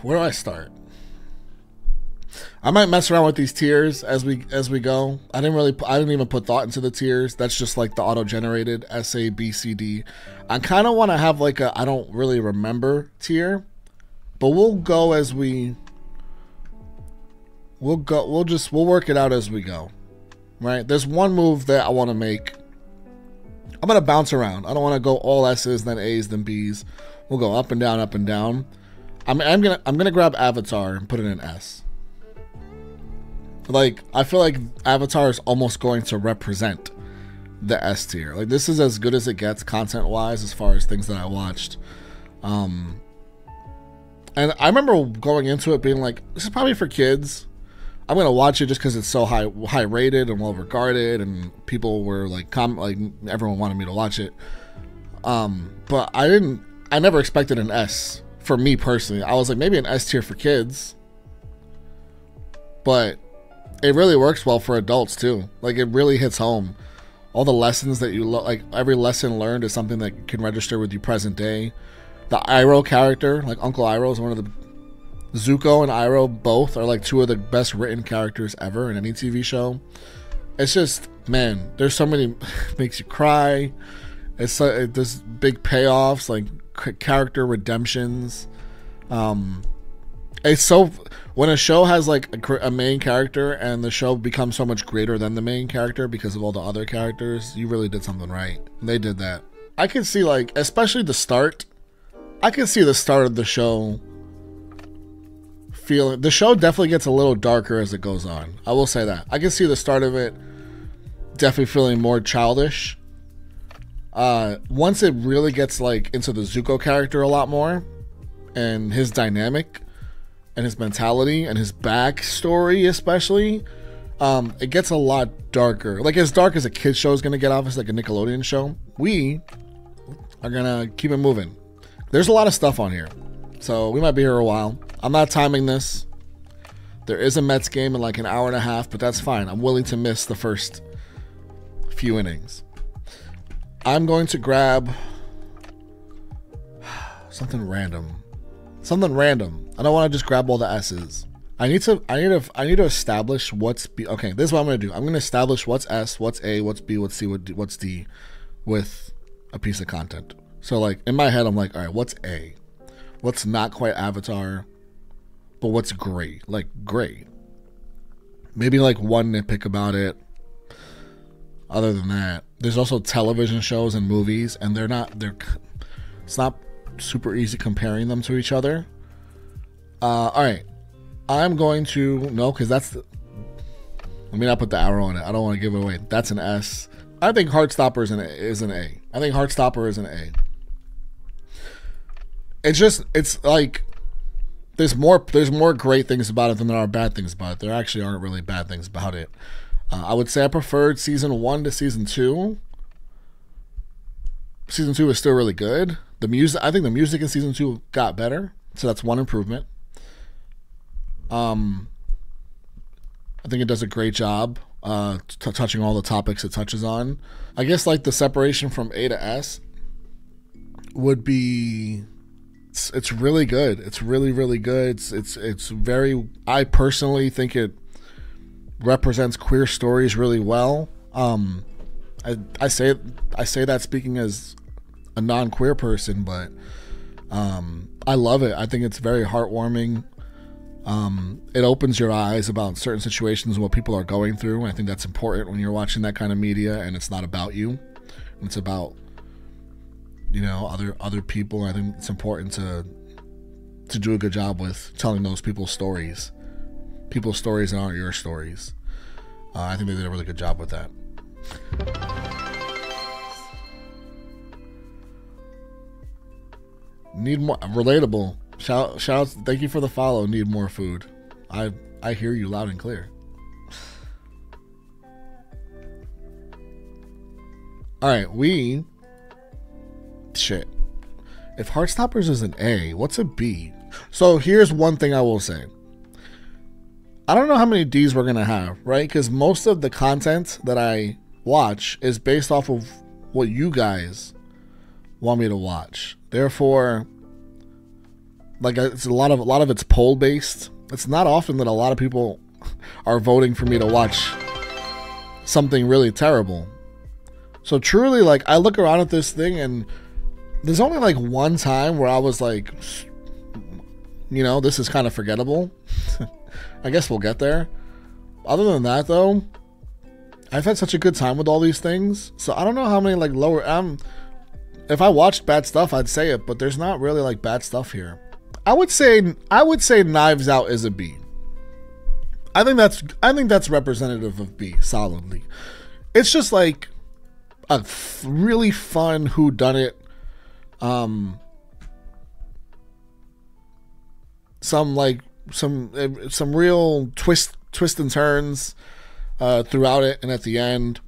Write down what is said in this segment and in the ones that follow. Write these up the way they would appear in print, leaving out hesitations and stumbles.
Where do I start? I might mess around with these tiers as we go. I didn't even put thought into the tiers. That's just like the auto generated S A B C D. I kind of want to have like a I don't really remember tier, but we'll go as we. We'll work it out as we go. Right? There's one move that I want to make. I'm gonna bounce around. I don't want to go all S's, then A's, then B's. We'll go up and down, up and down. I'm gonna grab Avatar and put it in S. Like, I feel like Avatar is almost going to represent the S tier. Like, this is as good as it gets content wise as far as things that I watched. And I remember going into it being like, this is probably for kids. I'm gonna watch it just because it's so high rated and well regarded, and people were like, everyone wanted me to watch it. But I never expected an S for me personally. I was like, maybe an S tier for kids, but it really works well for adults too. Like, it really hits home. All the lessons that you like, every lesson learned is something that can register with you present day. The Iroh character, like Uncle Iroh, is one of the Zuko and Iroh both are like two of the best written characters ever in any TV show. It's just, man, there's so many makes you cry. It's there's big payoffs, like character redemptions. It's so, when a show has like a main character and the show becomes so much greater than the main character because of all the other characters, you really did something right. They did that. I can see, like, especially the start. I can see the start of the show feeling, the show definitely gets a little darker as it goes on. I will say that. I can see the start of it definitely feeling more childish. Once it really gets like into the Zuko character a lot more and his dynamic and his mentality and his backstory especially, it gets a lot darker. Like, as dark as a kid's show is going to get off as like a Nickelodeon show, we are going to keep it moving. There's a lot of stuff on here, so we might be here a while. I'm not timing this. There is a Mets game in like an hour and a half, but that's fine. I'm willing to miss the first few innings. I'm going to grab something random. Something random. I don't want to just grab all the S's. I need to establish what's B. Okay, this is what I'm going to do. I'm going to establish what's S, what's A, what's B, what's C, what's D with a piece of content. So, like, in my head, I'm like, all right, what's A? What's not quite Avatar, but what's great? Like, great. Maybe like one nitpick about it. Other than that, there's also television shows and movies, and it's not super easy comparing them to each other. All right, I'm going to because let me not put the arrow on it. I don't want to give it away. That's an S. I think Heartstopper is an A. I think Heartstopper is an A. It's like there's more great things about it than there are bad things about it. There actually aren't really bad things about it. I would say I preferred season 1 to season 2. Season 2 is still really good. I think the music in season 2 got better, so that's one improvement. I think it does a great job touching all the topics it touches on. I guess like the separation from A to S would be, it's really good. It's really, really good. It's very, I personally think it represents queer stories really well. I say that speaking as a non-queer person, but I love it. I think it's very heartwarming. It opens your eyes about certain situations and what people are going through. I think that's important when you're watching that kind of media and it's not about you. It's about, other people. I think it's important to do a good job with telling those people's stories that aren't your stories. I think they did a really good job with that. Need more relatable. Shout out, thank you for the follow. Need more food. I hear you loud and clear. All right, if Heartstoppers is an A, what's a B? So here's one thing I will say. I don't know how many D's we're gonna have, right? Because most of the content that I watch is based off of what you guys want me to watch. Therefore, Like it's a lot of it's poll based. It's not often that a lot of people are voting for me to watch something really terrible. So truly, like, I look around at this thing and there's only like one time where I was like, you know, this is kind of forgettable. I guess we'll get there. Other than that, though, I've had such a good time with all these things. So I don't know how many like lower. If I watched bad stuff, I'd say it, but there's not really like bad stuff here. I would say Knives Out is a B. I think that's representative of B solidly. It's just like a really fun whodunit. Some real twist and turns throughout it, and at the end,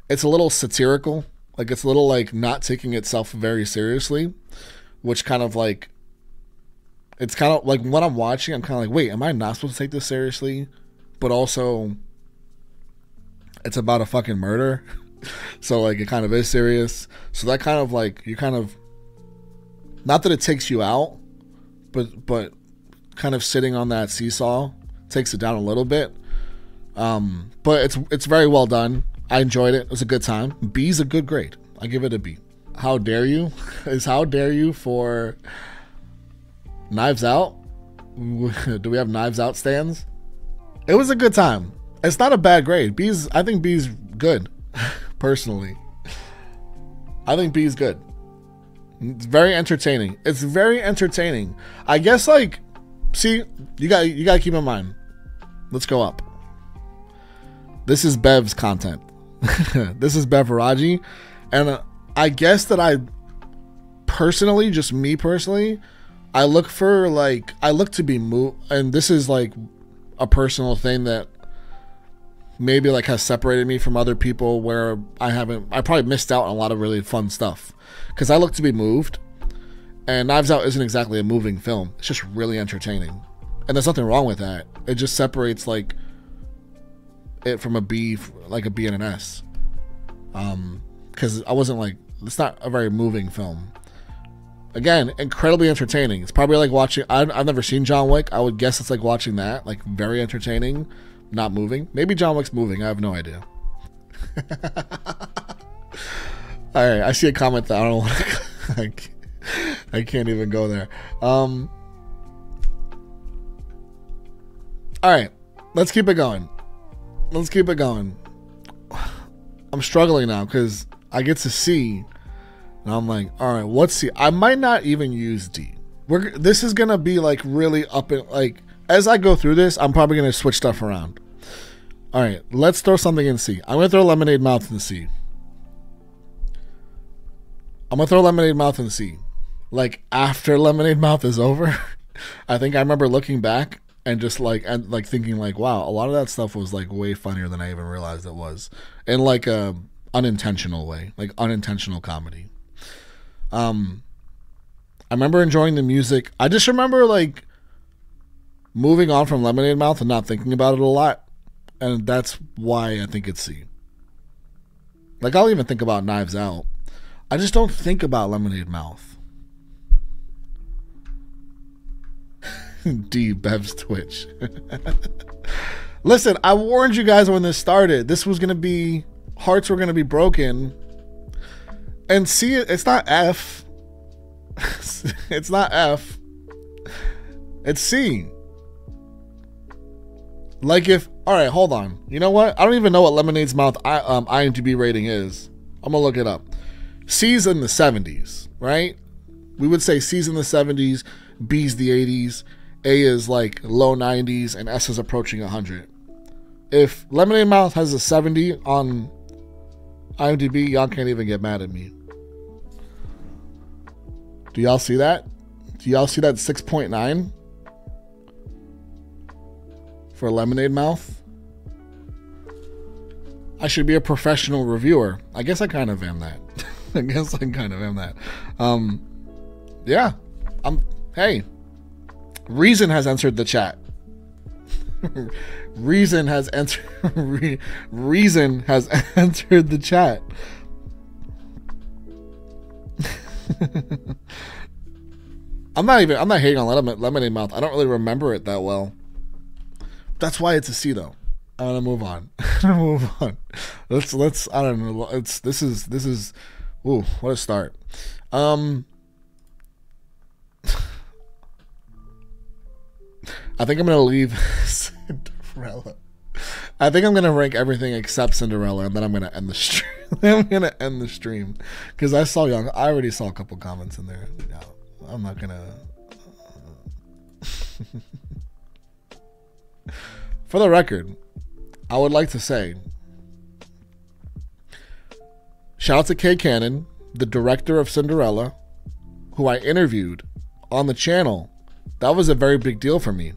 it's a little satirical. Like it's a little like not taking itself very seriously, which kind of like it's kind of like when I'm watching, I'm kind of like, wait, am I not supposed to take this seriously? But also, it's about a fucking murder. So, like, it kind of is serious. So that kind of, like, you kind of, not that it takes you out, but kind of sitting on that seesaw takes it down a little bit. But it's very well done. I enjoyed it. It was a good time. B's a good grade. I give it a B. How dare you? Is how dare you for Knives Out? Do we have Knives Out stands? It was a good time. It's not a bad grade. I think B's good, personally. I think B's good. It's very entertaining. It's very entertaining. I guess, like, see, you got to keep in mind. Let's go up. This is Bev's content. This is Beveraggi, and I guess that I personally, just me personally, I look to be moved, and this is like a personal thing that maybe like has separated me from other people where I probably missed out on a lot of really fun stuff because I look to be moved, and Knives Out isn't exactly a moving film. It's just really entertaining, and there's nothing wrong with that. It just separates like it from a B, like a B and an S, because I wasn't like, it's not a very moving film. Again, incredibly entertaining. It's probably like watching, I've never seen John Wick. I would guess it's like watching that, like very entertaining, not moving. Maybe John Wick's moving. I have no idea. All right, I see a comment that I don't want to, I can't even go there. All right, let's keep it going. I'm struggling now because I get to C. And I'm like, all right, what's C? I might not even use D. This is going to be like really up in, like, as I go through this, I'm probably going to switch stuff around. All right, let's throw something in C. I'm going to throw Lemonade Mouth in C. Like, after Lemonade Mouth is over, I think I remember looking back and just like, thinking like, wow, a lot of that stuff was like way funnier than I even realized it was. In like a unintentional way, like unintentional comedy. I remember enjoying the music. I just remember like moving on from Lemonade Mouth and not thinking about it a lot. And that's why I think it's C. Like, I'll even think about Knives Out. I just don't think about Lemonade Mouth. D, Bev's Twitch. Listen, I warned you guys when this started. This was going to be, hearts were going to be broken. And C, it's not F. It's not F. It's C. Like if, all right, hold on. You know what? I don't even know what Lemonade's Mouth IMDb rating is. I'm going to look it up. C's in the 70s, right? We would say C's in the 70s, B's the 80s, A is like low 90s, and S is approaching 100. If Lemonade Mouth has a 70 on IMDb, y'all can't even get mad at me. Do y'all see that? Do y'all see that 6.9 for Lemonade Mouth? I should be a professional reviewer. I guess I kind of am that. Yeah. Hey. Reason has entered the chat. Reason has entered the chat. I'm not hating on Lemonade Mouth. I don't really remember it that well. That's why it's a C though. I'm gonna move on. Let's I don't know. This is ooh, what a start. I think I'm gonna leave Cinderella. I think I'm gonna rank everything except Cinderella, and then I'm gonna end the stream. Because I already saw a couple comments in there. No, I'm not gonna. For the record, I would like to say, shout out to Kay Cannon, the director of Cinderella, who I interviewed on the channel. That was a very big deal for me.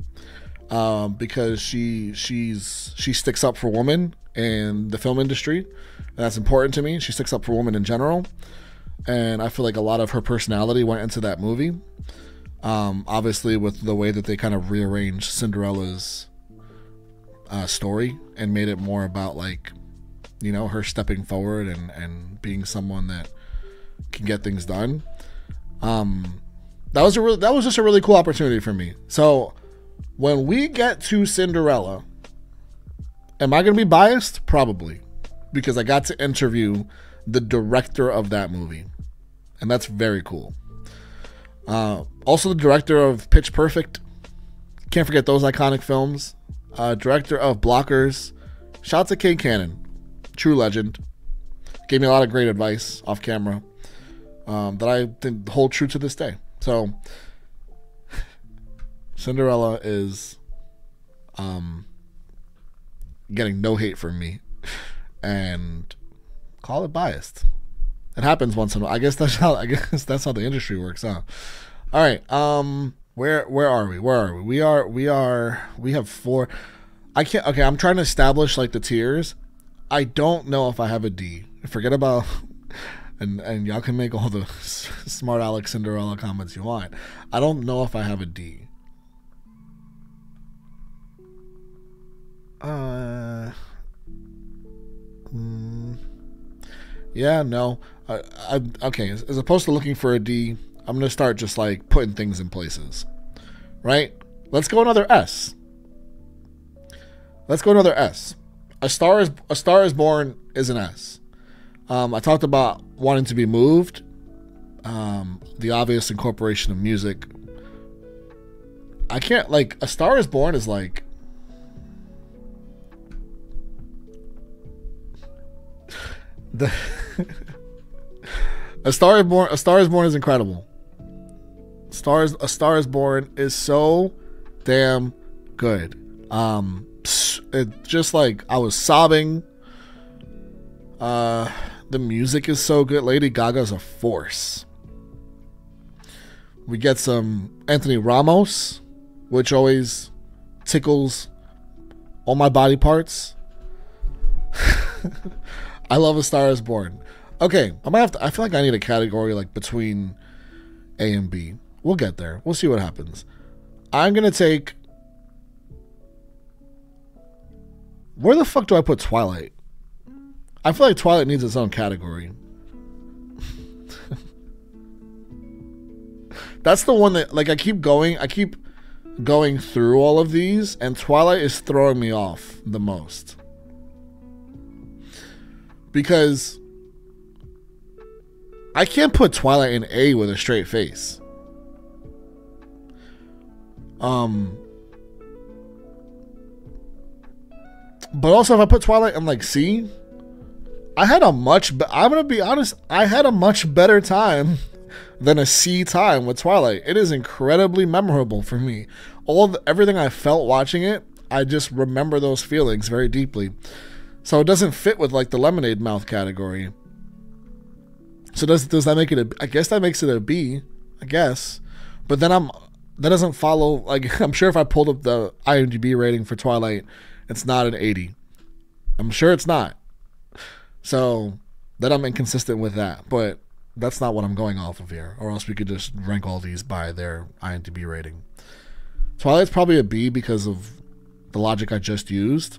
Because she sticks up for women in the film industry, and that's important to me. She sticks up for women in general, and I feel like a lot of her personality went into that movie. Obviously, with the way that they kind of rearranged Cinderella's story and made it more about, like, you know, her stepping forward and being someone that can get things done. That was just a really cool opportunity for me. So when we get to Cinderella, am I going to be biased? Probably, because I got to interview the director of that movie, and that's very cool. Also, the director of Pitch Perfect. Can't forget those iconic films. Director of Blockers. Shout out to Kay Cannon, true legend. Gave me a lot of great advice off camera that I think hold true to this day. So Cinderella is getting no hate from me, and call it biased. It happens once in a while. I guess that's how the industry works, huh? All right. Where are we? We have 4. Okay, I'm trying to establish like the tiers. I don't know if I have a D. Forget about and y'all can make all the smart Alex Cinderella comments you want. I don't know if I have a D. Yeah, no. Okay, as opposed to looking for a D, I'm gonna start just like putting things in places, right? Let's go another S. A Star is Born is an S. I talked about wanting to be moved. The obvious incorporation of music. I can't, like, A Star is Born is like the A Star is Born is incredible. A Star is Born is so damn good. It just, like, I was sobbing. The music is so good. Lady Gaga's a force. We get some Anthony Ramos, which always tickles all my body parts. I love A Star is Born. Okay, I feel like I need a category like between A and B. We'll get there. We'll see what happens. I'm gonna take. Where the fuck do I put Twilight? I feel like Twilight needs its own category. That's the one that, like, I keep going through all of these, and Twilight is throwing me off the most. Because I can't put Twilight in A with a straight face. But also, if I put Twilight in like C, I'm gonna be honest, I had a much better time than a C time with Twilight. It is incredibly memorable for me. Everything I felt watching it, I just remember those feelings very deeply. So it doesn't fit with like the Lemonade Mouth category. So does that make it I guess that makes it a B, I guess. But then that doesn't follow, like, I'm sure if I pulled up the IMDb rating for Twilight, it's not an 80. I'm sure it's not. So then I'm inconsistent with that. But that's not what I'm going off of here. Or else we could just rank all these by their IMDb rating. Twilight's probably a B because of the logic I just used.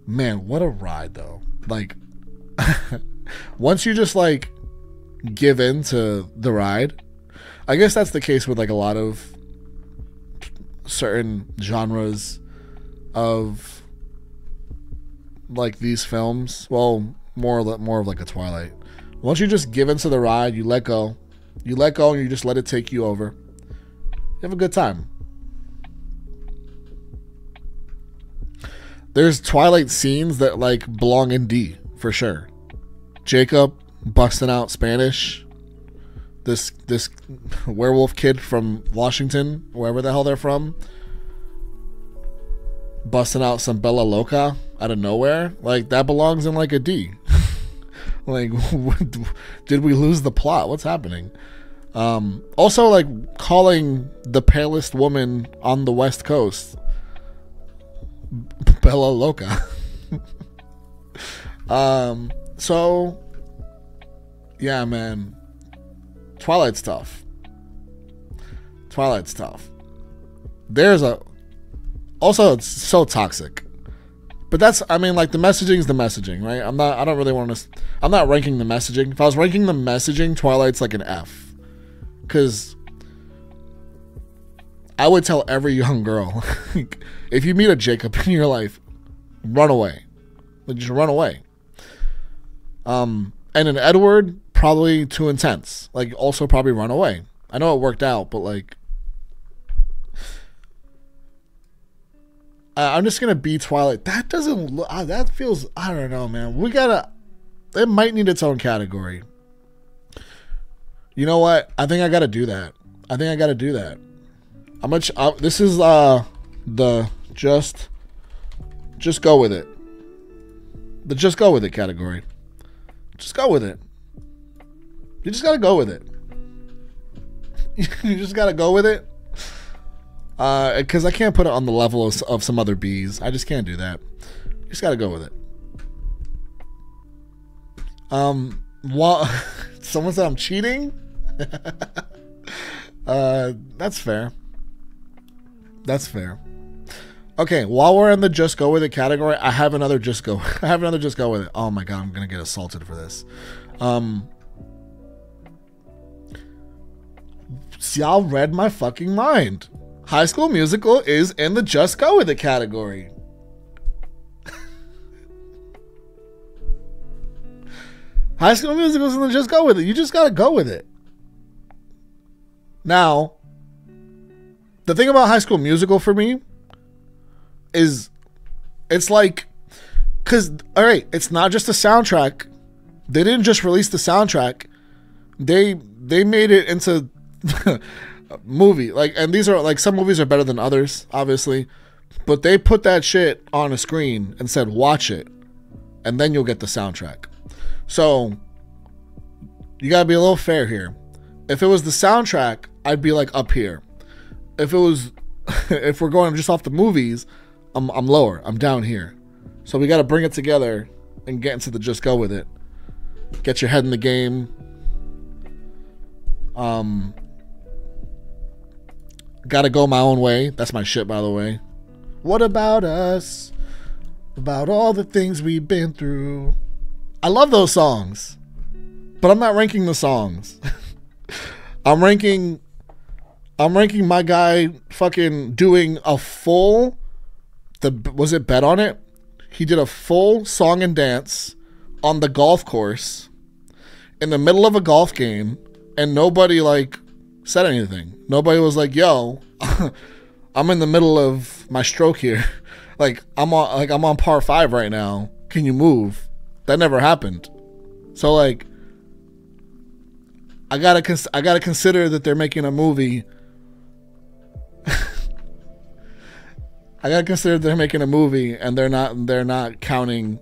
Man, what a ride, though. Like, once you just, like, give in to the ride, I guess that's the case with like a lot of certain genres of like these films. Well, more of like a Twilight. Once you just give into the ride, you let go. You let go and you just let it take you over. You have a good time. There's Twilight scenes that like belong in D for sure. Jacob busting out Spanish. This werewolf kid from Washington, wherever the hell they're from, busting out some Bella Loca out of nowhere. Like, that belongs in like a D. Like, did we lose the plot? What's happening? Also, like, calling the palest woman on the West Coast Bella Loca. So, yeah, man. Twilight's tough. Twilight's tough. There's a... Also, it's so toxic. But that's, I mean, like, the messaging is the messaging, right? I don't really want to... I'm not ranking the messaging. If I was ranking the messaging, Twilight's like an F. Because I would tell every young girl, if you meet a Jacob in your life, run away. Like, just run away. And an Edward, probably too intense. Like, also probably run away. I know it worked out, but like... I'm just going to be Twilight. That doesn't look... that feels... I don't know, man. We gotta... It might need its own category. You know what? I think I gotta do that. How much... this is the just go with it. The just go with it category. Just go with it. You just gotta go with it. You just gotta go with it. Because I can't put it on the level of some other Bs. I just can't do that. You just gotta go with it. Someone said I'm cheating? That's fair. That's fair. Okay, while we're in the just go with it category, I have another just go with it. Oh my god, I'm gonna get assaulted for this. Y'all read my fucking mind. High School Musical is in the just go with it category. High School Musical is in the just go with it. You just gotta go with it. Now, the thing about High School Musical for me is it's like, because, all right, it's not just a soundtrack. They didn't just release the soundtrack. They made it into a movie. Like, and these are like, some movies are better than others, obviously, but they put that shit on a screen and said, watch it, and then you'll get the soundtrack. So you gotta be a little fair here. If it was the soundtrack, I'd be like up here. If it was, if we're going just off the movies, I'm lower. I'm down here. So we got to bring it together and get into the just go with it. Get your head in the game. Gotta go my own way. That's my shit, by the way. What about us? About all the things we've been through. I love those songs, but I'm not ranking the songs. I'm ranking my guy fucking doing a full, was it Bet on It? He did a full song and dance on the golf course in the middle of a golf game, and nobody like said anything. Nobody was like, yo, I'm in the middle of my stroke here. Like I'm on par 5 right now. Can you move? That never happened. So like I gotta consider that they're making a movie. I gotta consider they're making a movie, and they're not accounting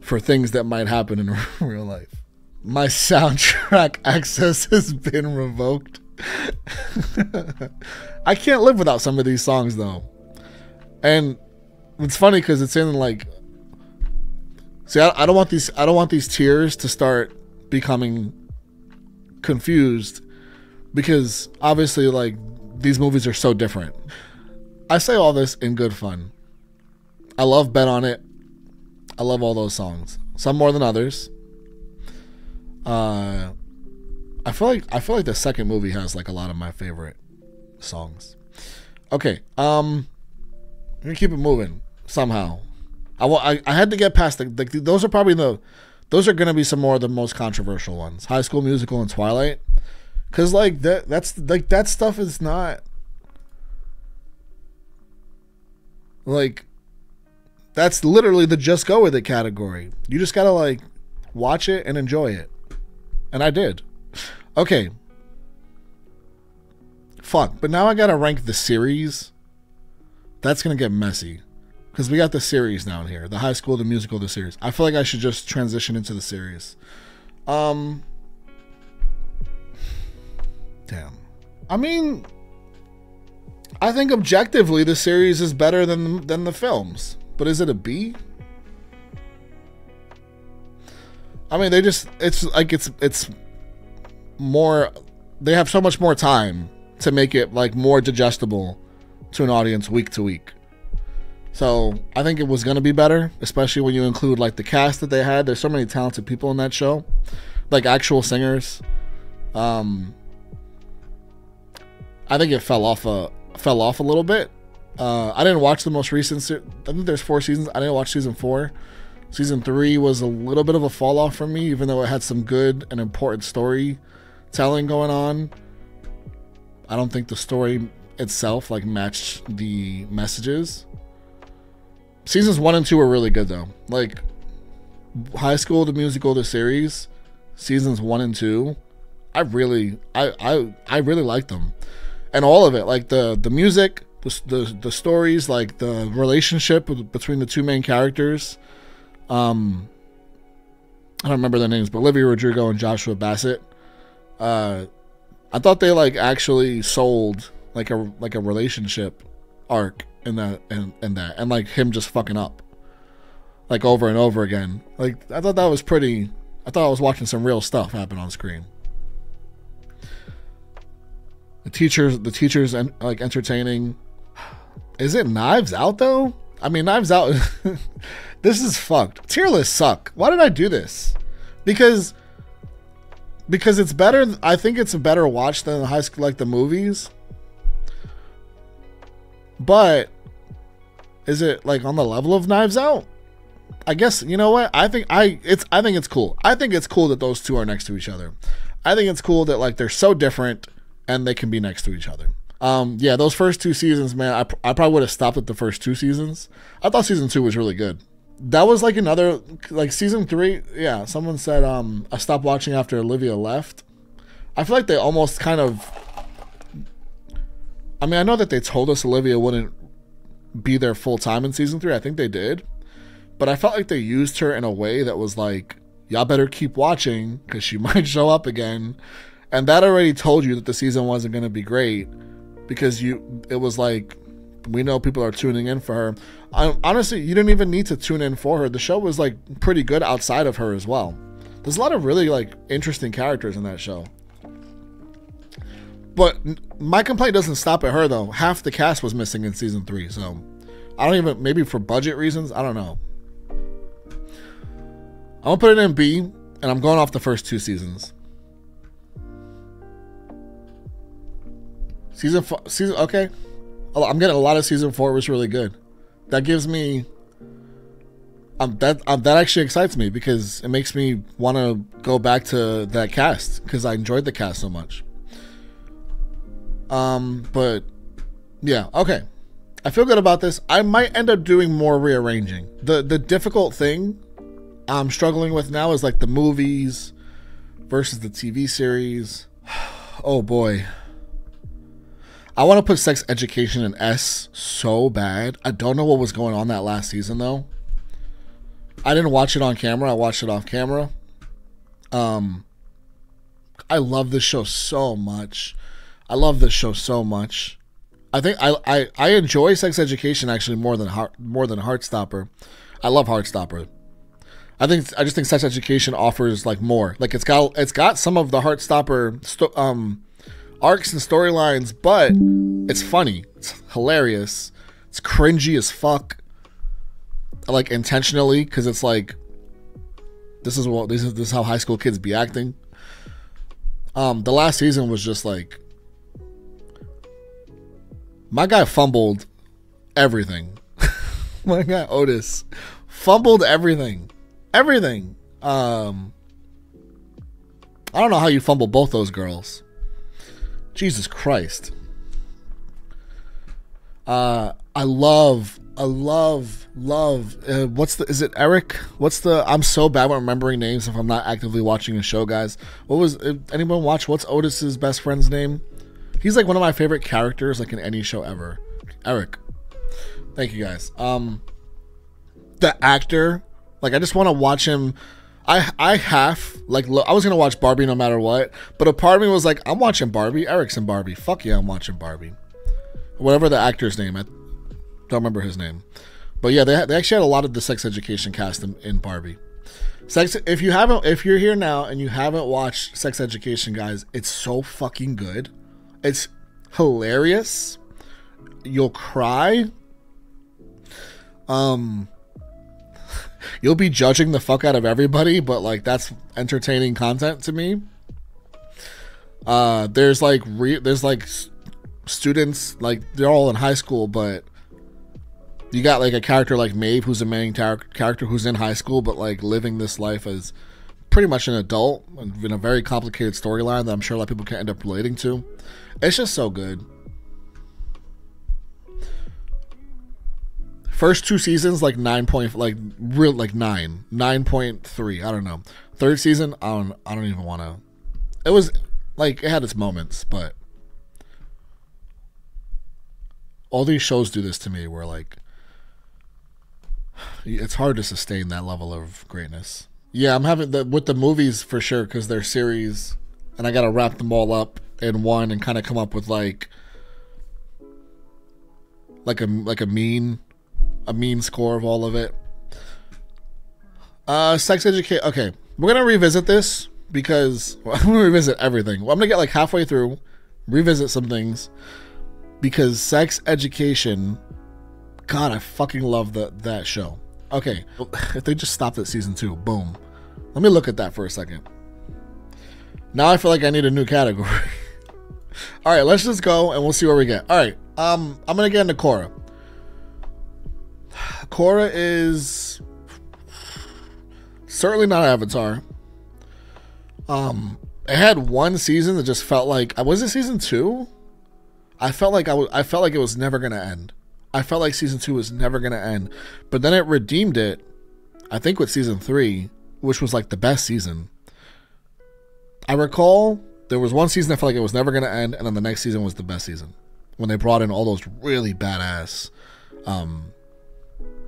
for things that might happen in real life. My soundtrack access has been revoked. I can't live without some of these songs though, and it's funny because it's in like. See, I don't want these tiers to start becoming confused, because obviously like these movies are so different. I say all this in good fun. I love Bet on It. I love all those songs. Some more than others. I feel like the second movie has like a lot of my favorite songs. Okay, I'm gonna keep it moving somehow. I had to get past those are probably those are gonna be some more of the most controversial ones. High School Musical and Twilight, because like that's like that stuff is not like that's literally the just go with it category. You just gotta like watch it and enjoy it, and I did. Okay. Fuck, but now I gotta rank the series. That's gonna get messy. Because we got the series down here. The High School, the Musical, the series. I feel like I should just transition into the series. Damn. I mean, I think objectively the series is better than the films. But is it a B? I mean, it's more, they have so much more time to make it like more digestible to an audience week to week. So I think it was going to be better, especially when you include like the cast that they had. There's so many talented people in that show, like actual singers. I think it fell off a little bit. I didn't watch the most recent. I think there's 4 seasons. I didn't watch season 4. Season 3 was a little bit of a fall off for me, even though it had some good and important storytelling going on. I don't think the story itself like matched the messages. Seasons 1 and 2 were really good though. Like High School, the Musical, the series, seasons 1 and 2, I really liked them, and all of it, like the music, the stories, like the relationship between the 2 main characters. I don't remember their names, but Olivia Rodrigo and Joshua Bassett. I thought they like actually sold like a relationship arc in that and like him just fucking up like over and over again. Like I thought that was pretty. I thought I was watching some real stuff happen on screen. The teachers and like entertaining. Is it Knives Out though? I mean, Knives Out. This is fucked. Tier lists suck. Why did I do this? Because it's better. I think it's a better watch than High School, like the movies. But is it like on the level of Knives Out? I guess, you know what? I think it's cool. I think it's cool that those two are next to each other. I think it's cool that like they're so different and they can be next to each other. Yeah, those first 2 seasons, man, I probably would have stopped at the first 2 seasons. I thought season 2 was really good. That was like another, like season 3. Yeah, someone said I stopped watching after Olivia left. I feel like they almost kind of, I mean, I know that they told us Olivia wouldn't be there full time in season 3. I think they did. But I felt like they used her in a way that was like, y'all better keep watching because she might show up again. And that already told you that the season wasn't going to be great because it was like, we know people are tuning in for her. Honestly, you didn't even need to tune in for her. The show was like pretty good outside of her as well. There's a lot of really like interesting characters in that show. But my complaint doesn't stop at her though. Half the cast was missing in season 3, so I don't even, maybe for budget reasons, I don't know. I'm gonna put it in B, and I'm going off the first 2 seasons. Season okay. I'm getting a lot of season 4 was really good. That gives me that actually excites me because it makes me want to go back to that cast because I enjoyed the cast so much. But yeah, okay. I feel good about this. I might end up doing more rearranging. The difficult thing I'm struggling with now is like the movies versus the TV series. Oh boy. I want to put Sex Education in S so bad. I don't know what was going on that last season though. I didn't watch it on camera. I watched it off camera. I love this show so much. I think I enjoy Sex Education actually more than Heartstopper. I love Heartstopper. I just think Sex Education offers like more. Like it's got some of the Heartstopper arcs and storylines, but it's funny. It's hilarious. It's cringy as fuck. Like intentionally, because it's like this is how high school kids be acting. The last season was just like, my guy fumbled everything. My guy Otis fumbled everything. Everything. I don't know how you fumble both those girls. Jesus Christ. I love. Is it Eric? I'm so bad with remembering names if I'm not actively watching a show, guys. Anyone watch what's Otis's best friend's name? He's like one of my favorite characters, like in any show ever. Eric. Thank you, guys. The actor, like I just want to watch him. I was gonna watch Barbie no matter what, but a part of me was like, I'm watching Barbie. Eric's in Barbie. Fuck yeah, I'm watching Barbie. Whatever the actor's name, I don't remember his name, but yeah, they actually had a lot of the Sex Education cast in Barbie. If you're here now and you haven't watched Sex Education, guys, it's so fucking good. It's hilarious. You'll cry. You'll be judging the fuck out of everybody, but like that's entertaining content to me. There's students, like they're all in high school, but you got like a character like Maeve, who's a main character who's in high school, but like living this life as pretty much an adult in a very complicated storyline that I'm sure a lot of people can end up relating to. It's just so good. First 2 seasons, like 9.3. I don't know. Third season, I don't even want to. It was like it had its moments, but all these shows do this to me, where like it's hard to sustain that level of greatness. Yeah, I'm having with the movies for sure, because they're series, and I gotta wrap them all up in one and kind of come up with like a mean score of all of it. Sex Education. Okay, we're gonna revisit this because I'm gonna revisit everything. I'm gonna get like halfway through, revisit some things, because Sex Education, God, I fucking love that show. Okay, if they just stopped at season 2, boom. Let me look at that for a second. Now I feel like I need a new category. All right, let's just go and we'll see where we get. All right, I'm gonna get into Korra. Korra is certainly not Avatar. It had one season that just felt like, was it season 2? I felt like it was never gonna end. I felt like season 2 was never gonna end, but then it redeemed it, I think, with season 3, which was like the best season. I recall there was one season I felt like it was never gonna end, and then the next season was the best season when they brought in all those really badass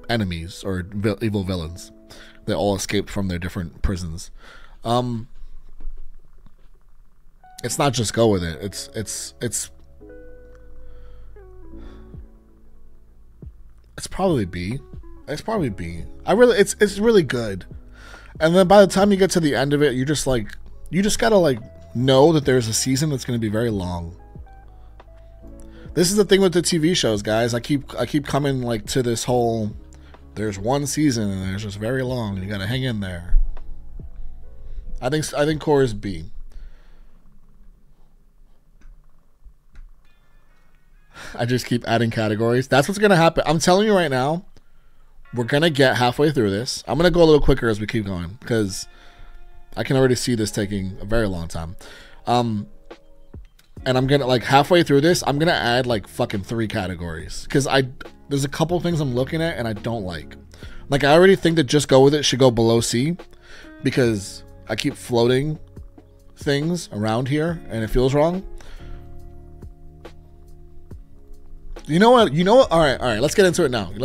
enemies or evil villains. They all escaped from their different prisons. It's not just go with it. It's probably B. It's probably B. It's really good. And then by the time you get to the end of it, you just gotta like know that there's a season that's going to be very long. This is the thing with the TV shows, guys. I keep coming like to this whole, there's one season and it's just very long and you gotta hang in there. I think Korra is B. I just keep adding categories. That's what's gonna happen. I'm telling you right now, we're gonna get halfway through this. I'm gonna go a little quicker as we keep going, because I can already see this taking a very long time. And I'm gonna, like, halfway through this, I'm gonna add like fucking 3 categories, because there's a couple things I'm looking at and I don't like. Like, I already think that Just Go With It should go below C, because I keep floating things around here and it feels wrong. You know what? All right. Let's get into it now. You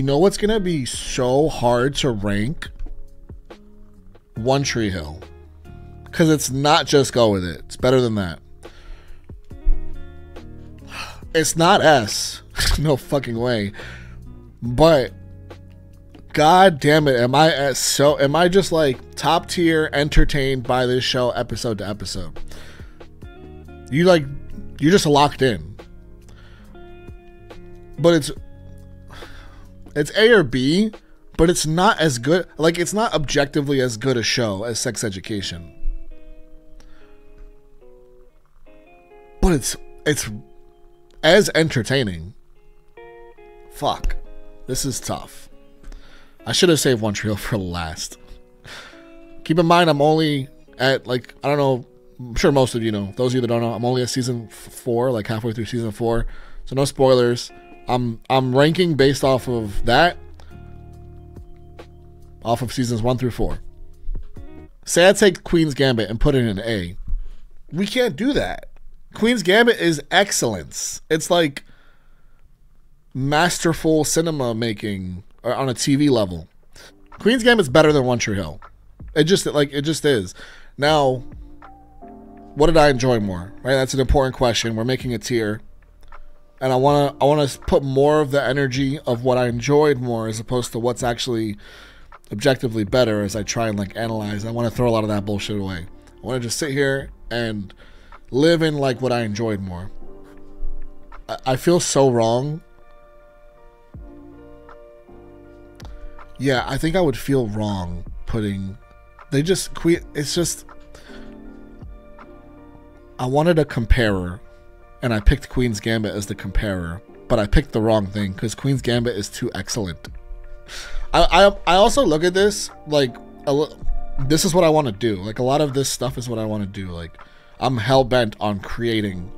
know what's gonna be so hard to rank? One Tree Hill, because it's not Just Go With It. It's better than that. It's not S. No fucking way. But God damn it, am I just like top tier entertained by this show episode to episode? You're just locked in. But it's A or B, but it's not as good. Like, it's not objectively as good a show as Sex Education. But it's as entertaining. Fuck. This is tough. I should have saved One Tree Hill for last. Keep in mind, I'm only at, like, I don't know, I'm sure most of you know. Those of you that don't know, I'm only at season 4, like halfway through season 4. So no spoilers. I'm ranking based off of that. Off of seasons 1 through 4. Say I take Queen's Gambit and put it in an A. We can't do that. Queen's Gambit is excellence. It's like masterful cinema making on a TV level. Queen's Gambit's better than One Tree Hill. It just is. Now, what did I enjoy more? Right? That's an important question. We're making a tier. And I want to put more of the energy of what I enjoyed more as opposed to what's actually objectively better as I try and like analyze. I want to throw a lot of that bullshit away. I want to just sit here and live in like what I enjoyed more. I feel so wrong. Yeah, I think I would feel wrong putting... It's just... I wanted a comparer, and I picked Queen's Gambit as the comparer, but I picked the wrong thing, because Queen's Gambit is too excellent. I also look at this, like, this is what I want to do. Like, a lot of this stuff is what I want to do. Like, I'm hell-bent on creating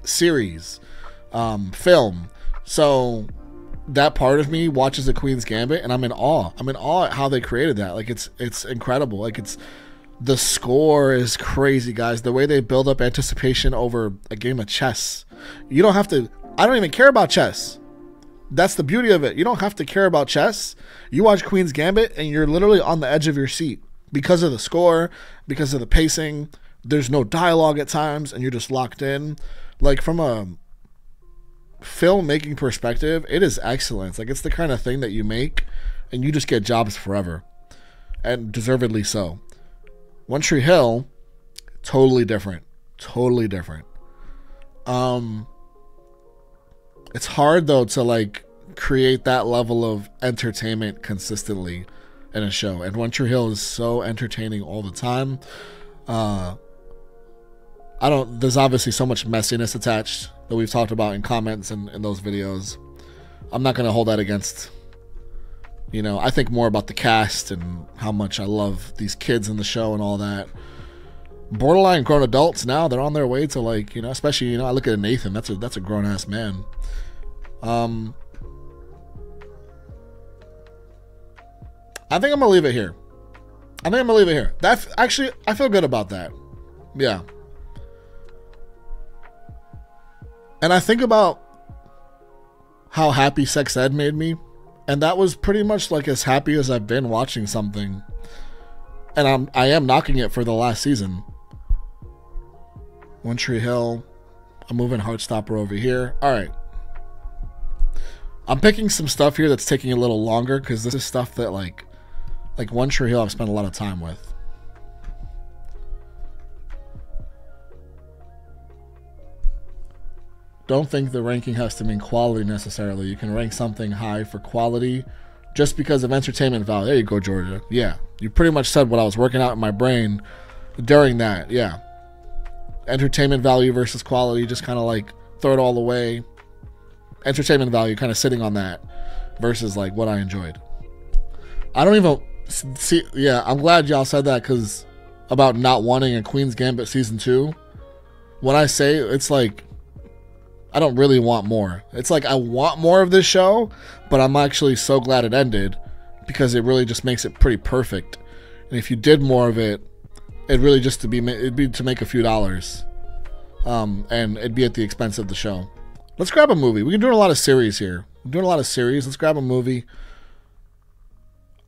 series, film. So that part of me watches the Queen's Gambit and I'm in awe. I'm in awe at how they created that. Like, it's incredible. Like, the score is crazy, guys. The way they build up anticipation over a game of chess. You don't have to... I don't even care about chess. That's the beauty of it. You don't have to care about chess. You watch Queen's Gambit and you're literally on the edge of your seat because of the score, because of the pacing. There's no dialogue at times and you're just locked in. Like, from a filmmaking perspective, it is excellence. Like, it's the kind of thing that you make and you just get jobs forever, and deservedly so. One Tree Hill, totally different. It's hard though to like create that level of entertainment consistently in a show, and One Tree Hill is so entertaining all the time. There's obviously so much messiness attached that we've talked about in comments and in those videos. I'm not going to hold that against, I think more about the cast and how much I love these kids in the show and all that. Borderline grown adults now, they're on their way to, like, especially, I look at Nathan, that's a grown-ass man. I think I'm going to leave it here. Actually, I feel good about that. Yeah. And I think about how happy Sex Ed made me. And that was pretty much like as happy as I've been watching something. And I am knocking it for the last season. One Tree Hill. I'm moving Heartstopper over here. Alright. I'm picking some stuff here that's taking a little longer because this is stuff that like One Tree Hill I've spent a lot of time with. Don't think the ranking has to mean quality necessarily. You can rank something high for quality just because of entertainment value. There you go, Georgia. Yeah. You pretty much said what I was working out in my brain during that. Yeah. Entertainment value versus quality. Just kind of like throw it all away. Entertainment value kind of sitting on that versus like what I enjoyed. I don't even see. Yeah, I'm glad y'all said that because about not wanting a Queen's Gambit season 2. When I say it's like, I don't really want more. It's like I want more of this show, but I'm actually so glad it ended because it really just makes it pretty perfect. And if you did more of it, it'd be to make a few dollars, and it'd be at the expense of the show. Let's grab a movie. We're doing a lot of series here. Let's grab a movie.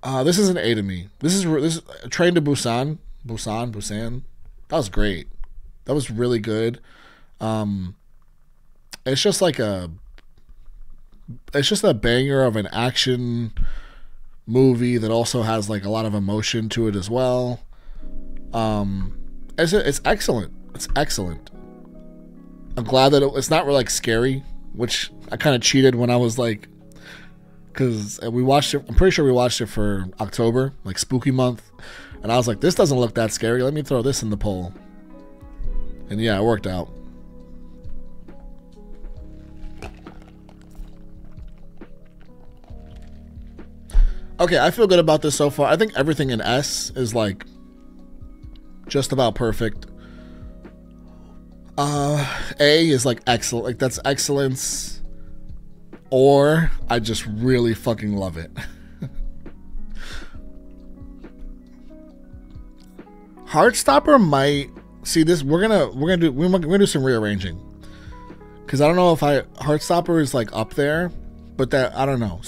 This is an A to me. This is Train to Busan. Busan. That was great. That was really good. It's just a banger of an action movie that also has like a lot of emotion to it as well. It's excellent. It's excellent. I'm glad that it's not really like scary, which I kind of cheated when I was like because we watched it. I'm pretty sure we watched it for October, like spooky month. And I was like, this doesn't look that scary. Let me throw this in the poll. And yeah, it worked out. Okay, I feel good about this so far. I think everything in S is like just about perfect. A is like excellent. Like that's excellence. Or I just really fucking love it. Heartstopper might see this. We're gonna do some rearranging, because I don't know if Heartstopper is like up there, but that I don't know.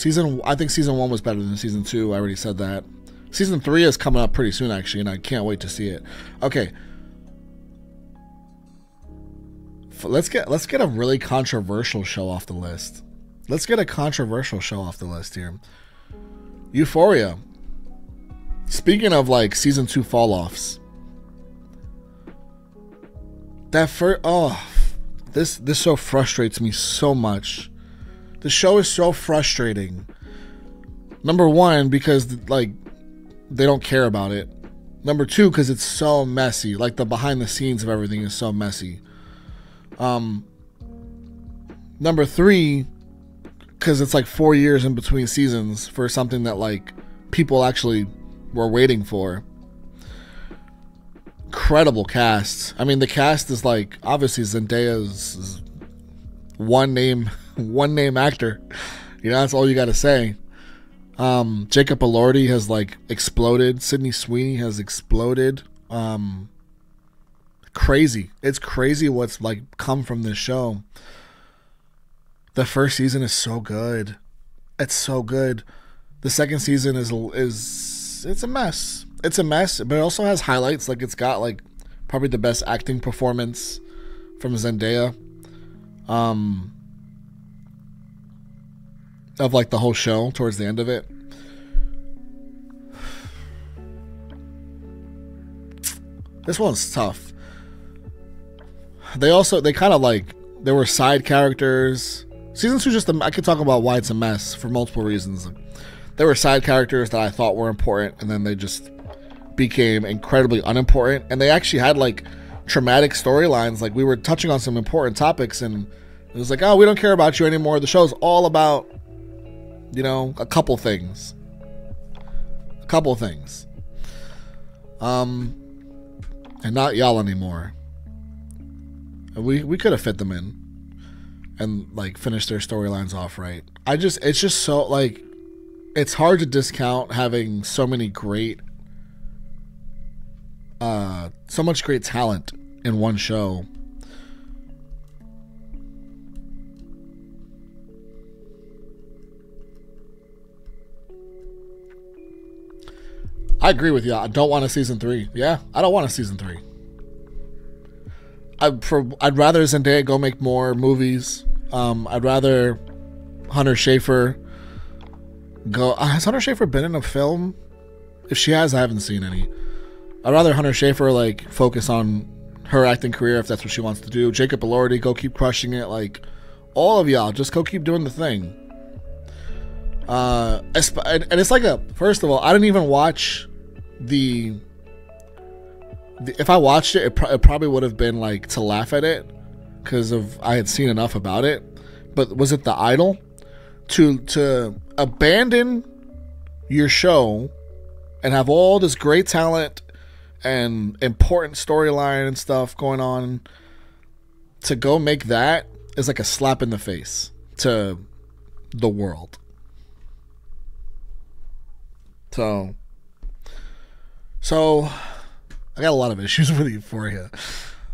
I think season 1 was better than season 2. I already said that. Season 3 is coming up pretty soon actually, and I can't wait to see it. Okay, let's get a really controversial show off the list. Let's get a controversial show off the list here. Euphoria. Speaking of like season 2 fall offs. That first, this show frustrates me so much. The show is so frustrating. Number 1, because like they don't care about it. Number 2, because it's so messy. Like the behind the scenes of everything is so messy. Number 3, because it's like 4 years in between seasons for something that like people actually were waiting for. Incredible cast. I mean, the cast is like obviously Zendaya's one name actor. You know, that's all you got to say. Jacob Elordi has like exploded. Sydney Sweeney has exploded. Crazy. It's crazy what's like come from this show. The first season is so good. It's so good. The second season is it's a mess. It's a mess, but it also has highlights. Like it's got like probably the best acting performance from Zendaya. Of like the whole show towards the end of it. This one's tough. They kind of like, there were side characters. Season 2 I could talk about why it's a mess for multiple reasons. There were side characters that I thought were important, and then they just became incredibly unimportant. And they actually had like traumatic storylines. Like we were touching on some important topics, and it was like, oh, we don't care about you anymore. The show's all about, you know, a couple things. And not y'all anymore. We could have fit them in and like finish their storylines off right. It's just so like, it's hard to discount having so many so much great talent in one show. I agree with you. I don't want a season 3. Yeah, I don't want a season 3. I'd rather Zendaya go make more movies. I'd rather Hunter Schafer go. Has Hunter Schafer been in a film? If she has, I haven't seen any. I'd rather Hunter Schafer like focus on her acting career if that's what she wants to do. Jacob Elordi, go keep crushing it. Like all of y'all, just go keep doing the thing. And it's like first of all, I didn't even watch the if I watched it, it probably would have been like to laugh at it because I had seen enough about it. But was it The Idol? To abandon your show and have all this great talent and important storyline and stuff going on, to go make that is like a slap in the face to the world. So I got a lot of issues with Euphoria.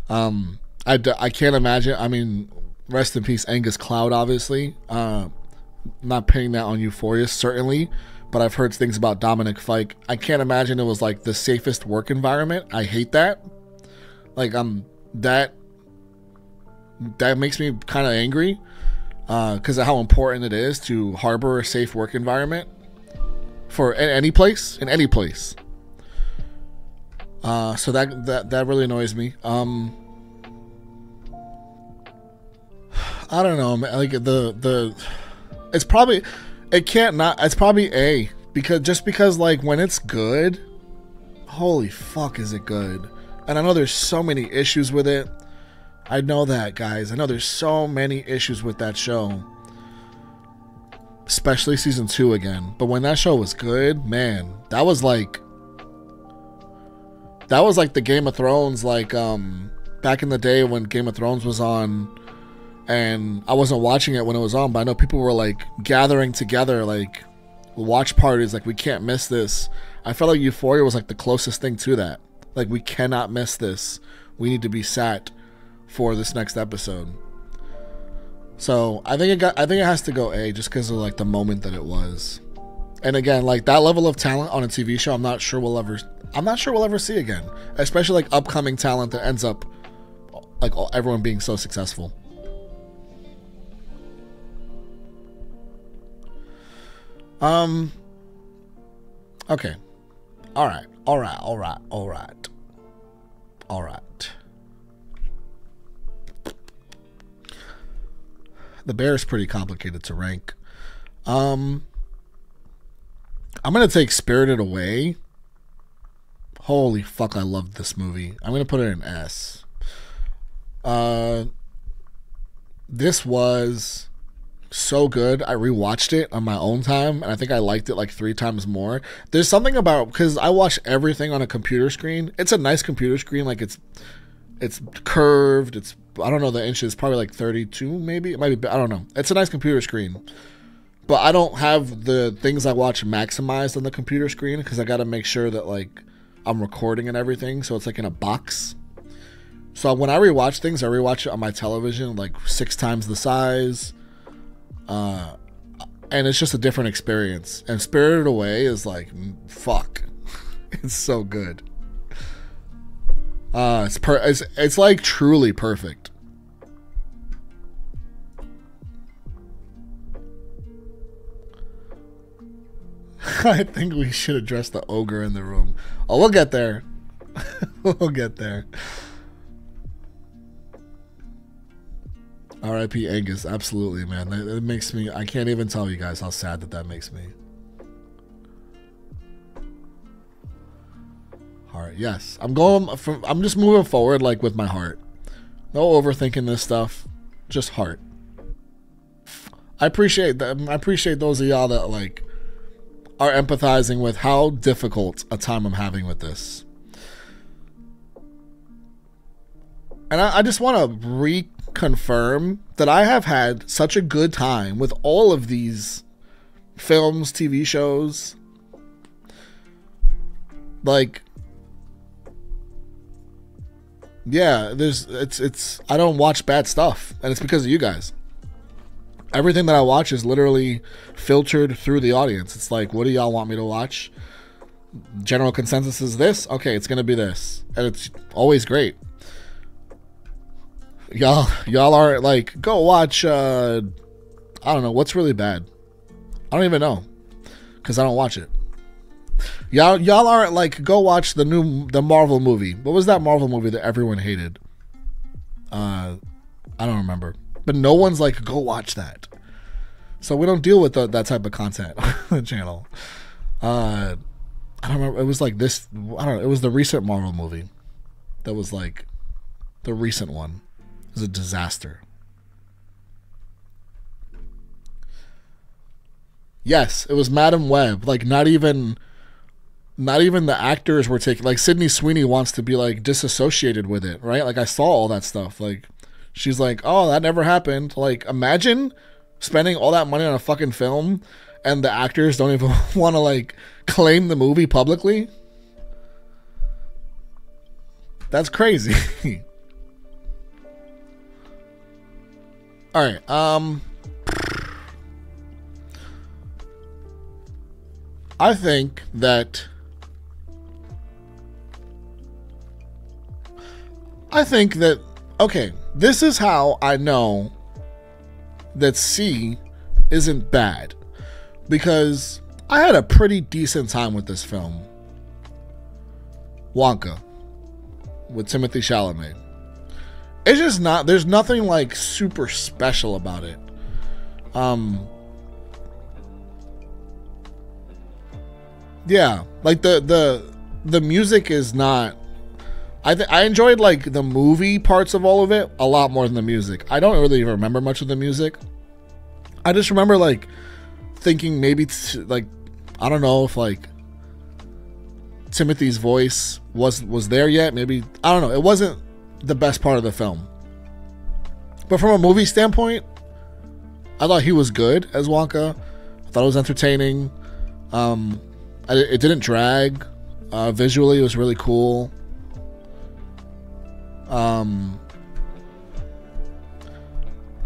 I can't imagine. I mean, rest in peace, Angus Cloud, obviously. Not pinning that on Euphoria, certainly, but I've heard things about Dominic Fike. I can't imagine it was like the safest work environment. I hate that. Like, that makes me kind of angry because of how important it is to harbor a safe work environment for any place, in any place. So that really annoys me. I don't know, man. Like it's probably, It can't not. It's probably A, because like when it's good, holy fuck, is it good? And I know there's so many issues with it. I know that, guys. I know there's so many issues with that show, especially season 2 again. But when that show was good, man, that was like the Game of Thrones, like back in the day when Game of Thrones was on. And I wasn't watching it when it was on, but I know people were like gathering together, like watch parties, like we can't miss this. I felt like Euphoria was like the closest thing to that. Like, we cannot miss this. We need to be sat for this next episode. So I think it has to go A, just because of like the moment that it was. And again, like that level of talent on a TV show, I'm not sure we'll ever see again. Especially like upcoming talent that ends up like everyone being so successful. Okay. All right. The Bear is pretty complicated to rank. I'm gonna take Spirited Away. Holy fuck, I loved this movie. I'm gonna put it in S. This was so good. I rewatched it on my own time, and I think I liked it like 3 times more. There's something about, because I watch everything on a computer screen. It's a nice computer screen. Like it's curved. It's, I don't know the inches, probably like 32 maybe. It might be, I don't know. It's a nice computer screen. But I don't have the things I watch maximized on the computer screen, because I got to make sure that like I'm recording and everything, so it's like in a box. So when I rewatch things, I rewatch it on my television like 6 times the size. And it's just a different experience. And Spirited Away is like, fuck. It's so good. It's like truly perfect. I think we should address the ogre in the room. Oh, we'll get there. We'll get there. R.I.P. Angus, absolutely, man. It makes me, I can't even tell you guys how sad that makes me. Heart, yes. I'm just moving forward like with my heart. No overthinking this stuff. Just heart. I appreciate that. I appreciate those of y'all that like are empathizing with how difficult a time I'm having with this. And I just want to reconfirm that I have had such a good time with all of these films, TV shows. Like, yeah, it's I don't watch bad stuff, and it's because of you guys. Everything that I watch is literally filtered through the audience. It's like, what do y'all want me to watch? General consensus is this. Okay, it's gonna be this, and it's always great. Y'all are like, go watch I don't know what's really bad. I don't even know, because I don't watch it. Y'all aren't like, go watch the Marvel movie. What was that Marvel movie that everyone hated? I don't remember. But no one's like, go watch that. So we don't deal with that type of content on the channel. I don't remember. It was like this. I don't know. It was the recent Marvel movie. That was like the recent one. It was a disaster. Yes, it was Madam Web. Like not even the actors were taking. Like Sydney Sweeney wants to be like disassociated with it, right? Like I saw all that stuff. Like she's like, oh, that never happened. Like imagine spending all that money on a fucking film and the actors don't even want to like claim the movie publicly. That's crazy. All right. I think that okay, this is how I know that C isn't bad, because I had a pretty decent time with this film. Wonka with Timothée Chalamet. It's just not, there's nothing like super special about it. Yeah, like the music is not. I enjoyed like the movie parts of all of it a lot more than the music. I don't really remember much of the music. I just remember like thinking maybe like I don't know if like Timothy's voice was there yet. Maybe I don't know. It wasn't the best part of the film, but from a movie standpoint, I thought he was good as Wonka. I thought it was entertaining. It didn't drag. Visually, it was really cool.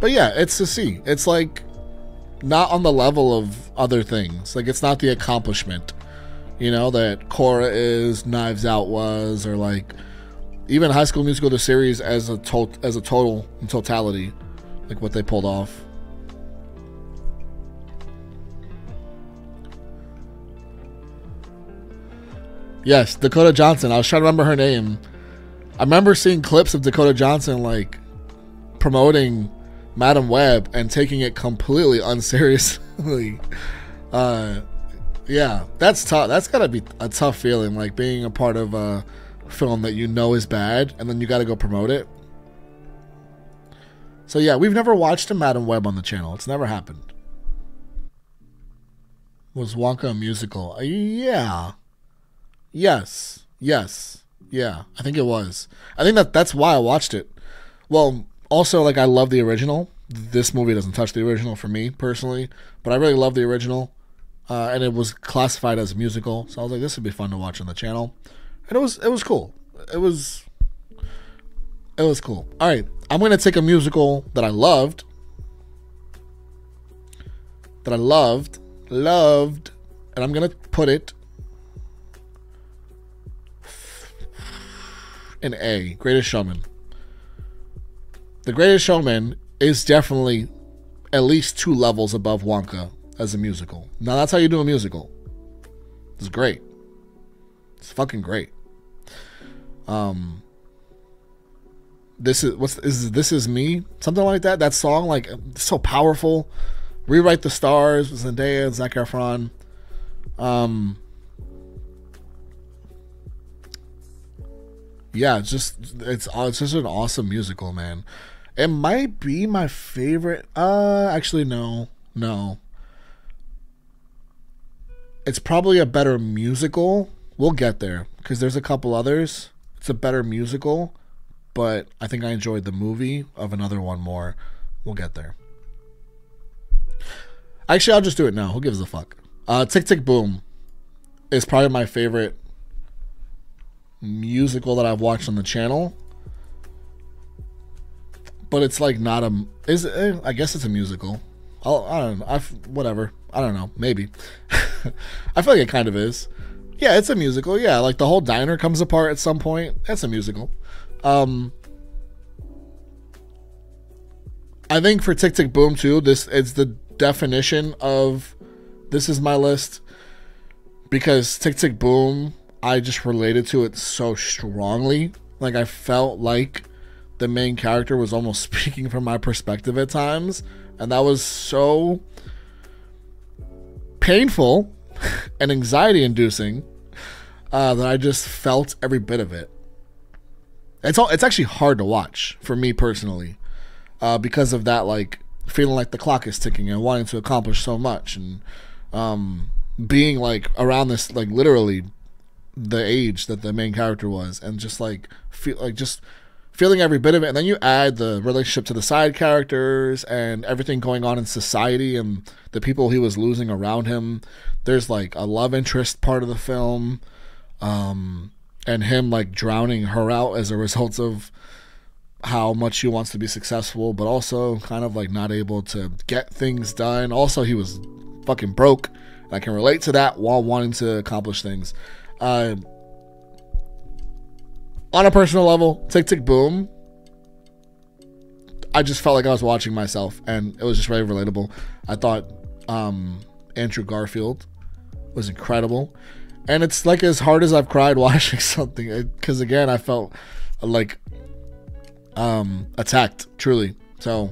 But yeah, it's to see. It's like not on the level of other things. Like it's not the accomplishment, you know, that Korra is, Knives Out was, or like even High School Musical the series as a total in totality, like what they pulled off. Yes, Dakota Johnson. I was trying to remember her name. I remember seeing clips of Dakota Johnson like promoting Madam Web and taking it completely unseriously. Yeah, that's tough. That's gotta be a tough feeling, like being a part of a film that you know is bad and then you gotta go promote it. So yeah, we've never watched a Madam Web on the channel. It's never happened. Was Wonka a musical? Yeah. Yes. Yeah, I think it was. I think that's why I watched it. Well, also, like, I love the original. This movie doesn't touch the original for me, personally. But I really love the original. And it was classified as a musical. So I was like, this would be fun to watch on the channel. And it was cool. It was cool. All right, I'm going to take a musical that I loved. And I'm going to put it in A, Greatest Showman. The Greatest Showman is definitely at least 2 levels above Wonka as a musical. Now that's how you do a musical. It's great. It's fucking great. This is me, something like that. That song, like, so powerful. Rewrite the Stars, Zendaya and Zac Efron. Yeah, it's just an awesome musical, man. It might be my favorite. Actually, no. It's probably a better musical. We'll get there because there's a couple others. It's a better musical, but I think I enjoyed the movie of another one more. We'll get there. Actually, I'll just do it now. Who gives a fuck? Tick, Tick, Boom is probably my favorite musical that I've watched on the channel, but it's like not a. I guess it's a musical. I don't know. Whatever. I don't know. Maybe. I feel like it kind of is. Yeah, it's a musical. Yeah, like the whole diner comes apart at some point. That's a musical. I think for Tick, Tick, Boom too, this is the definition of this is my list, because Tick, Tick, Boom, I just related to it so strongly. Like I felt like the main character was almost speaking from my perspective at times, and that was so painful and anxiety inducing that I just felt every bit of it. It's actually hard to watch for me personally, because of that, like feeling like the clock is ticking and wanting to accomplish so much, and being like around this, like literally the age that the main character was, and just like feeling every bit of it. And then you add the relationship to the side characters and everything going on in society and the people he was losing around him. There's like a love interest part of the film, and him like drowning her out as a result of how much he wants to be successful, but also kind of like not able to get things done. Also, he was fucking broke, and I can relate to that while wanting to accomplish things. On a personal level, Tick, Tick, Boom, I just felt like I was watching myself, and it was just very relatable. I thought Andrew Garfield was incredible, and it's like as hard as I've cried watching something, because again, I felt like attacked, truly. So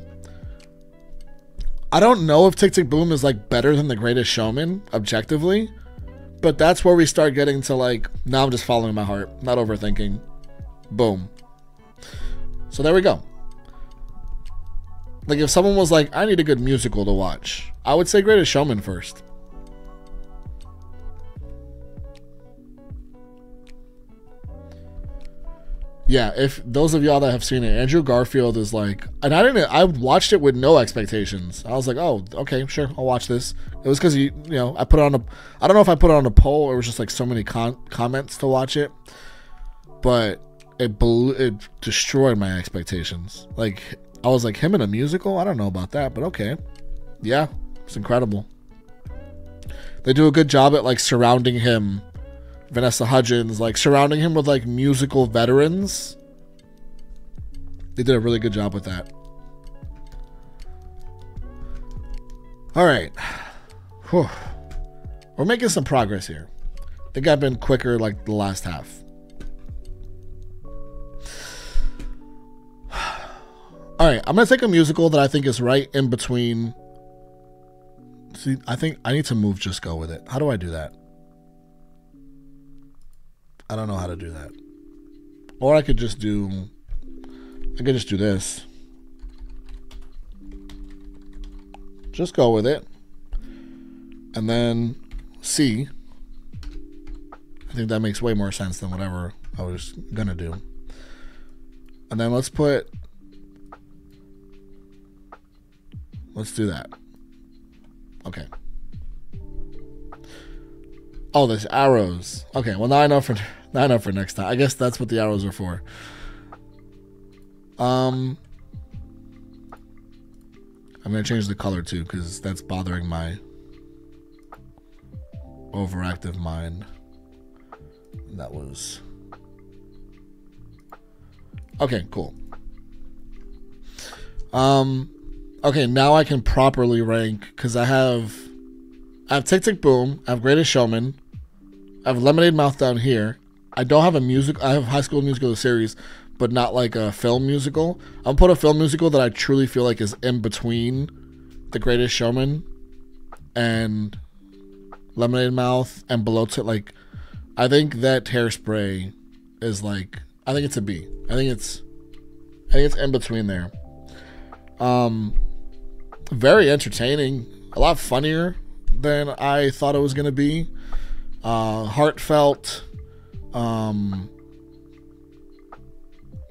I don't know if Tick, Tick, Boom is like better than The Greatest Showman objectively, But that's where we start getting to like, now I'm just following my heart, not overthinking. Boom. So there we go. Like if someone was like, I need a good musical to watch, I would say Greatest Showman first. Yeah, if those of y'all that have seen it, Andrew Garfield is like, and I watched it with no expectations. I was like, oh, okay, sure, I'll watch this. It was because you know, I don't know if I put it on a poll or it was just like so many comments to watch it, but it destroyed my expectations. Like I was like, him in a musical? I don't know about that, but okay, yeah, it's incredible. They do a good job at like surrounding him. Vanessa Hudgens, like surrounding him with like musical veterans. They did a really good job with that. All right. Whew. We're making some progress here. I think I've been quicker like the last half. All right. I'm going to take a musical that I think is right in between. See, I think I need to move Just Go With It. How do I do that? I don't know how to do that. Or I could just do this. Just go with it. And then C. I think that makes way more sense than whatever I was gonna do. And then let's do that. Okay. Oh, there's arrows. Okay, well now I know for next time. I guess that's what the arrows are for. I'm gonna change the color too, because that's bothering my overactive mind. That was okay, cool. Okay, now I can properly rank because I have Tick Tick Boom, I have Greatest Showman, I have Lemonade Mouth down here. I don't have a music. I have High School Musical the series, but not like a film musical. I'll put a film musical that I truly feel like is in between The Greatest Showman and Lemonade Mouth and below to like. I think that Hairspray is like. I think it's a B. I think it's in between there. Very entertaining. A lot funnier than I thought it was gonna be. Heartfelt.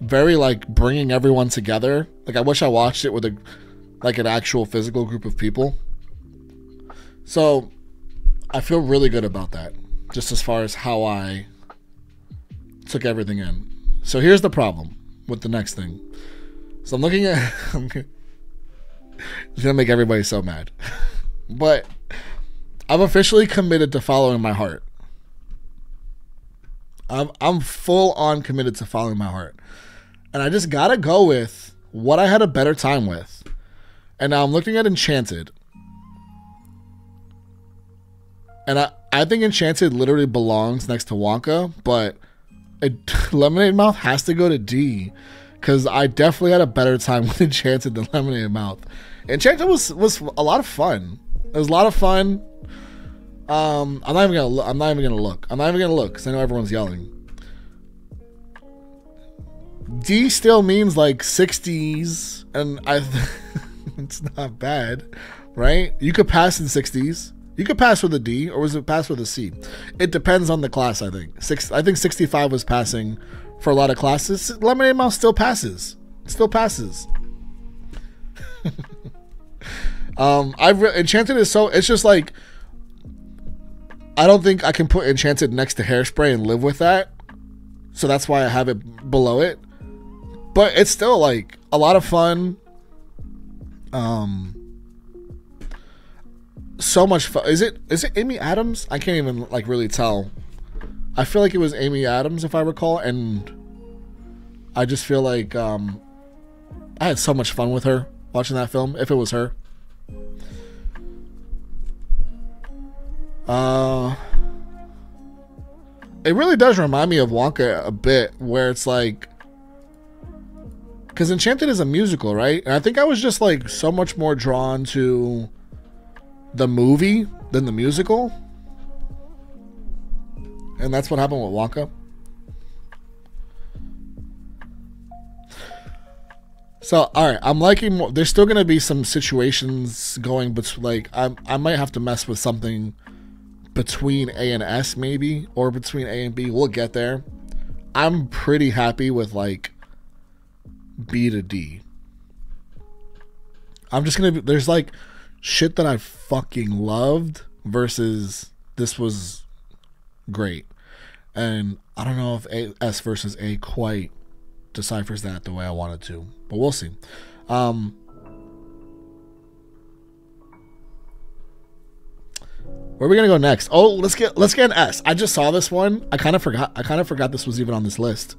Very like bringing everyone together. Like I wish I watched it with an actual physical group of people. So I feel really good about that, just as far as how I took everything in. So here's the problem with the next thing. So I'm looking at it's gonna make everybody so mad. But I'm officially committed to following my heart. I'm full on committed to following my heart. And I just gotta go with what I had a better time with. And now I'm looking at Enchanted. And I think Enchanted literally belongs next to Wonka, but Lemonade Mouth has to go to D. Because I definitely had a better time with Enchanted than Lemonade Mouth. Enchanted was a lot of fun. It was a lot of fun. I'm not even gonna look because I know everyone's yelling. D still means like 60s, and it's not bad, right? You could pass in 60s. You could pass with a D, or was it pass with a C? It depends on the class, I think. I think 65 was passing for a lot of classes. Lemonade Mouth still passes. Enchanted is so. It's just like. I don't think I can put Enchanted next to Hairspray and live with that. So that's why I have it below it. But it's still like a lot of fun. So much fun. Is it Amy Adams? I can't even like really tell. I feel like it was Amy Adams if I recall, and I just feel like I had so much fun with her watching that film if it was her. It really does remind me of Wonka a bit, where it's like, because Enchanted is a musical, right? And I think I was just like so much more drawn to the movie than the musical. And that's what happened with Wonka. So, all right, I'm liking more. There's still gonna be some situations going, but like I might have to mess with something between A and S maybe, or between A and B. We'll get there. I'm pretty happy with like B to D. I'm just gonna. There's like shit that I fucking loved versus this was great, and I don't know if S versus A quite deciphers that the way I wanted to, but we'll see. Where are we gonna go next? Oh, let's get an S. I just saw this one. I kind of forgot this was even on this list.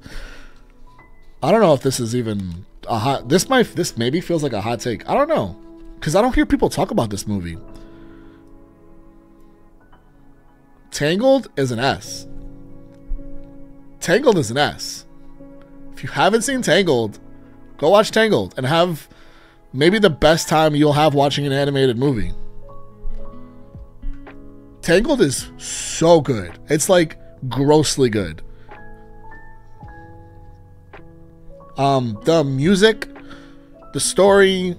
I don't know if this is even a hot. This maybe feels like a hot take. I don't know, because I don't hear people talk about this movie. Tangled is an S. Tangled is an S. If you haven't seen Tangled, go watch Tangled and have maybe the best time you'll have watching an animated movie. Tangled is so good. It's like grossly good. The music, the story,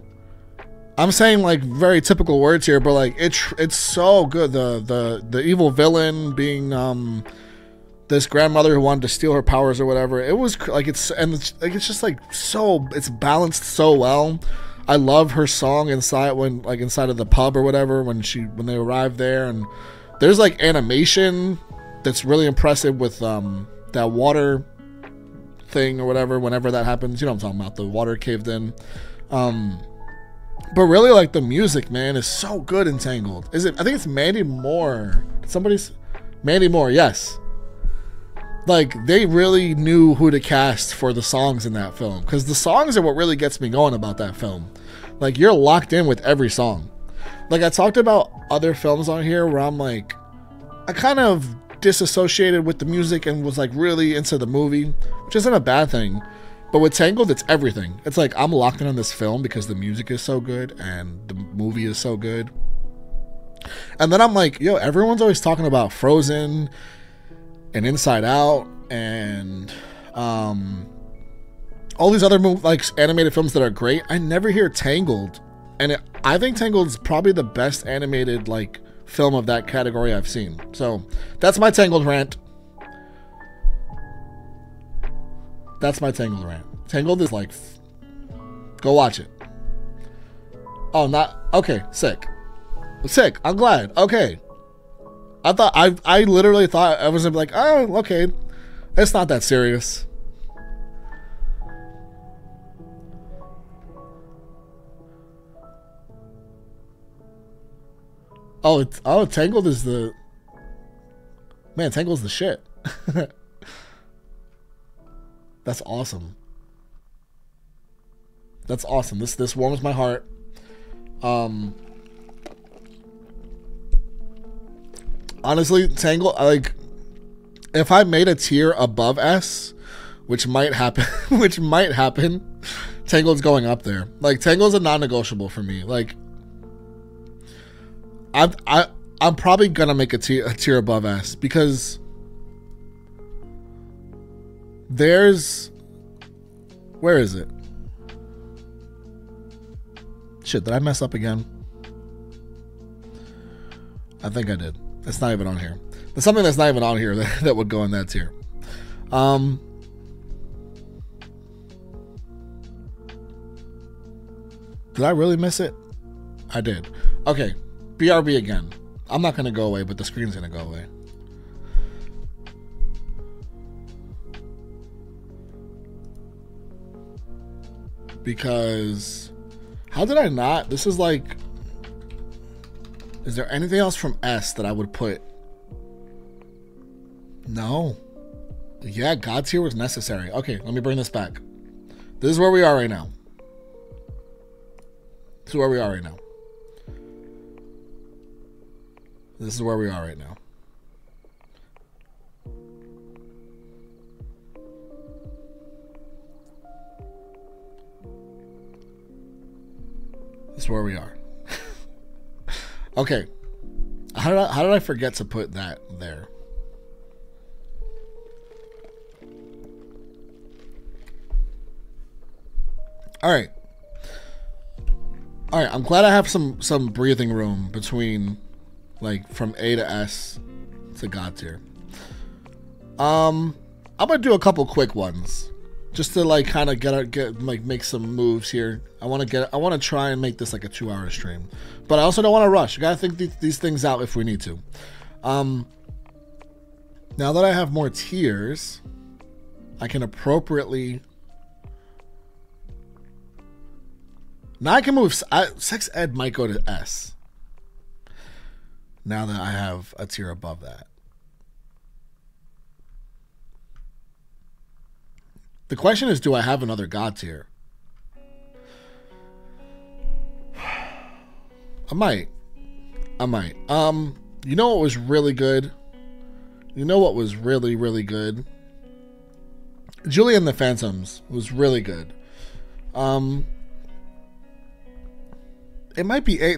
I'm saying like very typical words here, but like it's so good. The evil villain being this grandmother who wanted to steal her powers or whatever. It was like it's just like so, it's balanced so well. I love her song inside of the pub or whatever when they arrive there, and there's like animation that's really impressive with that water thing or whatever. Whenever that happens, you know what I'm talking about, the water caved in. But really, like, the music, man, is so good in Tangled. I think it's Mandy Moore. Mandy Moore, yes. Like, they really knew who to cast for the songs in that film, because the songs are what really gets me going about that film. Like, you're locked in with every song. Like, I talked about other films on here where I'm like, I kind of disassociated with the music and was like really into the movie, which isn't a bad thing. But with Tangled, it's everything. It's like I'm locked in on this film because the music is so good and the movie is so good. And then I'm like, yo, everyone's always talking about Frozen and Inside Out and all these other animated films that are great. I never hear Tangled, and I think Tangled is probably the best animated film of that category I've seen. So that's my Tangled rant. Tangled is like, go watch it. Oh, not okay. Sick. I'm glad. Okay. I literally thought I was gonna be like, oh, okay, it's not that serious. Tangled is Tangled's the shit. That's awesome. This warms my heart. Honestly, Tangled, if I made a tier above S, which might happen, Tangled's going up there. Like, Tangled's a non-negotiable for me. Like, I'm probably gonna make a tier above S because where is it? Shit, did I mess up again? I think I did. It's not even on here. There's something that's not even on here that would go in that tier. Did I really miss it? I did. Okay, BRB again. I'm not going to go away, but the screen's going to go away. Because how did I not? This is like, is there anything else from S that I would put? No. Yeah, God tier was necessary. Okay, let me bring this back. This is where we are right now. This is where we are right now. This is where we are right now. This is where we are. Okay. How did I forget to put that there? All right. All right. I'm glad I have some breathing room between, like, from A to S to God tier. I'm gonna do a couple quick ones, just to like kind of get make some moves here. I want to try and make this like a 2-hour stream, but I also don't want to rush. I gotta think these things out if we need to. Now that I have more tiers, I can appropriately. Now I can move. Sex ed might go to S. Now that I have a tier above that. The question is, do I have another God tier? I might. You know what was really good? You know what was really, really good? Julie and the Phantoms was really good. It might be I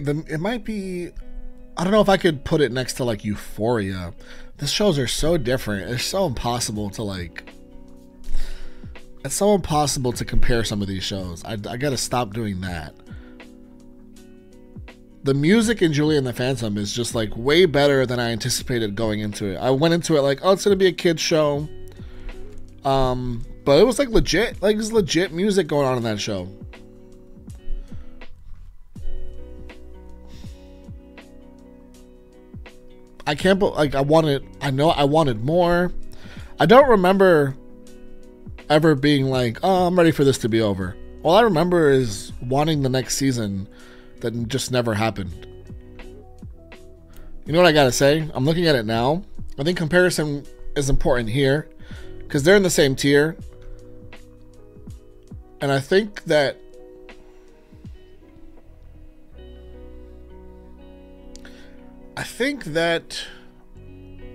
don't know if I could put it next to like Euphoria. The shows are so different. It's so impossible to like. It's so impossible to compare some of these shows. I gotta stop doing that. The music in Julie and the Phantom is just like way better than I anticipated going into it. I went into it like, oh, it's gonna be a kid's show. But it was like legit. Like there's legit music going on in that show. I can't. Like I know I wanted more. I don't remember ever being like, oh, I'm ready for this to be over. All I remember is wanting the next season that just never happened. You know what I gotta say? I'm looking at it now. I think comparison is important here because they're in the same tier. And I think that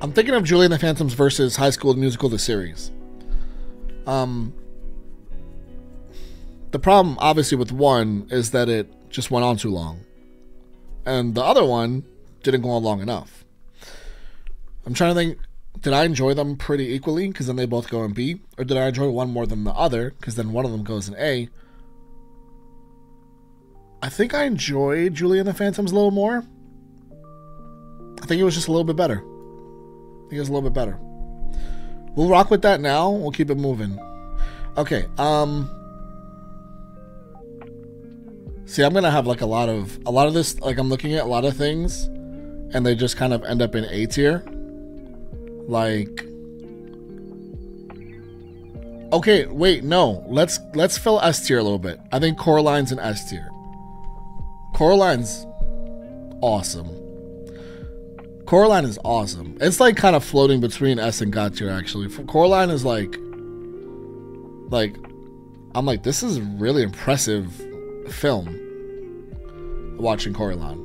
I'm thinking of Julie and the Phantoms versus High School Musical, the series. The problem, obviously, with one is that it just went on too long. And the other one didn't go on long enough. I'm trying to think, did I enjoy them pretty equally? Because then they both go in B. Or did I enjoy one more than the other? Because then one of them goes in A. I think I enjoyed Julie and the Phantoms a little more. I think it was just a little bit better. We'll rock with that now. We'll keep it moving. Okay. See, I'm gonna have like a lot of this. Like I'm looking at a lot of things, and they just kind of end up in A tier. Like, okay, wait, no. Let's fill S tier a little bit. I think Coraline's in S tier. Coraline's awesome. Coraline is awesome. It's like kind of floating between S and God tier actually. Coraline is like I'm like, this is a really impressive film. Watching Coraline.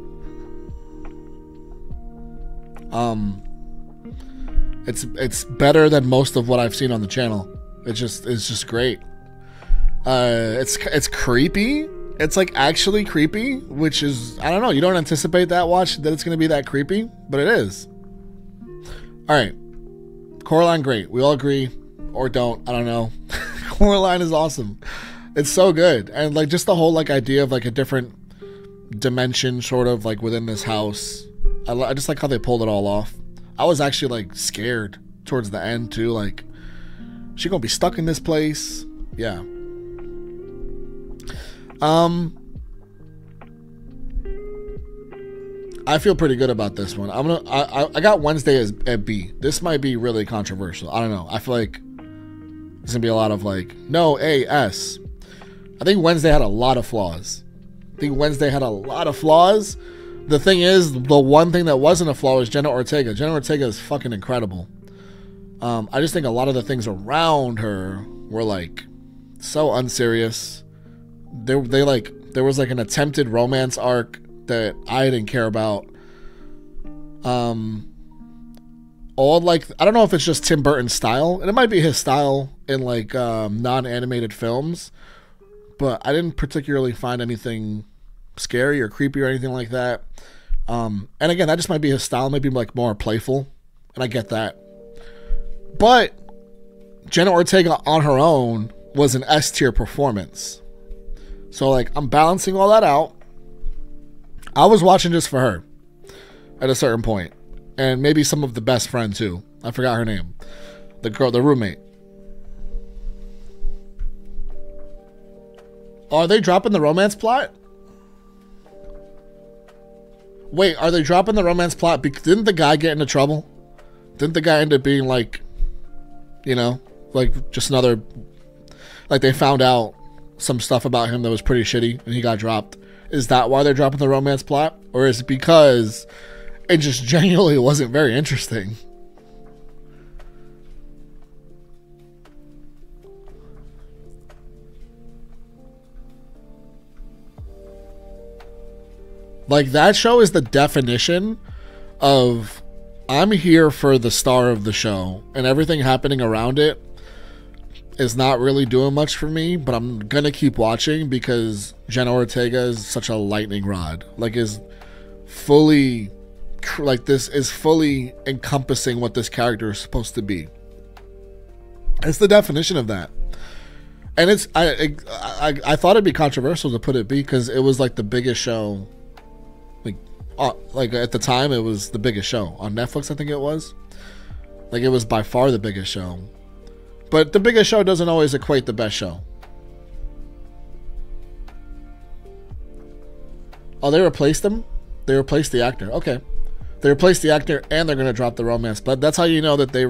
It's better than most of what I've seen on the channel. It's just great. It's creepy. It's like actually creepy, which is, I don't know, you don't anticipate that it's gonna be that creepy, but it is. Alright. Coraline, great. We all agree. Or don't. I don't know. Coraline is awesome. It's so good. And like just the whole like idea of like a different dimension sort of like within this house. I just like how they pulled it all off. I was actually like scared towards the end too. Like, she gonna be stuck in this place. Yeah. I feel pretty good about this one. I got Wednesday at B. This might be really controversial. I don't know. I feel like there's gonna be a lot of like, no, A, S. I think Wednesday had a lot of flaws. The thing is, the one thing that wasn't a flaw was Jenna Ortega. Jenna Ortega is fucking incredible. I just think a lot of the things around her were like so unserious. There was like an attempted romance arc that I didn't care about. All like, I don't know if it's just Tim Burton's style, and it might be his style in like non-animated films, but I didn't particularly find anything scary or creepy or anything like that. And again, that just might be his style, maybe like more playful, and I get that. But Jenna Ortega on her own was an S tier performance. So like I'm balancing all that out. I was watching just for her at a certain point, and maybe some of the best friend too. I forgot her name. The girl, the roommate. Are they dropping the romance plot? Wait, are they dropping the romance plot? Didn't the guy get into trouble? Didn't the guy end up being like, you know, like just another, like they found out some stuff about him that was pretty shitty and he got dropped? Is that why they're dropping the romance plot? Or is it because it just genuinely wasn't very interesting? Like, that show is the definition of I'm here for the star of the show, and everything happening around it is not really doing much for me, but I'm gonna keep watching because Jenna Ortega is such a lightning rod. Like, is fully, like, this is fully encompassing what this character is supposed to be. It's the definition of that. And it's, I thought it'd be controversial to put it because it was like the biggest show. Like at the time, it was the biggest show on Netflix. I think it was. Like, it was by far the biggest show. But the biggest show doesn't always equate the best show. Oh, they replaced him? They replaced the actor. Okay. They replaced the actor and they're going to drop the romance. But that's how you know that they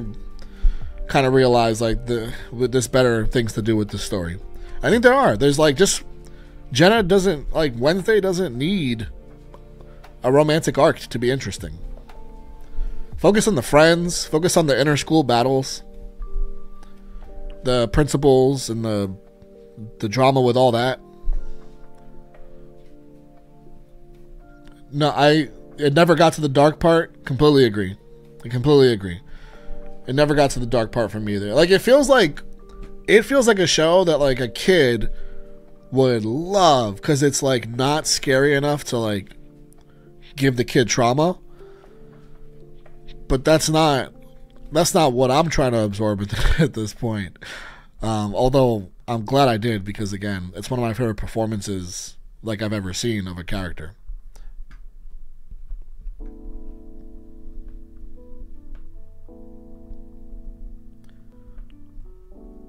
kind of realize, like, there's better things to do with the story. I think there are. There's, like, just... Jenna doesn't... Like, Wednesday doesn't need a romantic arc to be interesting. Focus on the friends. Focus on the inter school battles. The principals and the drama with all that. No, it never got to the dark part. Completely agree. I completely agree. It never got to the dark part for me either. Like, it feels like a show that like a kid would love because it's like not scary enough to like give the kid trauma, but that's not what I'm trying to absorb at this point. Although I'm glad I did because, again, it's one of my favorite performances like I've ever seen of a character.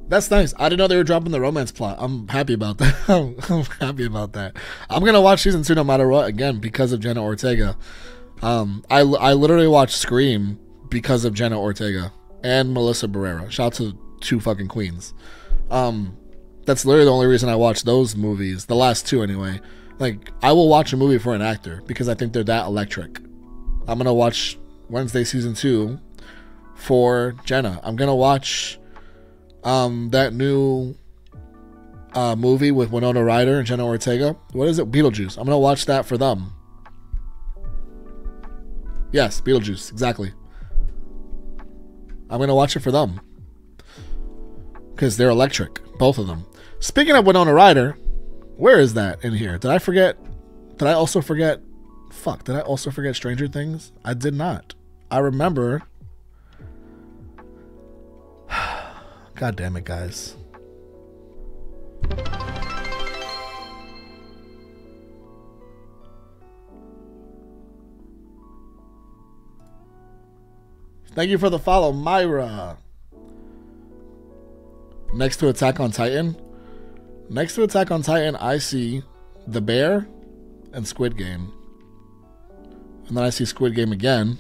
That's nice. I didn't know they were dropping the romance plot. I'm happy about that. I'm happy about that. I'm gonna watch season 2 no matter what, again, because of Jenna Ortega. I literally watched Scream because of Jenna Ortega and Melissa Barrera. Shout out to two fucking queens. That's literally the only reason I watched those movies. The last two, anyway. Like, I will watch a movie for an actor because I think they're that electric. I'm gonna watch Wednesday season 2 for Jenna. I'm gonna watch that new movie with Winona Ryder and Jenna Ortega. What is it? Beetlejuice. I'm gonna watch that for them. Yes, Beetlejuice. Exactly. I'm gonna watch it for them because they're electric, both of them. Speaking of Winona Ryder, where is that in here? Did I forget? Did I also forget? Fuck. Did I also forget Stranger Things? I did not. I remember. God damn it, guys. Thank you for the follow, Myra. Next to Attack on Titan. Next to Attack on Titan, I see The Bear and Squid Game. And then I see Squid Game again.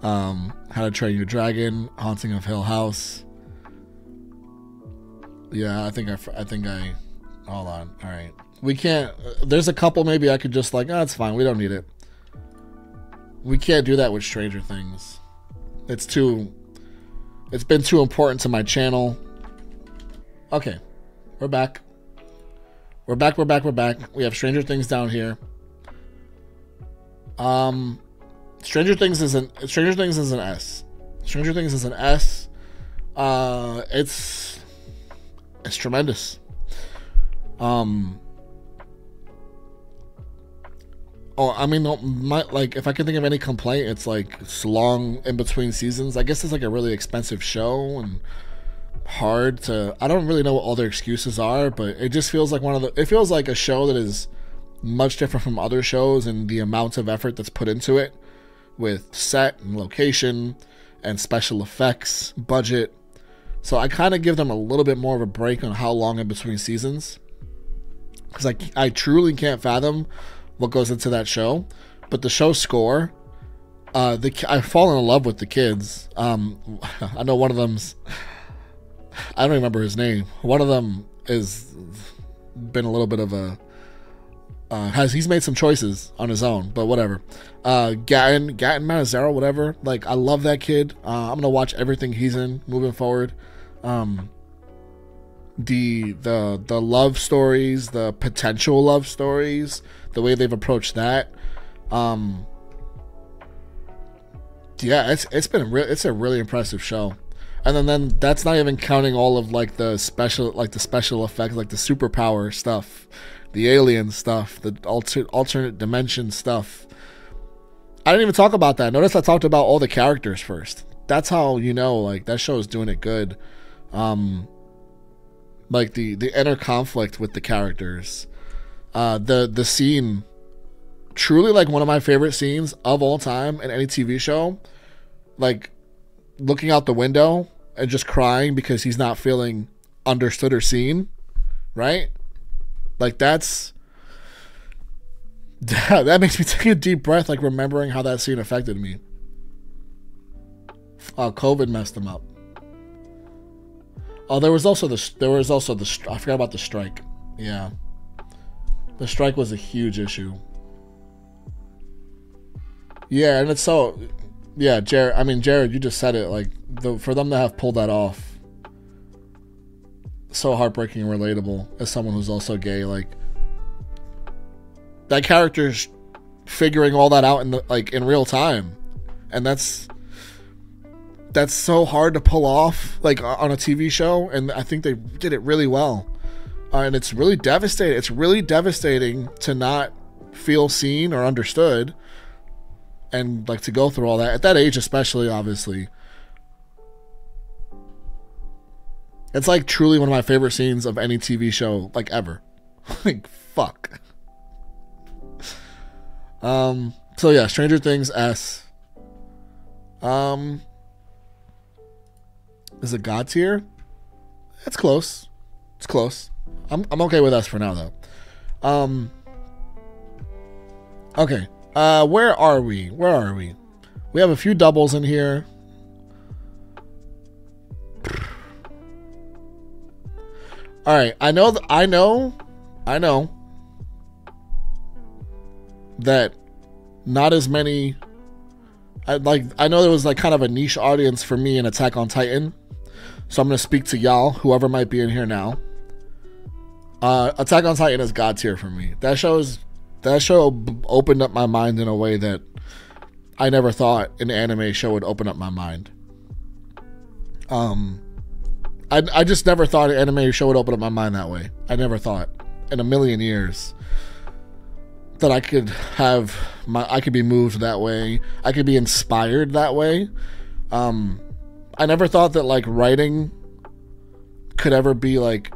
How to Train Your Dragon, Haunting of Hill House. Yeah, I think I hold on. All right, we can't. There's a couple maybe I could just like. Oh, it's fine. We don't need it. We can't do that with Stranger Things. It's been too important to my channel. Okay, we're back. We're back. We have Stranger Things down here. Stranger Things is an S. Stranger Things is an S. It's tremendous. I mean, like, if I can think of any complaint, it's like it's long in between seasons. I guess it's like a really expensive show, and hard to. I don't really know what all their excuses are, but it just feels like it feels like a show that is much different from other shows, and the amount of effort that's put into it with set and location and special effects, budget. So I kind of give them a little bit more of a break on how long in between seasons, because I truly can't fathom what goes into that show. But the show score, I've fallen in love with the kids. I know one of them's, I don't remember his name. One of them is been a little bit of a he's made some choices on his own, but whatever. Gatton Matazzaro, whatever. Like, I love that kid. I'm gonna watch everything he's in moving forward. The love stories, the potential love stories, the way they've approached that. Yeah, it's a really impressive show. And then that's not even counting all of like the special effects, like the superpower stuff, the alien stuff, the alternate dimension stuff. I didn't even talk about that. Notice I talked about all the characters first. That's how you know, like, that show is doing it good. Like the inner conflict with the characters, the scene, truly like one of my favorite scenes of all time in any TV show. Like, looking out the window and just crying because he's not feeling understood or seen, right? Like, that makes me take a deep breath, like, remembering how that scene affected me. COVID messed him up. Oh, there was also the I forgot about the strike. Yeah, the strike was a huge issue. Yeah, and it's so, yeah, Jared, you just said it. Like, for them to have pulled that off, so heartbreaking and relatable as someone who's also gay. Like, that character's figuring all that out in real time, and that's so hard to pull off, like, on a TV show, and I think they did it really well. And it's really devastating. It's really devastating to not feel seen or understood, and like to go through all that at that age, especially. Obviously, it's like truly one of my favorite scenes of any TV show, like, ever. Like, fuck. So yeah, Stranger Things S. Is it God tier? It's close. It's close. I'm okay with S for now, though. Okay. Where are we? We have a few doubles in here. All right. I know that not as many. I know there was like kind of a niche audience for me in Attack on Titan. So I'm going to speak to y'all, whoever might be in here now. Attack on Titan is God tier for me. That show opened up my mind in a way that I never thought an anime show would open up my mind. I just never thought an anime show would open up my mind that way. I never thought in a million years that I could be moved that way. I could be inspired that way. I never thought that, like, writing could ever be like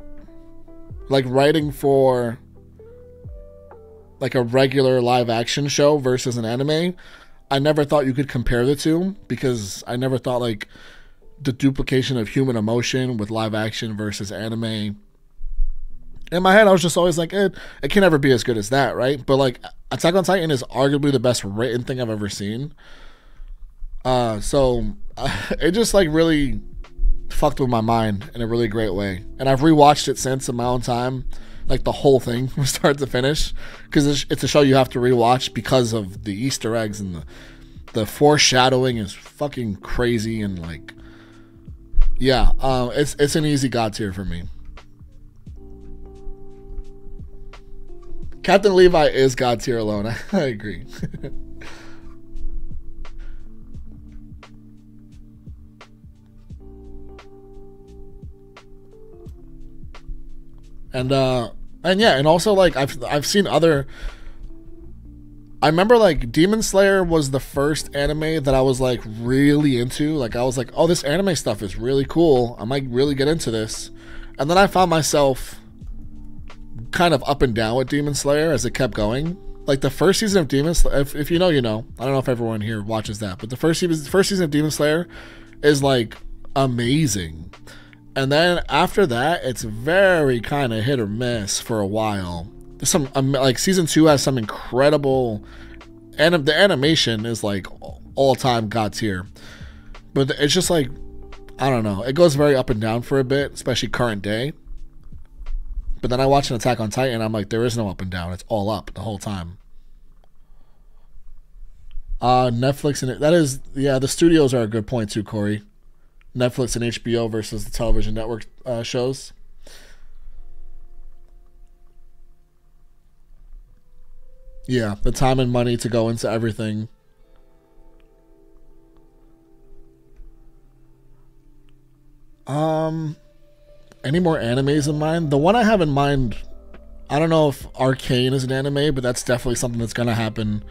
writing for like a regular live action show versus an anime. I never thought you could compare the two, because I never thought, like, the duplication of human emotion with live action versus anime. In my head, I was just always like, it can never be as good as that, right? But, like, Attack on Titan is arguably the best written thing I've ever seen. So it just, like, really fucked with my mind in a really great way. And I've rewatched it since in my own time, like the whole thing from start to finish, because it's a show you have to rewatch because of the Easter eggs, and the foreshadowing is fucking crazy. And, like, yeah, it's an easy God tier for me. Captain Levi is God tier alone. I agree. And yeah, and also, like, I've seen other I remember like Demon Slayer was the first anime that I was like really into. Like I was like, oh, this anime stuff is really cool. I might really get into this. And then I found myself kind of up and down with Demon Slayer as it kept going. Like the first season of Demon Slayer, if you know, you know. I don't know if everyone here watches that, but the first season of Demon Slayer is like amazing. And then after that, it's very kind of hit or miss for a while. There's some like season 2 has some incredible, and the animation is like all time god tier. But it's just like, I don't know. It goes very up and down for a bit, especially current day. But then I watch an Attack on Titan, I'm like, there is no up and down. It's all up the whole time. Netflix and that is, yeah, the studios are a good point too, Corey. Netflix and HBO versus the television network shows. Yeah, the time and money to go into everything. Any more animes in mind? The one I have in mind, I don't know if Arcane is an anime, but that's definitely something that's gonna happen.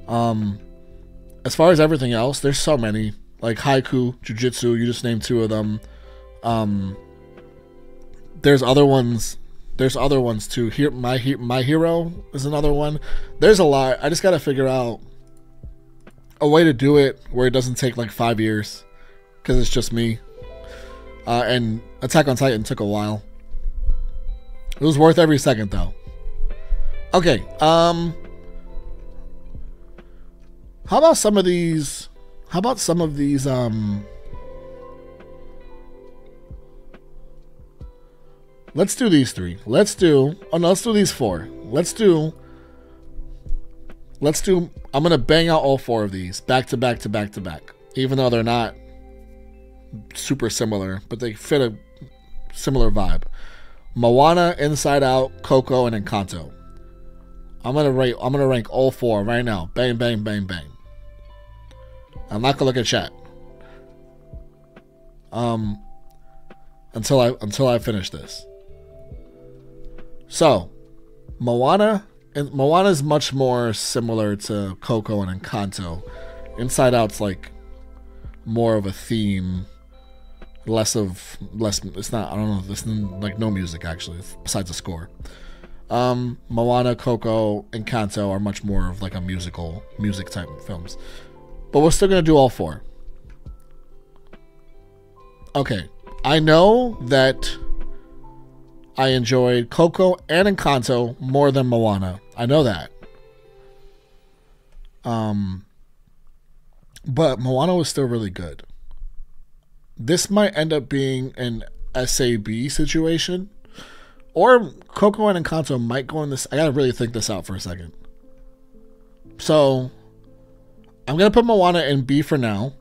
As far as everything else, there's so many. Like Haiku, Jujutsu, you just named 2 of them. There's other ones. There's other ones too. Here, My Hero is another one. There's a lot. I just gotta figure out a way to do it where it doesn't take like 5 years, because it's just me. And Attack on Titan took a while. It was worth every second though. Okay. How about some of these? Let's do these 3. Let's do these 4. I'm gonna bang out all 4 of these back to back to back to back, even though they're not super similar, but they fit a similar vibe. Moana, Inside Out, Coco, and Encanto. I'm gonna rank all 4 right now. Bang, bang, bang, bang. I'm not gonna look at chat. Until I finish this. So, Moana is much more similar to Coco and Encanto. Inside Out's like more of a theme. Less. It's not. I don't know. There's like no music actually, besides the score. Moana, Coco, and Encanto are much more of like a music type of films. But we're still gonna do all 4. Okay, I know that I enjoyed Coco and Encanto more than Moana. I know that. But Moana was still really good. This might end up being an SAB situation. Or Coco and Encanto might go in this. I gotta really think this out for a second. So, I'm gonna put Moana in B for now.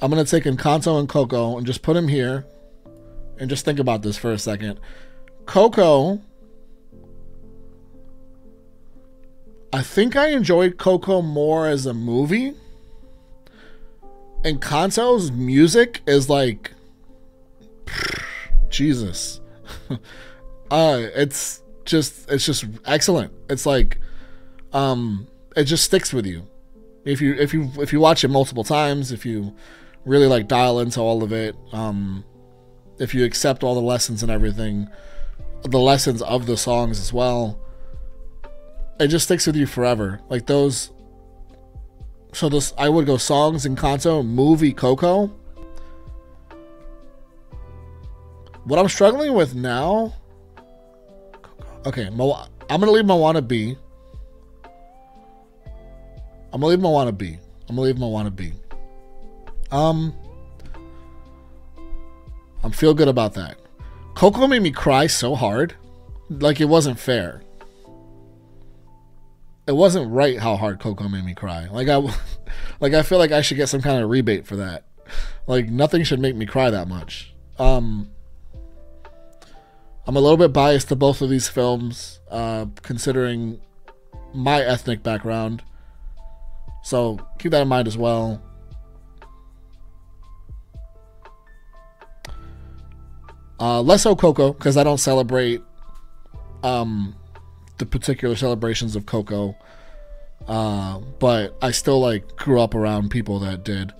I'm gonna take Encanto and Coco and just put them here. And just think about this for a second. Coco, I think I enjoyed Coco more as a movie. Encanto's music is like, Jesus. It's just excellent. It's like, it just sticks with you. If you watch it multiple times, if you really like dial into all of it, if you accept all the lessons and everything, the lessons of the songs as well, it just sticks with you forever. Like those. So this, I would go songs Encanto, movie Coco. What I'm struggling with now. Okay, I'm gonna leave Moana B. I'm gonna leave Moana B. I feel good about that. Coco made me cry so hard, like it wasn't fair. It wasn't right how hard Coco made me cry. Like I feel like I should get some kind of rebate for that. Like nothing should make me cry that much. I'm a little bit biased to both of these films, considering my ethnic background. So keep that in mind as well. Less so Coco, because I don't celebrate the particular celebrations of Coco. But I still like grew up around people that did,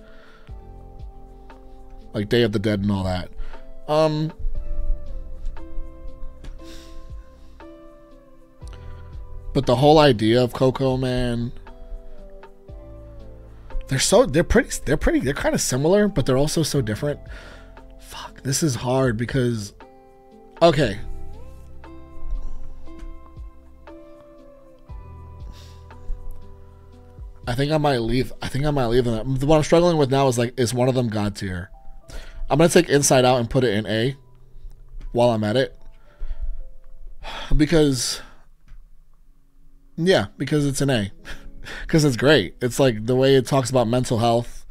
like Day of the Dead and all that. But the whole idea of Coco, man, they're kind of similar, but they're also so different. Fuck, this is hard because, okay. I think I might leave them. What I'm struggling with now is one of them God tier? I'm gonna take Inside Out and put it in A while I'm at it. Because it's an A. Because it's great. It's like the way it talks about mental health.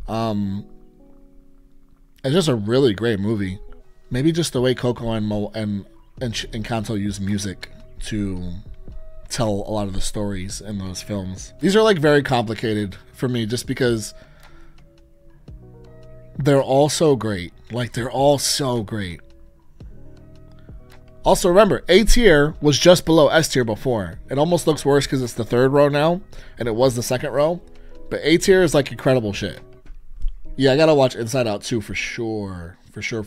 It's just a really great movie. Maybe just the way Coco and Encanto use music to tell a lot of the stories in those films. These are like very complicated for me just because they're all so great. Like, they're all so great. Also, remember, A tier was just below S tier before. It almost looks worse because it's the third row now, and it was the second row. But A tier is like incredible shit. Yeah, I gotta watch Inside Out 2 for sure. For sure.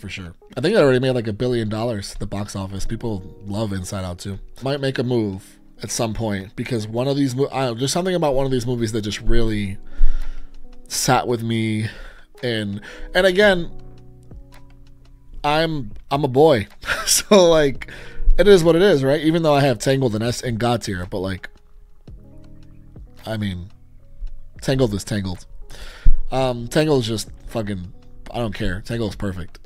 I think it already made like $1 billion at the box office. People love Inside Out 2. Might make a move at some point because one of these, there's something about one of these movies that just really sat with me. And again, I'm a boy, so like it is what it is, right? Even though I have Tangled and S and God tier, but like, I mean, Tangled is Tangled. Tangled is just fucking, I don't care. Tangled is perfect.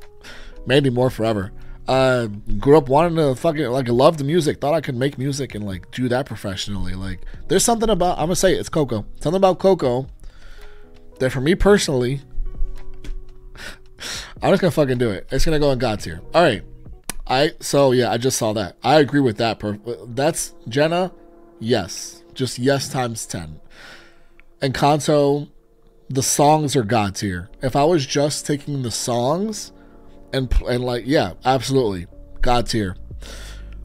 Made me more forever. Grew up wanting to fucking, like, I loved the music. Thought I could make music and like do that professionally. Like, there's something about, I'm gonna say it's Coco. Something about Coco that for me personally, I'm just gonna fucking do it. It's gonna go in God tier. All right. I just saw that. I agree with that. That's Jenna. Yes, just yes times 10. And Encanto, the songs are God tier. If I was just taking the songs and like, yeah, absolutely God tier.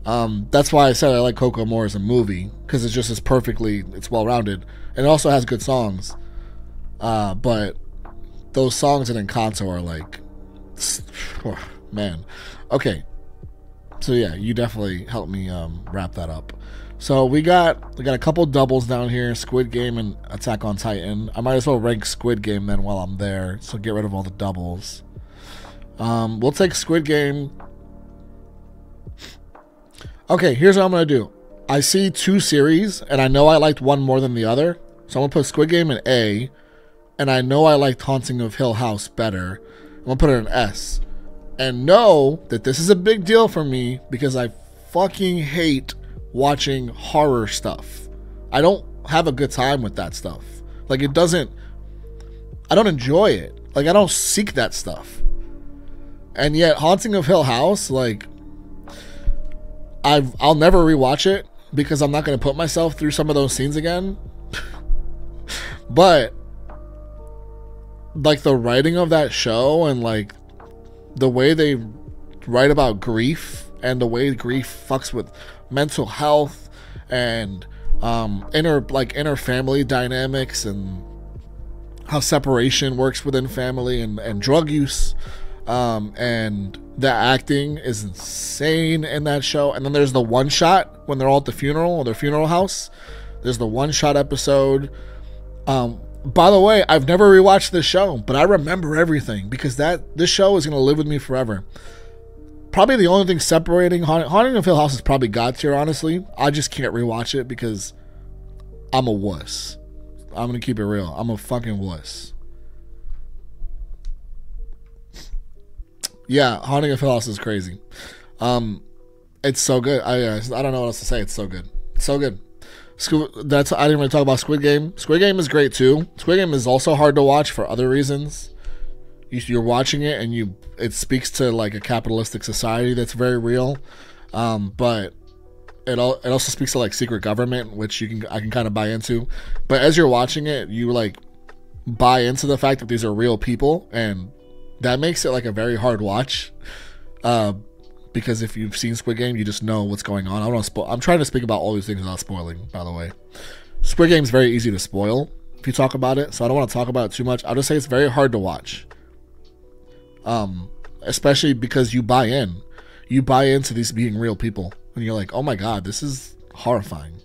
That's why I said I like Coco more as a movie, because it's just it's well rounded and it also has good songs. But those songs in Encanto are like, oh, man. Okay. So yeah, you definitely helped me wrap that up. So we got a couple doubles down here, Squid Game and Attack on Titan. I might as well rank Squid Game then while I'm there, so get rid of all the doubles. We'll take Squid Game. Okay, here's what I'm gonna do. I see two series, and I know I liked one more than the other, so I'm gonna put Squid Game in A, and I know I liked Haunting of Hill House better. I'm gonna put it in S. And know that this is a big deal for me because I fucking hate watching horror stuff. I don't have a good time with that stuff. Like, I don't enjoy it. Like, I don't seek that stuff. And yet, Haunting of Hill House, like, I'll never rewatch it because I'm not going to put myself through some of those scenes again. But, like, the writing of that show and, like, the way they write about grief and the way grief fucks with mental health and inner family dynamics and how separation works within family and drug use, and the acting is insane in that show. And then there's the one shot when they're all at the funeral or their funeral house. There's the one shot episode. By the way, I've never rewatched this show, but I remember everything because this show is going to live with me forever. Probably the only thing separating Haunting of Hill House is probably God tier, honestly. I just can't rewatch it because I'm a wuss. I'm going to keep it real. I'm a fucking wuss. Yeah, Haunting of Hill House is crazy. It's so good. I don't know what else to say. It's so good. So good. I didn't really talk about Squid Game. Squid Game is great too. Squid Game is also hard to watch for other reasons. You're watching it and it speaks to like a capitalistic society that's very real, but it also speaks to like secret government, which I can kind of buy into. But as you're watching it, you like buy into the fact that these are real people, and that makes it like a very hard watch, because if you've seen Squid Game, you just know what's going on. I'm trying to speak about all these things without spoiling, by the way. Squid Game's very easy to spoil if you talk about it, so I don't want to talk about it too much. I'll just say it's very hard to watch. Especially because you buy in. You buy into these being real people. And you're like, oh my god, this is horrifying.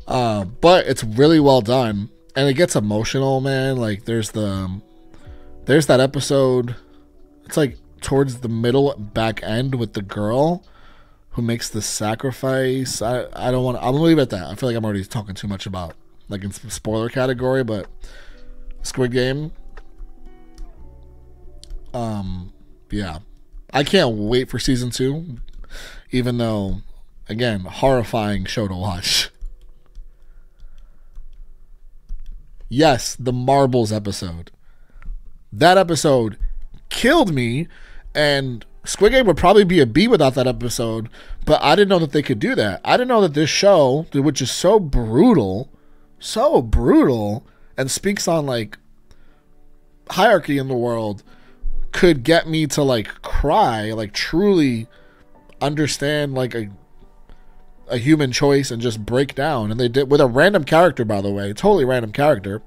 But it's really well done. And it gets emotional, man. Like, there's that episode. It's like towards the middle back end with the girl who makes the sacrifice. I don't want to, I'm gonna leave it at that. I feel like I'm already talking too much about, like, in spoiler category, but Squid Game. Yeah. I can't wait for season 2. Even though, again, horrifying show to watch. Yes, the marbles episode. That episode killed me, and Squid Game would probably be a B without that episode, but I didn't know that they could do that. I didn't know that this show, which is so brutal, and speaks on, like, hierarchy in the world, could get me to, like, cry, like, truly understand, like, a human choice and just break down. And they did, with a random character, by the way, totally random character,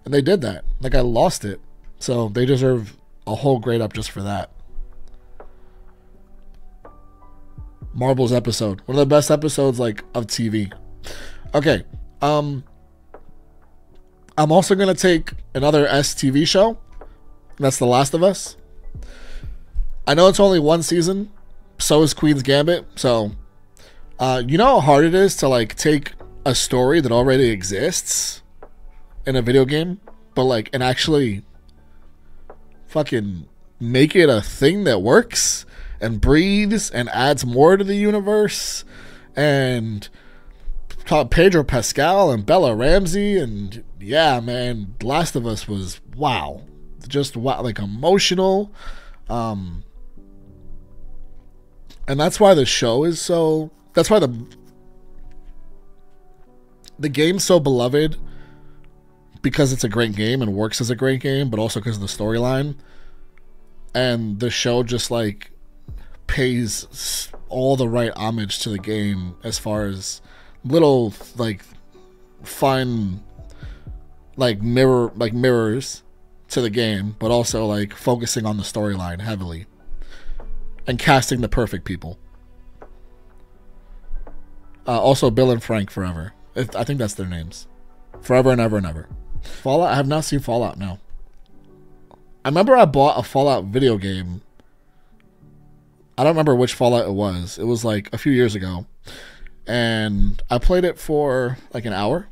and they did that. Like, I lost it. So they deserve a whole grade up just for that. Marbles episode, one of the best episodes, like, of TV. Okay, I'm also gonna take another TV show. That's The Last of Us. I know it's only one season. So is Queen's Gambit. So, you know how hard it is to, like, take a story that already exists in a video game, but, like, and actually fucking make it a thing that works and breathes and adds more to the universe. And Pedro Pascal and Bella Ramsey, and yeah, man, Last of Us was wow. Just wow, like, emotional. And that's why the show is so, that's why the game's so beloved, because it's a great game and works as a great game, but also because of the storyline. And the show just, like, pays all the right homage to the game as far as little, like, fun, like, mirrors to the game, but also, like, focusing on the storyline heavily and casting the perfect people. Also, Bill and Frank Forever. I think that's their names. Forever and Ever and Ever. Fallout? I have not seen Fallout, no. I remember I bought a Fallout video game. I don't remember which Fallout it was. It was, like, a few years ago. And I played it for, like, an hour.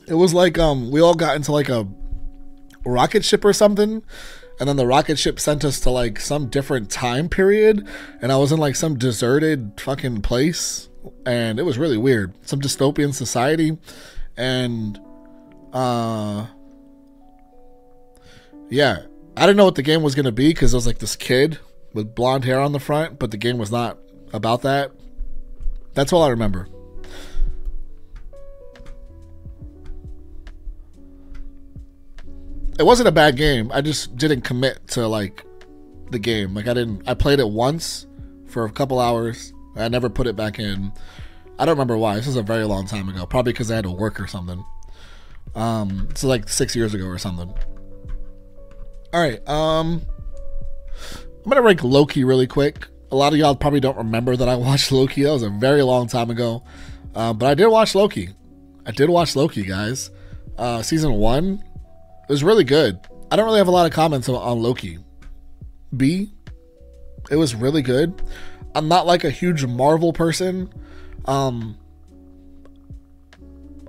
It was like, we all got into, like, a rocket ship or something, and then the rocket ship sent us to, like, some different time period, and I was in, like, some deserted fucking place, and it was really weird. Some dystopian society, and, yeah. I didn't know what the game was going to be, because it was, like, this kid with blonde hair on the front, but the game was not about that. That's all I remember. It wasn't a bad game. I just didn't commit to, like, the game. Like, I played it once for a couple hours. I never put it back in. I don't remember why. This was a very long time ago. Probably because I had to work or something. So, like, 6 years ago or something. Alright, I'm gonna rank Loki really quick. A lot of y'all probably don't remember that I watched Loki. That was a very long time ago. But I did watch Loki. I did watch Loki, guys. Season 1. It was really good. I don't really have a lot of comments on Loki. B. It was really good. I'm not, like, a huge Marvel person. I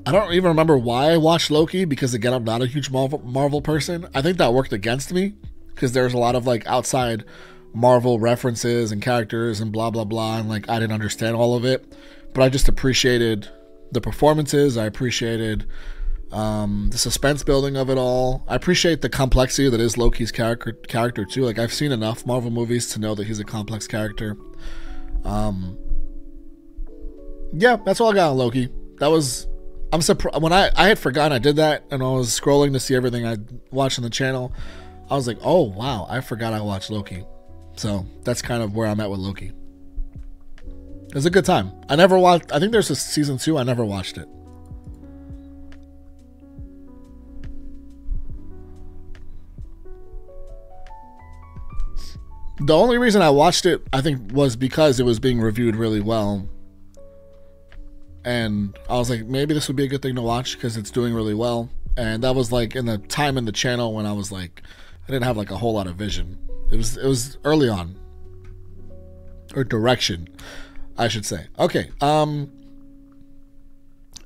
don't even remember why I watched Loki, because, again, I'm not a huge Marvel person. I think that worked against me, because there's a lot of, like, outside Marvel references and characters and blah, blah, blah, and, like, I didn't understand all of it. But I just appreciated the performances. I appreciated the suspense building of it all. I appreciate the complexity that is Loki's character too. Like, I've seen enough Marvel movies to know that he's a complex character. Yeah, that's all I got on Loki. That was, I'm surprised when I had forgotten I did that, and I was scrolling to see everything I watched on the channel. I was like, oh wow, I forgot I watched Loki. So that's kind of where I'm at with Loki. It was a good time. I never watched. I think there's a season 2. I never watched it. The only reason I watched it, I think, was because it was being reviewed really well. And I was like, maybe this would be a good thing to watch because it's doing really well. And that was like in the time in the channel when I was like, I didn't have like a whole lot of vision. It was early on. Or direction, I should say. Okay.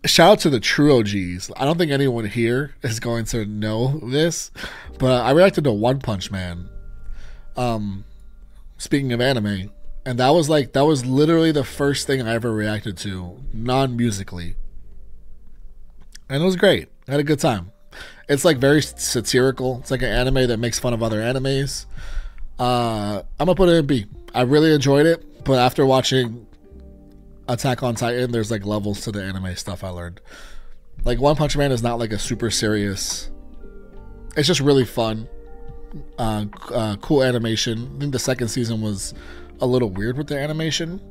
Shout out to the true OGs. I don't think anyone here is going to know this, but I reacted to One Punch Man. Speaking of anime, and that was literally the first thing I ever reacted to, non-musically. And it was great. I had a good time. It's like very satirical. It's like an anime that makes fun of other animes. I'm gonna put it in B. I really enjoyed it, but after watching Attack on Titan, there's like levels to the anime stuff I learned. Like One Punch Man is not like a super serious. It's just really fun. Cool animation. I think the second season was a little weird with the animation.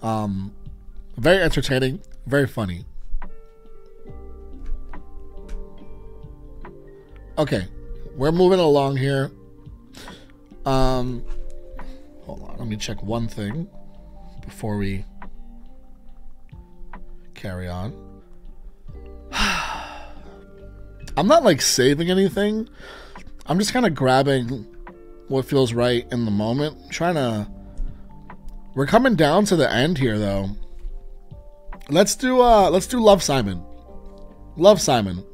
Very entertaining, very funny. Okay, we're moving along here. Hold on, let me check one thing before we carry on. I'm not like saving anything. I'm just kind of grabbing what feels right in the moment. We're coming down to the end here though. Let's do Love, Simon. Love, Simon.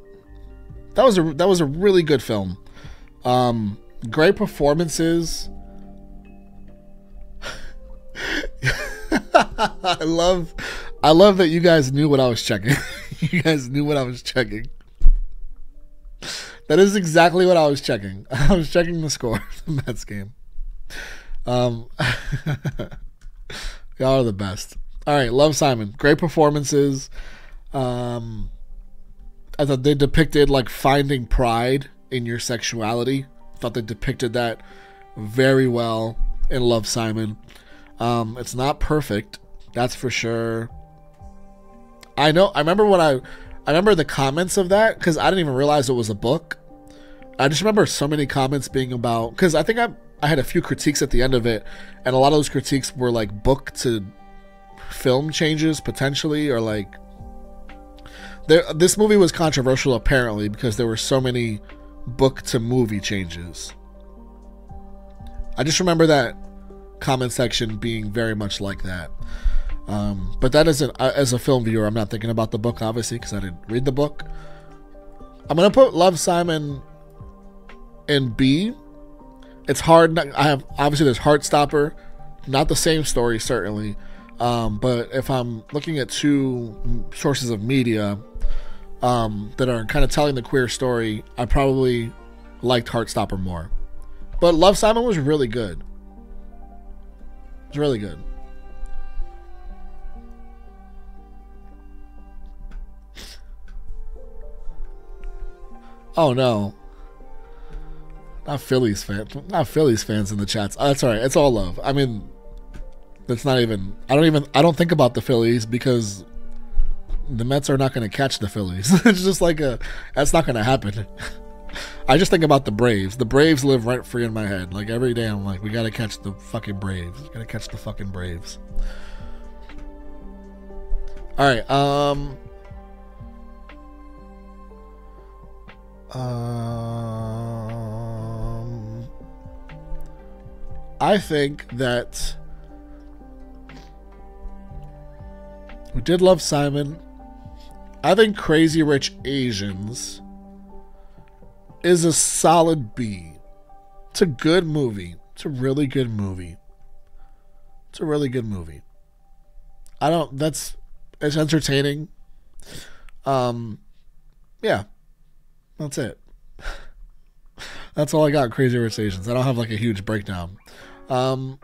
That was a really good film. Great performances. I love that you guys knew what I was checking. You guys knew what I was checking. That is exactly what I was checking. I was checking the score of the Mets game. Y'all are the best. All right, Love, Simon. Great performances. I thought they depicted like finding pride in your sexuality. I thought they depicted that very well in Love, Simon. It's not perfect, that's for sure. I remember the comments of that because I didn't even realize it was a book. I just remember so many comments being about, because I think I had a few critiques at the end of it, and a lot of those critiques were like book to film changes potentially, or like this movie was controversial apparently because there were so many book to movie changes. I just remember that comment section being very much like that. But that isn't, as a film viewer, I'm not thinking about the book obviously because I didn't read the book. I'm gonna put Love, Simon in B. It's hard. Obviously there's Heartstopper, not the same story certainly, but if I'm looking at two sources of media that are kind of telling the queer story, I probably liked Heartstopper more. But Love, Simon was really good. It was really good. Oh no. Not Phillies fans in the chats. Oh, that's all right. It's all love. I mean, that's not even. I don't think about the Phillies because the Mets are not going to catch the Phillies. It's just like that's not going to happen. I just think about the Braves. The Braves live rent free in my head. Like every day, I'm like, we got to catch the fucking Braves. We got to catch the fucking Braves. All right. I think that we did Love, Simon. I think Crazy Rich Asians is a solid B. It's a good movie. It's a really good movie. It's a really good movie. It's entertaining. Yeah. That's it. That's all I got, Crazy Rich Asians. I don't have like a huge breakdown. I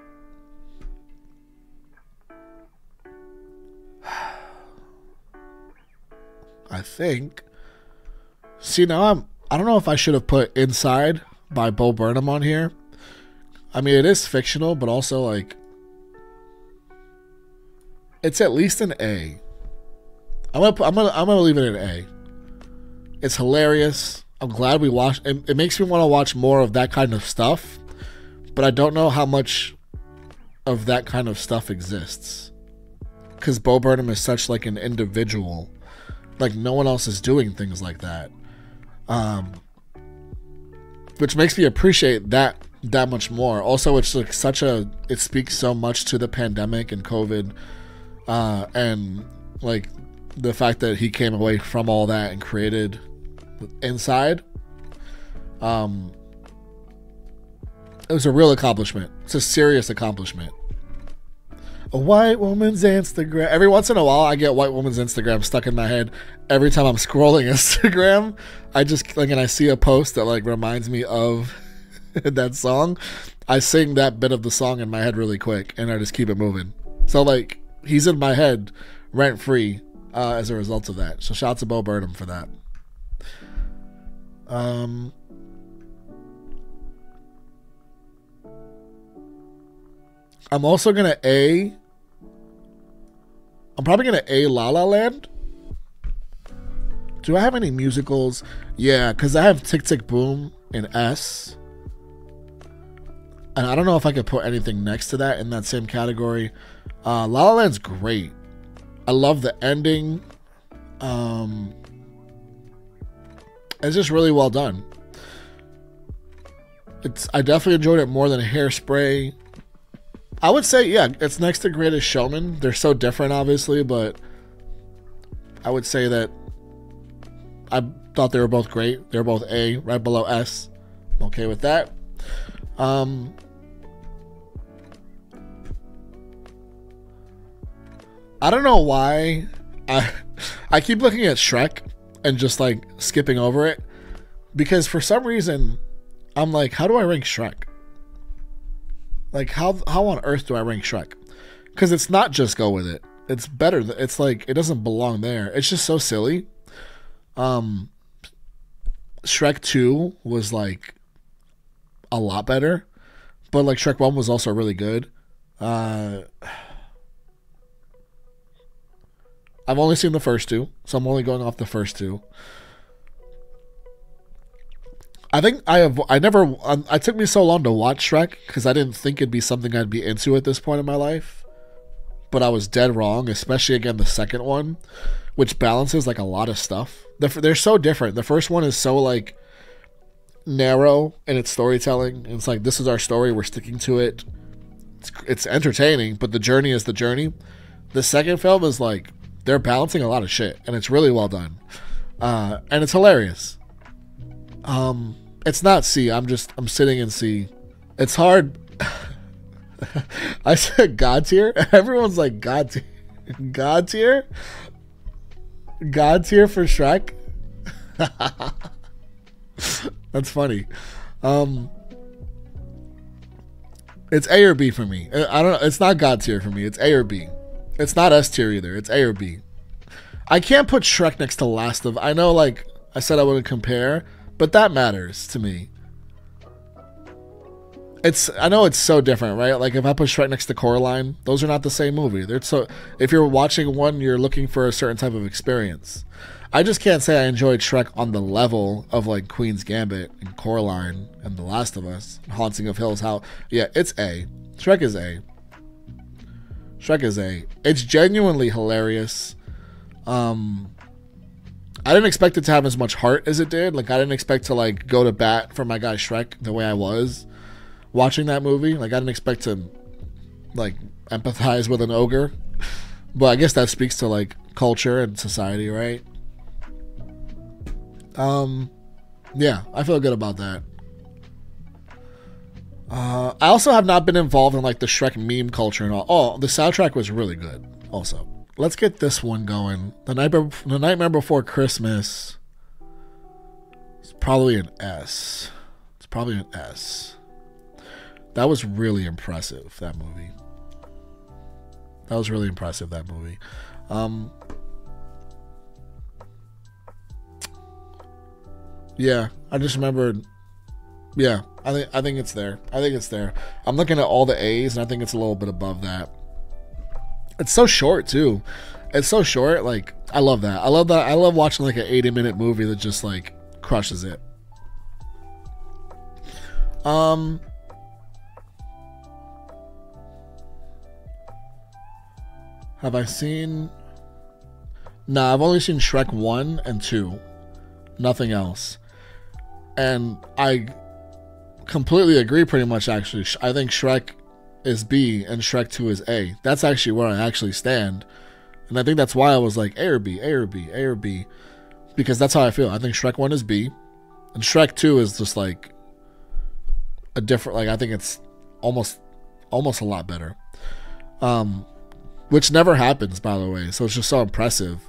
think. See, now I don't know if I should have put Inside by Bo Burnham on here. I mean, it is fictional, but also like it's at least an A. I'm gonna leave it an A. It's hilarious. I'm glad we watched. It makes me want to watch more of that kind of stuff, but I don't know how much of that kind of stuff exists because Bo Burnham is such like an individual. Like no one else is doing things like that, which makes me appreciate that much more. Also, it's like it speaks so much to the pandemic and COVID, and like the fact that he came away from all that and created Inside. It was a real accomplishment. It's a serious accomplishment. A white woman's Instagram. Every once in a while, I get white woman's Instagram stuck in my head. Every time I'm scrolling Instagram, I just like, and I see a post that like reminds me of that song. I sing that bit of the song in my head really quick, and I just keep it moving. So like, he's in my head rent free as a result of that. So shout out to Bo Burnham for that. I'm also gonna I'm probably gonna La La Land. Do I have any musicals? Yeah, because I have Tick Tick Boom in S. And I don't know if I could put anything next to that in that same category. La La Land's great. I love the ending. It's just really well done. I definitely enjoyed it more than Hairspray. I would say, yeah, it's next to Greatest Showman. They're so different, obviously, but I would say that I thought they were both great. They were both A, right below S. I'm okay with that. I don't know why I keep looking at Shrek and just like skipping over it, because for some reason I'm like, how do I rank Shrek? Like how on earth do I rank Shrek? Because it's not just go with it. It's better. It's like it doesn't belong there. It's just so silly. Shrek 2 was like a lot better, but like Shrek 1 was also really good. I've only seen the first two, so I'm only going off the first two. I think it took me so long to watch Shrek because I didn't think it'd be something I'd be into at this point in my life. But I was dead wrong, especially again the second one, which balances like a lot of stuff. They're so different. The first one is so like narrow in its storytelling. It's like, this is our story, we're sticking to it. It's entertaining, but the journey is the journey. The second film is like, they're balancing a lot of shit, and it's really well done. And it's hilarious. It's not C. I'm sitting in C. It's hard. I said God tier. Everyone's like God tier. God tier? God tier for Shrek? That's funny. It's A or B for me. I don't know. It's not God tier for me. It's A or B. It's not S tier either. It's A or B. I can't put Shrek next to Last of... I know, like, I said I wouldn't compare, but that matters to me. I know it's so different, right? Like, if I put Shrek next to Coraline, those are not the same movie. If you're watching one, you're looking for a certain type of experience. I just can't say I enjoyed Shrek on the level of, like, Queen's Gambit and Coraline and The Last of Us, and Haunting of Hill House. Yeah, it's A. Shrek is A. Shrek is A. It's genuinely hilarious. I didn't expect it to have as much heart as it did. Like, I didn't expect to, like, go to bat for my guy Shrek the way I was watching that movie. Like, I didn't expect to, like, empathize with an ogre. But I guess that speaks to, like, culture and society, right? Yeah, I feel good about that. I also have not been involved in like the Shrek meme culture and all. Oh, the soundtrack was really good also. Let's get this one going. The Nightmare Before Christmas. It's probably an S. It's probably an S. That was really impressive, that movie. That was really impressive, that movie. Yeah, I just remembered Yeah, I think it's there. I think it's there. I'm looking at all the A's, and I think it's a little bit above that. It's so short too. It's so short. Like, I love that. I love that. I love watching like an 80-minute movie that just like crushes it. Have I seen? Nah, I've only seen Shrek 1 and 2. Nothing else. And I completely agree pretty much, actually. I think Shrek is B and Shrek 2 is A. That's actually where I actually stand. And I think that's why I was like A or B, A or B, A or B. Because that's how I feel. I think Shrek 1 is B. And Shrek 2 is just like a different, like, I think it's almost a lot better. Which never happens, by the way. So it's just so impressive.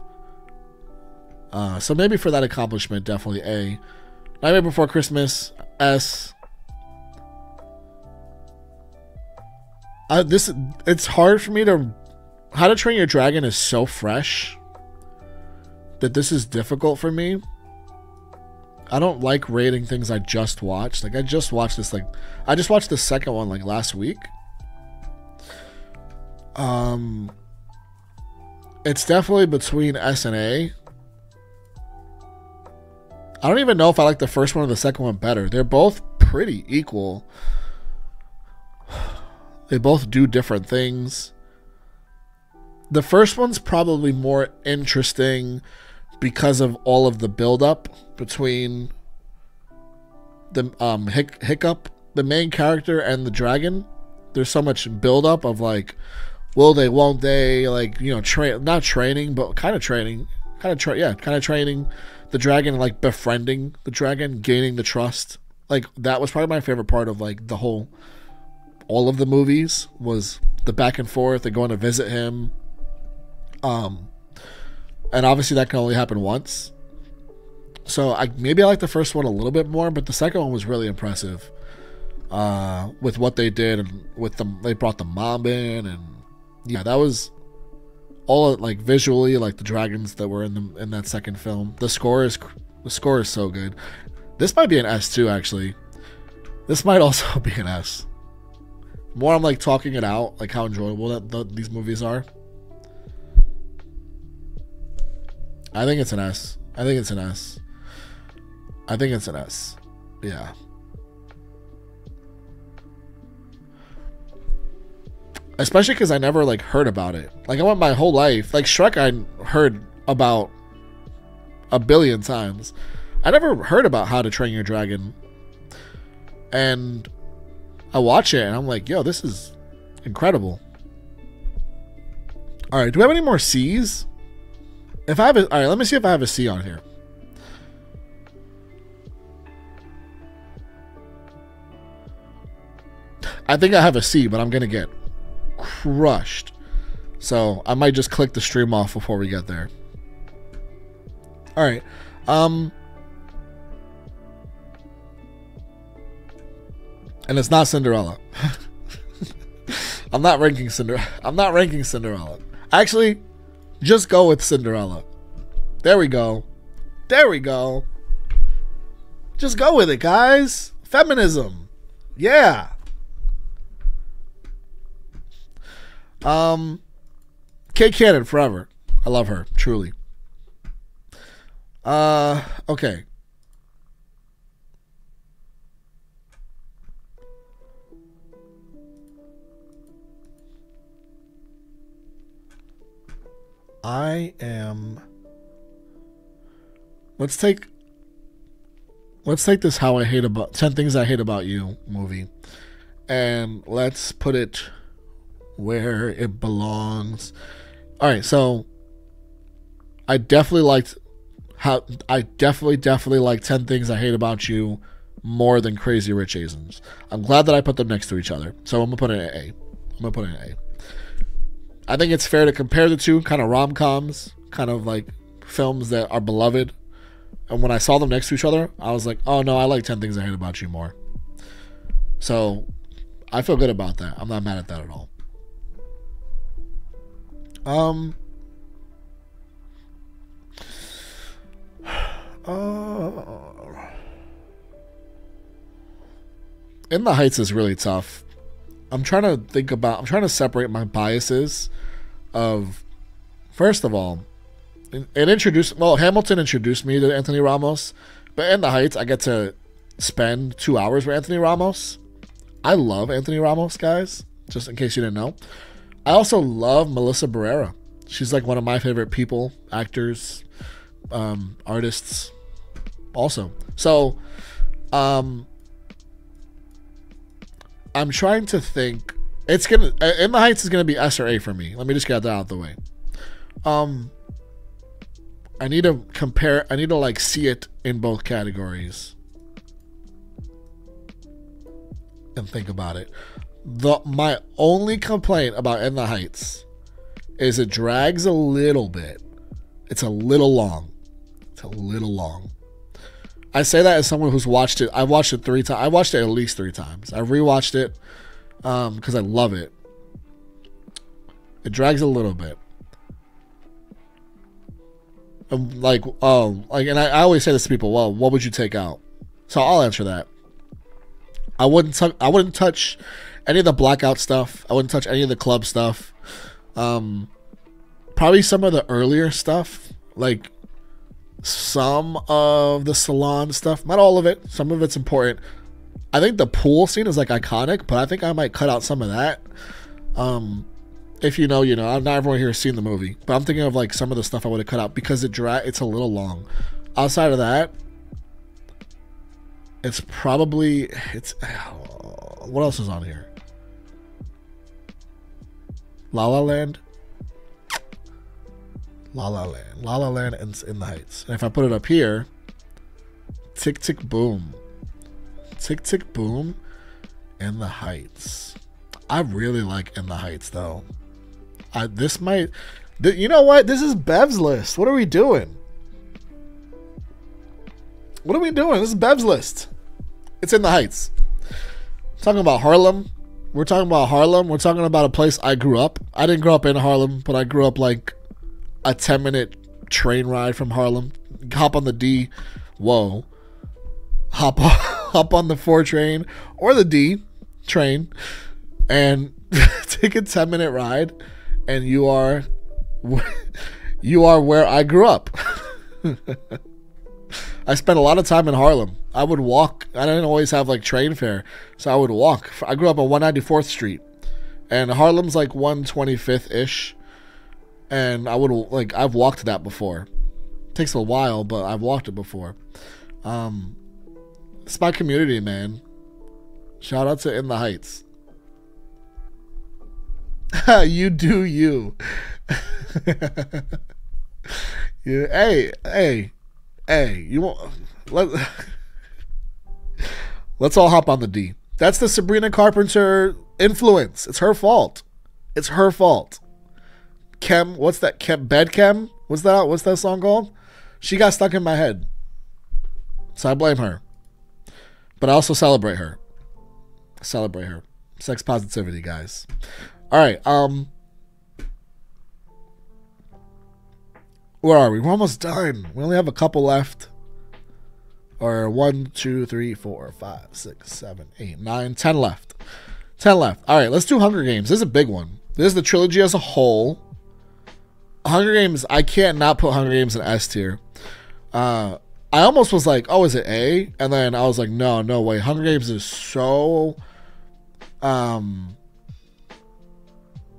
So maybe for that accomplishment, definitely A. Nightmare Before Christmas, S. It's hard for me to... How to Train Your Dragon is so fresh that this is difficult for me. I don't like rating things I just watched. Like, I just watched this, like... I just watched the second one, like, last week. It's definitely between S and A. I don't even know if I like the first one or the second one better. They're both pretty equal. They both do different things. The first one's probably more interesting because of all of the build-up between the Hiccup, the main character, and the dragon. There's so much build-up of like, will they, won't they, like, you know, not training, but kind of training. Kind of training the dragon, like befriending the dragon, gaining the trust. Like, that was probably my favorite part of like all of the movies, was the back and forth and going to visit him. And obviously that can only happen once. So maybe I like the first one a little bit more, but the second one was really impressive. With what they did, and with them, they brought the mom in, and yeah, that was all like visually, like the dragons that were in that second film. The score is so good. This might be an S too, actually. This might also be an S. More I'm like talking it out, like how enjoyable these movies are. I think it's an S. I think it's an S. I think it's an S. Yeah. Especially because I never like heard about it. Like, I went my whole life. Like Shrek, I heard about a billion times. I never heard about How to Train Your Dragon. And I watch it and I'm like, yo, this is incredible. All right, do we have any more C's? If I have all right, let me see if I have a C on here. I think I have a C, but I'm gonna get crushed. So I might just click the stream off before we get there. All right. And it's not Cinderella. I'm not ranking Cinderella. Actually, just go with Cinderella. There we go. There we go. Just go with it, guys. Feminism. Yeah. Kate Cannon forever. I love her, truly. Okay. Let's take this 10 Things I Hate About You movie, and let's put it where it belongs. All right, so I definitely liked 10 Things I Hate About You more than Crazy Rich Asians. I'm glad that I put them next to each other. So I'm gonna put it in A. I think it's fair to compare the two, kind of rom-coms, kind of like films that are beloved. And when I saw them next to each other, I was like, oh no, I like 10 Things I Hate About You more. So I feel good about that. I'm not mad at that at all. In the Heights is really tough. I'm trying to separate my biases of, first of all, Hamilton introduced me to Anthony Ramos, but In the Heights, I get to spend 2 hours with Anthony Ramos. I love Anthony Ramos, guys, just in case you didn't know. I also love Melissa Barrera. She's like one of my favorite people, actors, artists, also. So, I'm trying to think. In the Heights is gonna be S or A for me. Let me just get that out of the way. I need to compare. I need to like see it in both categories and think about it. My only complaint about In the Heights is it drags a little bit. It's a little long. It's a little long. I say that as someone who's watched it. I've watched it 3 times. I watched it at least 3 times. I rewatched it because I love it. It drags a little bit. And I always say this to people. Well, what would you take out? So I'll answer that. I wouldn't touch any of the blackout stuff. I wouldn't touch any of the club stuff. Probably some of the earlier stuff, like some of the salon stuff. Not all of it. Some of it's important. I think the pool scene is like iconic, but I think I might cut out some of that. If you know, you know. Not everyone here has seen the movie, but I'm thinking of like some of the stuff I would have cut out because it's a little long. Outside of that, it's what else is on here? La La Land. La La Land. La La Land and In the Heights. And if I put it up here, Tick Tick Boom. Tick Tick Boom, In the Heights. I really like In the Heights though. You know what? This is Bev's list. What are we doing? What are we doing? This is Bev's list. It's In the Heights. Talking about Harlem. We're talking about Harlem. We're talking about a place I grew up. I didn't grow up in Harlem, but I grew up like a 10-minute train ride from Harlem. Hop on the D. Whoa. Hop on the 4 train or the D train and take a 10-minute ride, and you are where I grew up. I spent a lot of time in Harlem. I would walk. I didn't always have like train fare, so I would walk. I grew up on 194th Street, and Harlem's like 125th ish, and I've walked that before. It takes a while, but I've walked it before. It's my community, man. Shout out to In the Heights. You do you. Yeah, hey, you won't. Let's all hop on the D. That's the Sabrina Carpenter influence. It's her fault. It's her fault. What's that? Bed Chem? What's that song called? She got stuck in my head. So I blame her. But I also celebrate her. Sex positivity, guys. All right. Where are we? We're almost done. We only have a couple left. Or 1, 2, 3, 4, 5, 6, 7, 8, 9, 10 left. 10 left. All right, let's do Hunger Games. This is a big one. This is the trilogy as a whole. Hunger Games, I can't not put Hunger Games in S tier. I almost was like, oh, is it A? And then I was like, no way. Hunger Games is so...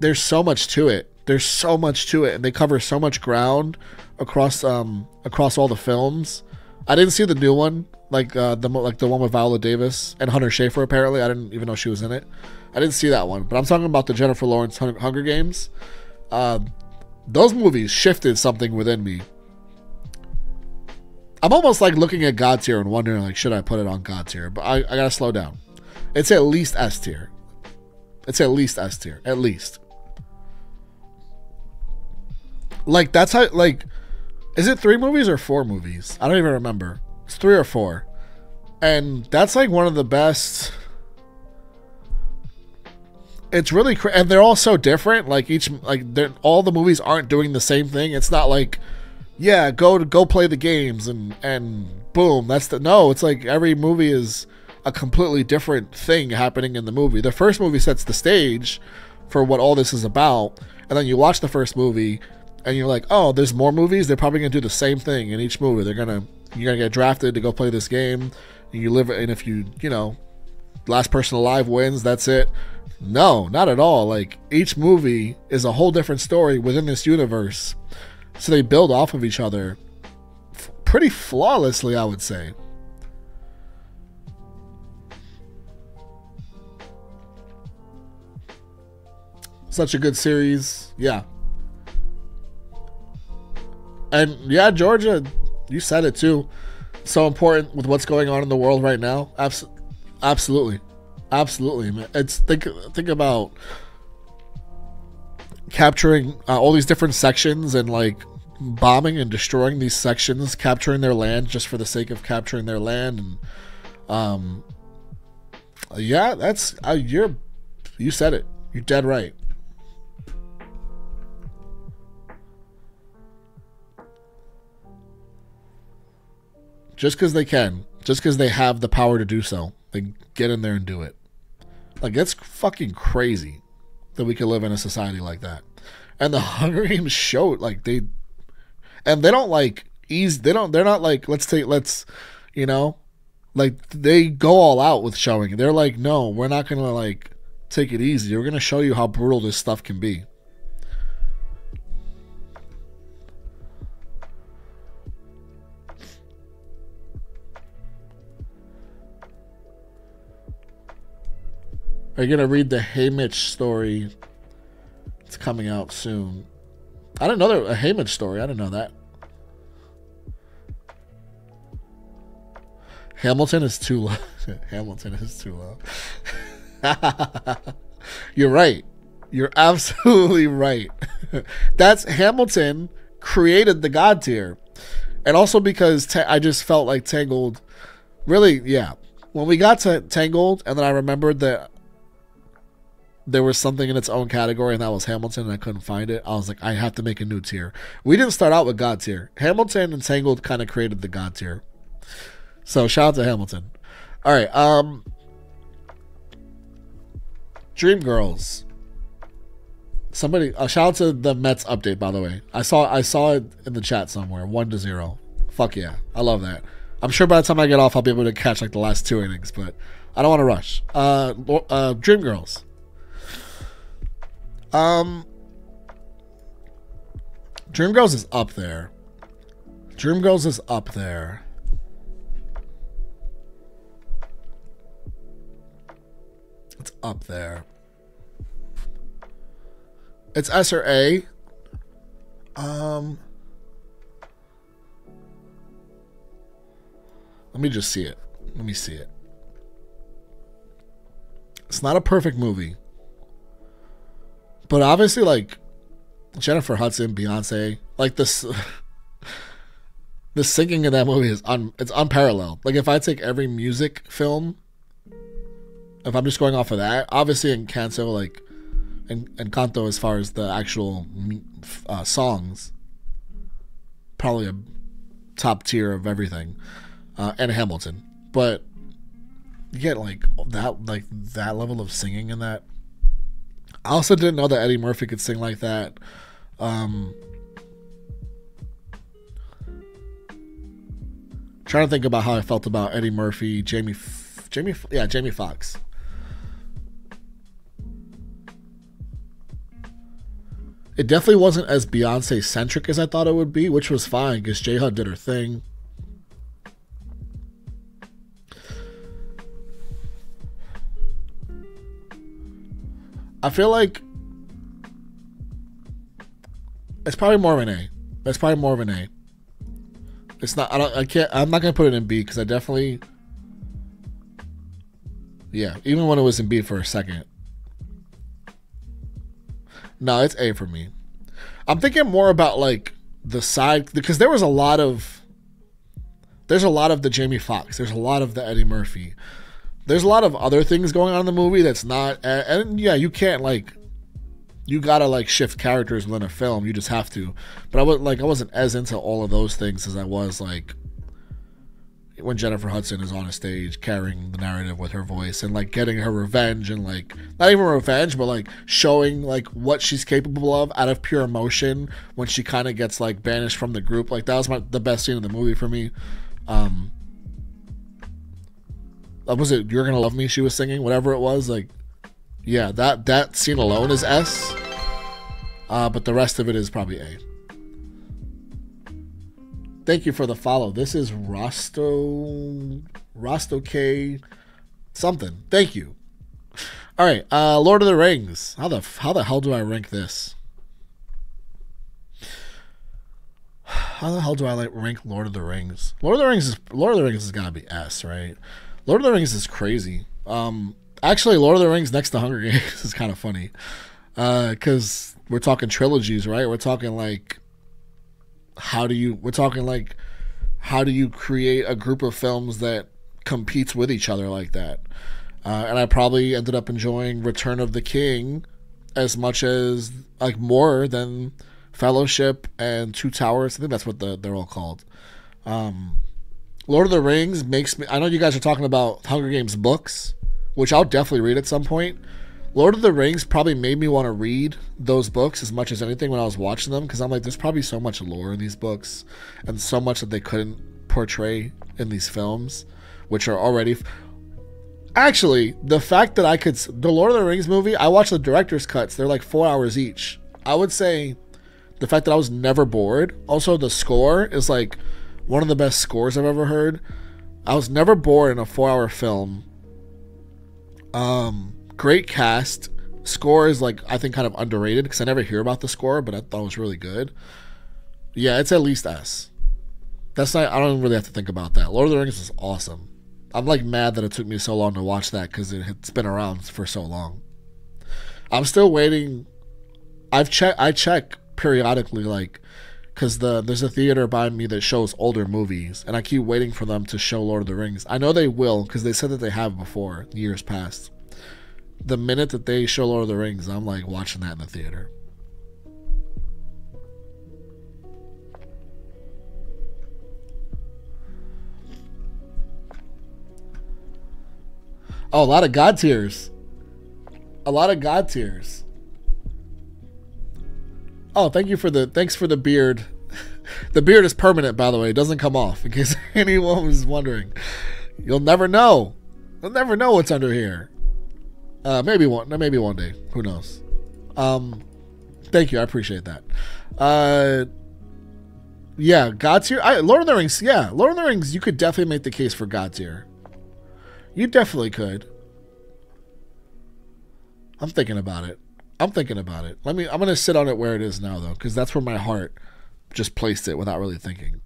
there's so much to it. And they cover so much ground across all the films. I didn't see the new one, like the one with Viola Davis and Hunter Schafer. Apparently, I didn't even know she was in it. I didn't see that one, but I'm talking about the Jennifer Lawrence Hunger Games. Those movies shifted something within me. I'm almost like looking at God tier and wondering, like, should I put it on God tier? But I gotta slow down. It's at least S tier. At least. Like, that's how, like, is it 3 movies or 4 movies? I don't even remember. It's 3 or 4. And that's like one of the best. It's really, and they're all so different. Like all the movies aren't doing the same thing. It's not like, yeah, go play the games and boom, no, it's like every movie is a completely different thing happening in the movie. The first movie sets the stage for what all this is about, and then you watch the first movie and you're like, oh, there's more movies. They're probably gonna do the same thing in each movie. You're gonna get drafted to go play this game, and you live. And if you know, last person alive wins, that's it. No, not at all. Like, each movie is a whole different story within this universe, so they build off of each other pretty flawlessly, I would say. Such a good series. Yeah. And yeah, Georgia, you said it too. So important with what's going on in the world right now. Absolutely. Absolutely, man. It's think about capturing all these different sections and like bombing and destroying these sections, capturing their land just for the sake of capturing their land. And yeah, that's you said it. You're dead right. Just because they can, just because they have the power to do so, they get in there and do it. Like, that's fucking crazy that we could live in a society like that. And the Hunger Games show, like, they don't like ease. They're not like, you know, like, they go all out with showing it. They're like, no, we're not gonna like take it easy. We're gonna show you how brutal this stuff can be. Are you gonna read the Haymitch story? It's coming out soon. I didn't know there was a Haymitch story. I didn't know that. Hamilton is too low. Hamilton is too low. You're right. You're absolutely right. That's Hamilton created the God tier, and also because I just felt like Tangled. Really, yeah. When we got to Tangled, and then I remembered that there was something in its own category, and that was Hamilton, and I couldn't find it. I was like, I have to make a new tier. We didn't start out with God tier. Hamilton and Tangled kind of created the God tier. So shout out to Hamilton. All right. Dreamgirls. Somebody, shout out to the Mets update, by the way. I saw it in the chat somewhere. 1-0. Fuck yeah. I love that. I'm sure by the time I get off, I'll be able to catch like the last 2 innings, but I don't want to rush. Dreamgirls. Dreamgirls is up there. Dreamgirls is up there. It's up there. It's S or A. Let me just see it. Let me see it. It's not a perfect movie. But obviously, like, Jennifer Hudson, Beyonce, like this, the singing in that movie is it's unparalleled. Like, if I take every music film, if I'm just going off of that, obviously Encanto, like, Encanto as far as the actual songs, probably a top tier of everything, and Hamilton. But you get like that level of singing in that. I also didn't know that Eddie Murphy could sing like that. Trying to think about how I felt about Eddie Murphy, Jamie Foxx. It definitely wasn't as Beyonce centric as I thought it would be, which was fine because J Hud did her thing. I feel like it's probably more of an A. It's probably more of an A. It's not. I'm not gonna put it in B because I definitely. Yeah, even when it was in B for a second. No, it's A for me. I'm thinking more about like the side because there's a lot of the Jamie Foxx. There's a lot of the Eddie Murphy. There's a lot of other things going on in the movie that's not, and yeah, you can't like, you gotta like shift characters within a film. You just have to. But I wasn't as into all of those things as I was like, when Jennifer Hudson is on a stage carrying the narrative with her voice and like getting her revenge and like not even revenge but like showing like what she's capable of out of pure emotion when she kind of gets like banished from the group. Like that was the best scene of the movie for me. Was it You're Gonna Love Me she was singing, whatever it was, like yeah, that scene alone is S, but the rest of it is probably A. Thank you for the follow. This is Rosto K something. Thank you. All right, Lord of the Rings. How the hell do I rank this? How the hell do I rank Lord of the Rings? Lord of the Rings has gotta be S, right? Lord of the Rings is crazy. Actually, Lord of the Rings next to Hunger Games is kind of funny, because we're talking trilogies, right? We're talking like. How do you create a group of films that competes with each other like that? And I probably ended up enjoying Return of the King as much as like more than Fellowship and Two Towers. I think that's what they're all called. Lord of the Rings makes me. I know you guys are talking about Hunger Games books, which I'll definitely read at some point. Lord of the Rings probably made me want to read those books as much as anything when I was watching them, because I'm like, there's probably so much lore in these books and so much that they couldn't portray in these films, which are already... Actually, the fact that the Lord of the Rings movie, I watched the director's cuts. They're like 4 hours each. I would say the fact that I was never bored. Also, the score is like one of the best scores I've ever heard. I was never bored in a 4-hour film. Great cast. Score is like, I think, kind of underrated because I never hear about the score, but I thought it was really good. Yeah, it's at least S. That's not. I don't really have to think about that. Lord of the Rings is awesome. I'm like mad that it took me so long to watch that because it's been around for so long. I'm still waiting. I check periodically, like, because there's a theater by me that shows older movies, and I keep waiting for them to show Lord of the Rings. I know they will because they said that they have before, years past. The minute that they show Lord of the Rings, I'm like watching that in the theater. Oh, a lot of God tiers. A lot of God tiers. Oh, thanks for the beard. The beard is permanent, by the way. It doesn't come off, in case anyone was wondering. You'll never know. You'll never know what's under here. Maybe one day. Who knows? Thank you. I appreciate that. Yeah, God tier. Lord of the Rings. Yeah, Lord of the Rings. You could definitely make the case for God tier. You definitely could. I'm thinking about it. I'm gonna sit on it where it is now, though, because that's where my heart just placed it without really thinking.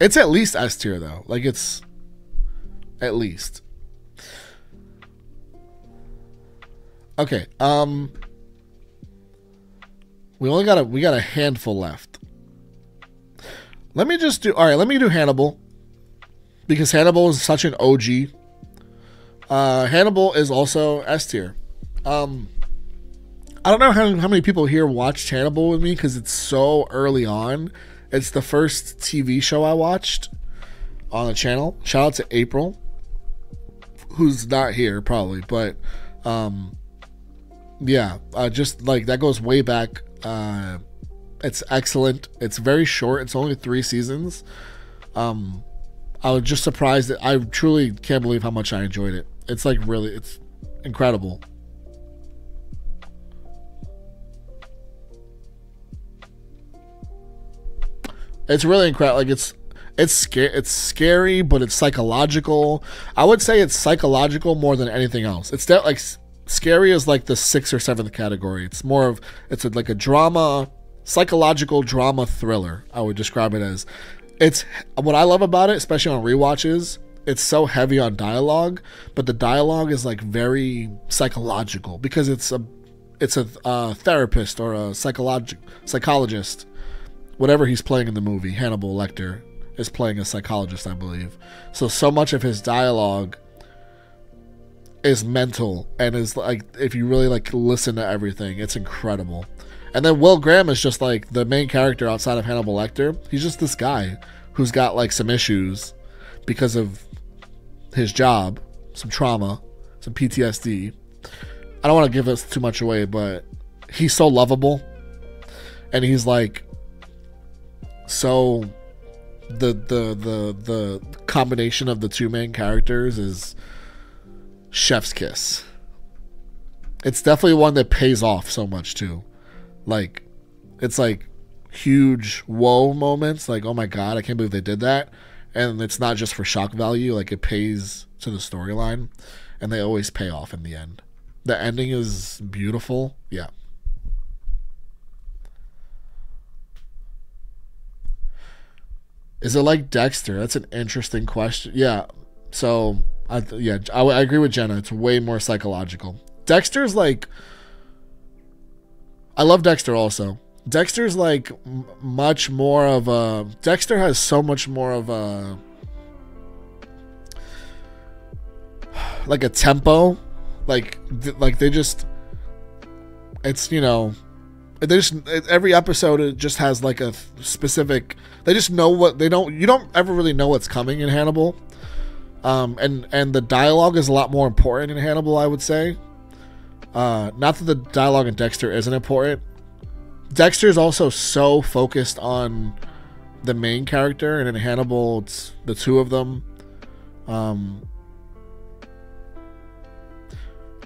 It's at least S tier, though. Like, it's at least. Okay. We got a handful left. Let me do Hannibal, because Hannibal is such an OG. Hannibal is also S tier. I don't know how many people here watched Hannibal with me, because it's so early on. It's the first TV show I watched on the channel. Shout out to April, who's not here probably, but yeah, just like that goes way back. It's excellent. It's very short. It's only 3 seasons. I was just surprised that I truly can't believe how much I enjoyed it. It's like really, it's incredible. It's really incredible. Like it's scary, but it's psychological. I would say it's psychological more than anything else. It's that, like, scary is like the 6th or 7th category. It's more of like a drama, psychological drama thriller. I would describe it as. It's what I love about it, especially on rewatches. It's so heavy on dialogue, but the dialogue is like very psychological because it's a therapist or a psychologist, whatever he's playing in the movie. Hannibal Lecter is playing a psychologist, I believe. So much of his dialogue is mental and is like, if you really like listen to everything, it's incredible. And then Will Graham is just like the main character outside of Hannibal Lecter. He's just this guy who's got like some issues because of his job, some trauma, some PTSD. I don't want to give us too much away, but he's so lovable. And he's like so the combination of the two main characters is chef's kiss. It's definitely one that pays off so much too. Like, it's like huge whoa moments, like, oh my god, I can't believe they did that. And it's not just for shock value, like it pays to the storyline, and they always pay off in the end. The ending is beautiful. Yeah. Is it like Dexter? That's an interesting question. Yeah. So, I agree with Jenna. It's way more psychological. Dexter's like... I love Dexter also. Dexter's like much more of a... Dexter has so much more of a... like a tempo. Like they just... It's, you know... They just, every episode it just has like a specific... They just know what they don't... You don't ever really know what's coming in Hannibal. And the dialogue is a lot more important in Hannibal, I would say. Not that the dialogue in Dexter isn't important. Dexter is also so focused on the main character, and in Hannibal, it's the two of them.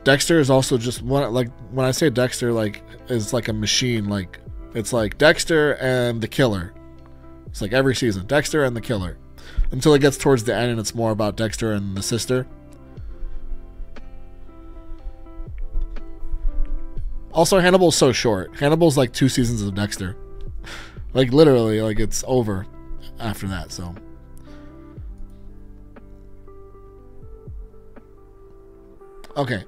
Dexter is also just one. Like when I say Dexter, like is like a machine. Like it's like Dexter and the killer. It's like every season, Dexter and the killer, until it gets towards the end, and it's more about Dexter and the sister. Also, Hannibal's so short. Hannibal's like 2 seasons of Dexter. Like, literally, like, it's over after that, so. Okay,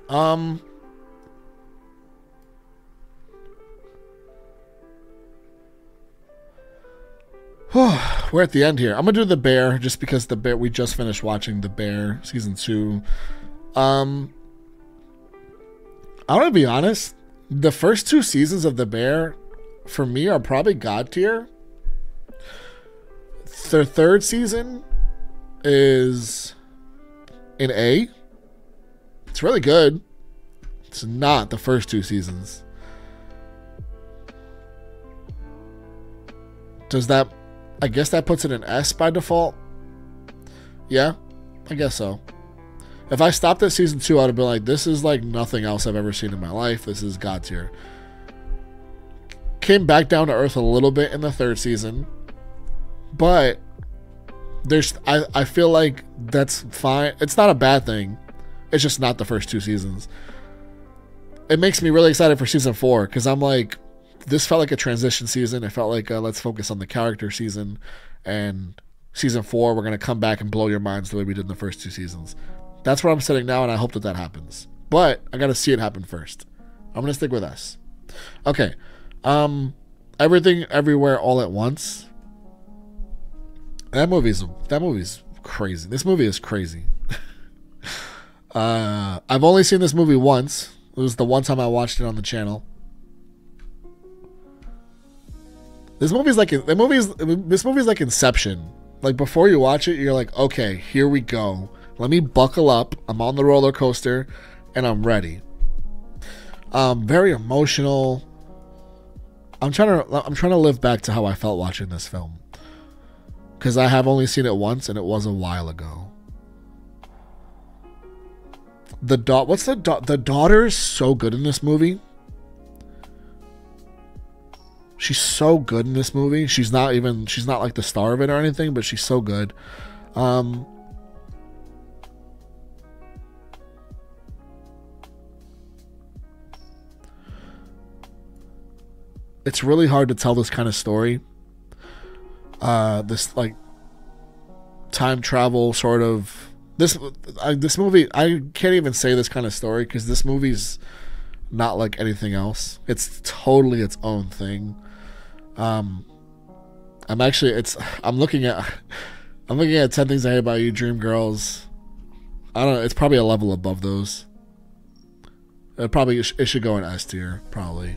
we're at the end here. I'm gonna do The Bear, just because The Bear, we just finished watching The Bear, season 2. I'm gonna be honest. The first 2 seasons of The Bear, for me, are probably God tier. The third season is an A. It's really good. It's not the first 2 seasons. Does that... I guess that puts it in S by default? Yeah, I guess so. If I stopped at season 2, I would have been like, this is like nothing else I've ever seen in my life. This is God tier. Came back down to earth a little bit in the 3rd season. But I feel like that's fine. It's not a bad thing. It's just not the first 2 seasons. It makes me really excited for season 4, because I'm like, this felt like a transition season. It felt like let's focus on the character season. And season 4, we're going to come back and blow your minds the way we did in the first 2 seasons. That's where I'm sitting now, and I hope that happens. But I got to see it happen first. I'm going to stick with S. Okay. Everything, Everywhere, All at Once. That movie's crazy. This movie is crazy. I've only seen this movie once. It was the one time I watched it on the channel. This movie's like Inception. Like, before you watch it, you're like, okay, here we go. Let me buckle up. I'm on the roller coaster, and I'm ready. Very emotional. I'm trying to live back to how I felt watching this film, because I have only seen it once, and it was a while ago. The daughter is so good in this movie. She's so good in this movie. She's not like the star of it or anything, but she's so good. It's really hard to tell this kind of story. This like time travel sort of this movie. I can't even say this kind of story because this movie's not like anything else. It's totally its own thing. I'm looking at 10 Things I Hate About You, Dreamgirls. I don't know. It's probably a level above those. It should go in S tier, probably.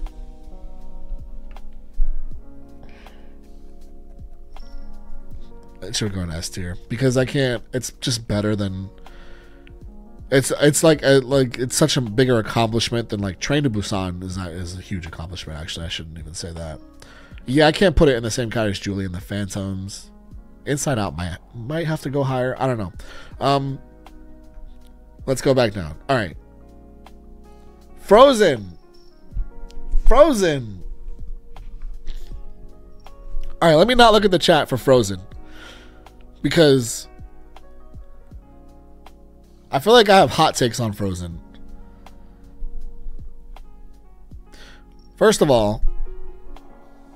it should go in S tier because I can't. It's just better than. It's like it's such a bigger accomplishment than like Train to Busan is a huge accomplishment. Actually, I shouldn't even say that. Yeah, I can't put it in the same category as Julie and the Phantoms. Inside Out might have to go higher. I don't know. Let's go back down. All right. Frozen. All right, let me not look at the chat for Frozen because I feel like I have hot takes on Frozen. First of all,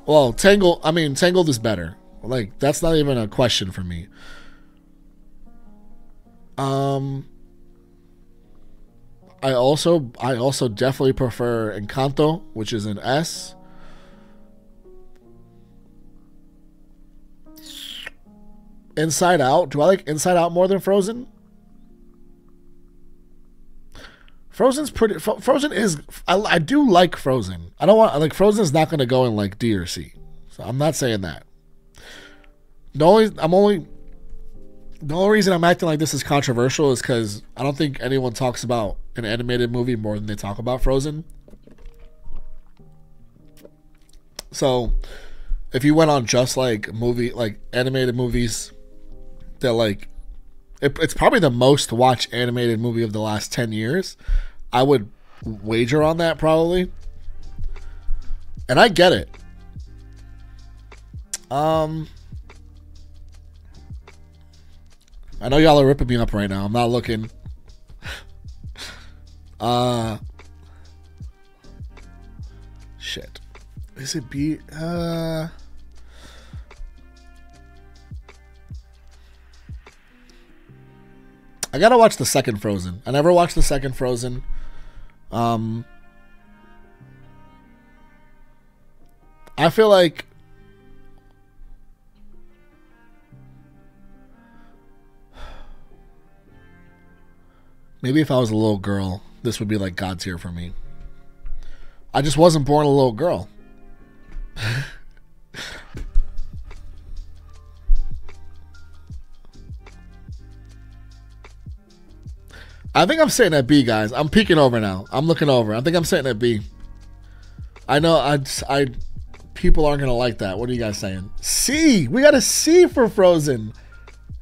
well, Tangled is better. Like, that's not even a question for me. I also definitely prefer Encanto, which is an S. Inside Out. Do I like Inside Out more than Frozen? Frozen is. I do like Frozen. I don't want like Frozen's not going to go in like D or C. So I'm not saying that. The only reason I'm acting like this is controversial is because I don't think anyone talks about an animated movie more than they talk about Frozen. So if you went on just like animated movies that like it's probably the most watched animated movie of the last 10 years. I would wager on that probably. And I get it. I know y'all are ripping me up right now. I'm not looking. Shit. Is it B? I gotta watch the second Frozen. I never watched the second Frozen. I feel like maybe if I was a little girl, this would be like God tier for me. I just wasn't born a little girl. I think I'm sitting at B, guys. I'm peeking over now. I'm looking over. I think I'm sitting at B. I know people aren't gonna like that. What are you guys saying? C. We got a C for Frozen.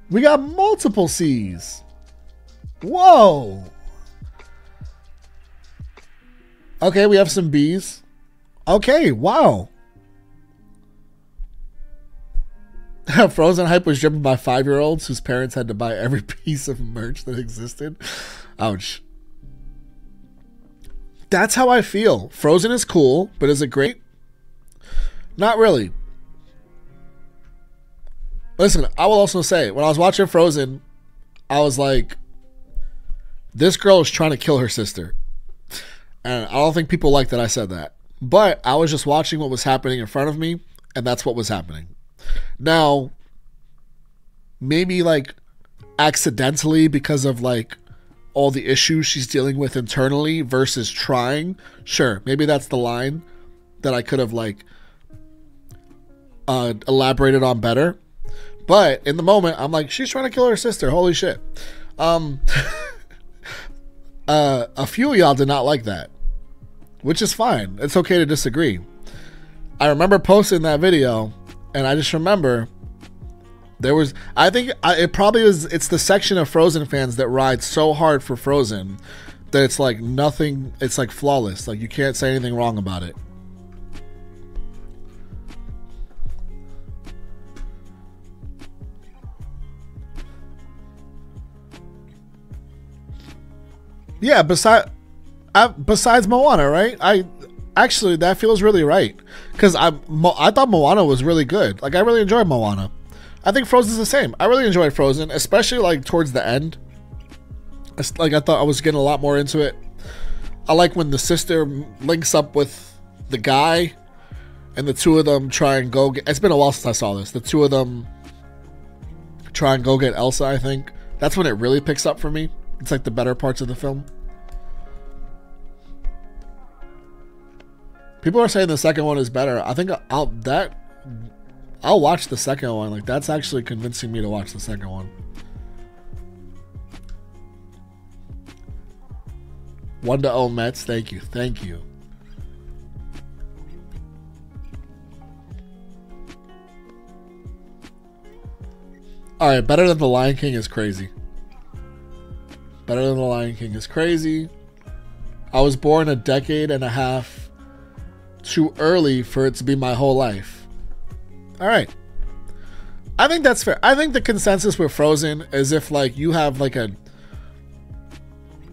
We got multiple C's. Whoa. Okay, we have some B's. Okay, wow. Frozen hype was driven by 5-year-olds whose parents had to buy every piece of merch that existed. Ouch. That's how I feel. Frozen is cool, but is it great? Not really. Listen, I will also say, when I was watching Frozen, I was like, this girl is trying to kill her sister. And I don't think people like that I said that. But I was just watching what was happening in front of me, and that's what was happening. Now, maybe like accidentally because of like all the issues she's dealing with internally versus trying. Sure, maybe that's the line that I could have like elaborated on better. But in the moment, I'm like, she's trying to kill her sister. Holy shit. A few of y'all did not like that, which is fine. It's okay to disagree. I remember posting that video, and I just remember there was, it's the section of Frozen fans that ride so hard for Frozen that it's like nothing, it's like flawless. Like you can't say anything wrong about it. Yeah, besides Moana, right? Actually, that feels really right. Because I thought Moana was really good. Like, I really enjoyed Moana. I think Frozen's the same. I really enjoyed Frozen, especially, like, towards the end. Like, I thought I was getting a lot more into it. I like when the sister links up with the guy, and the two of them try and go get... It's been a while since I saw this. The two of them try and go get Elsa, I think. That's when it really picks up for me. It's like the better parts of the film. People are saying the second one is better. I think I'll watch the second one. Like, that's actually convincing me to watch the second one. One to 0 Mets. Thank you. Thank you. All right, better than The Lion King is crazy. Better than The Lion King is crazy. I was born a decade and a half too early for it to be my whole life. All right. I think that's fair. I think the consensus with Frozen is if like you have like a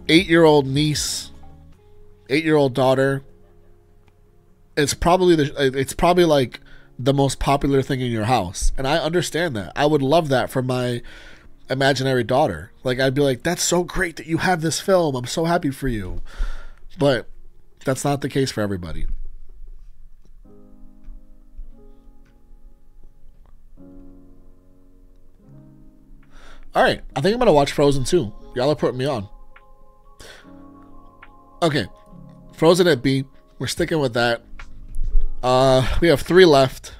8-year-old niece, 8-year-old daughter, it's probably like the most popular thing in your house. And I understand that. I would love that for my imaginary daughter. Like, I'd be like, that's so great that you have this film. I'm so happy for you. But that's not the case for everybody. All right, I think I'm going to watch Frozen 2. Y'all are putting me on. Okay, Frozen at B. We're sticking with that. We have 3 left.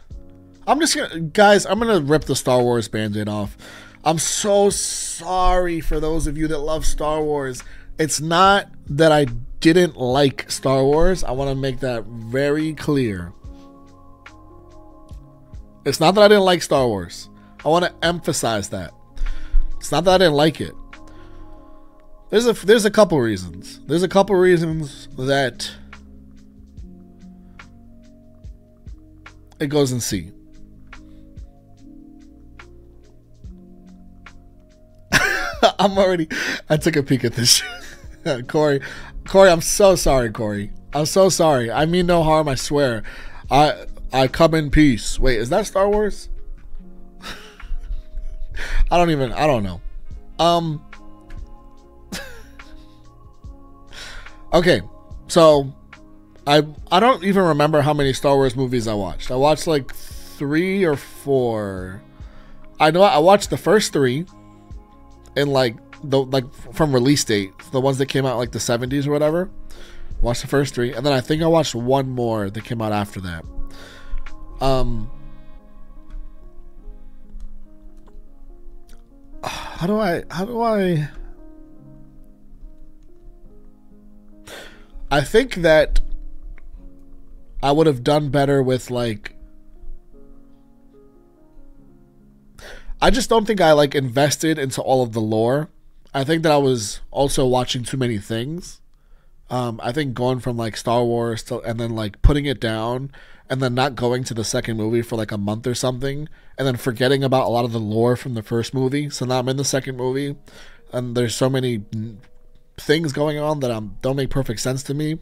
I'm gonna rip the Star Wars Band-Aid off. I'm so sorry for those of you that love Star Wars. It's not that I didn't like Star Wars. I want to make that very clear. It's not that I didn't like Star Wars. I want to emphasize that. It's not that I didn't like it. There's a couple reasons. There's a couple reasons that it goes in C. I took a peek at this shit. Corey, I'm so sorry, Corey. I'm so sorry. I mean no harm, I swear. I come in peace. Wait, is that Star Wars? I don't know. Okay, so I don't even remember how many Star Wars movies I watched. I watched like 3 or 4. I know I watched the first 3 in like from release date, the ones that came out like the 70s or whatever. Watched the first 3, and then I think I watched one more that came out after that. How do I think that I would have done better with like, I just don't think I like invested into all of the lore. I think that I was also watching too many things. I think going from like Star Wars to, and then like putting it down and then not going to the second movie for like a month or something, and then forgetting about a lot of the lore from the first movie. So now I'm in the second movie and there's so many things going on that don't make perfect sense to me.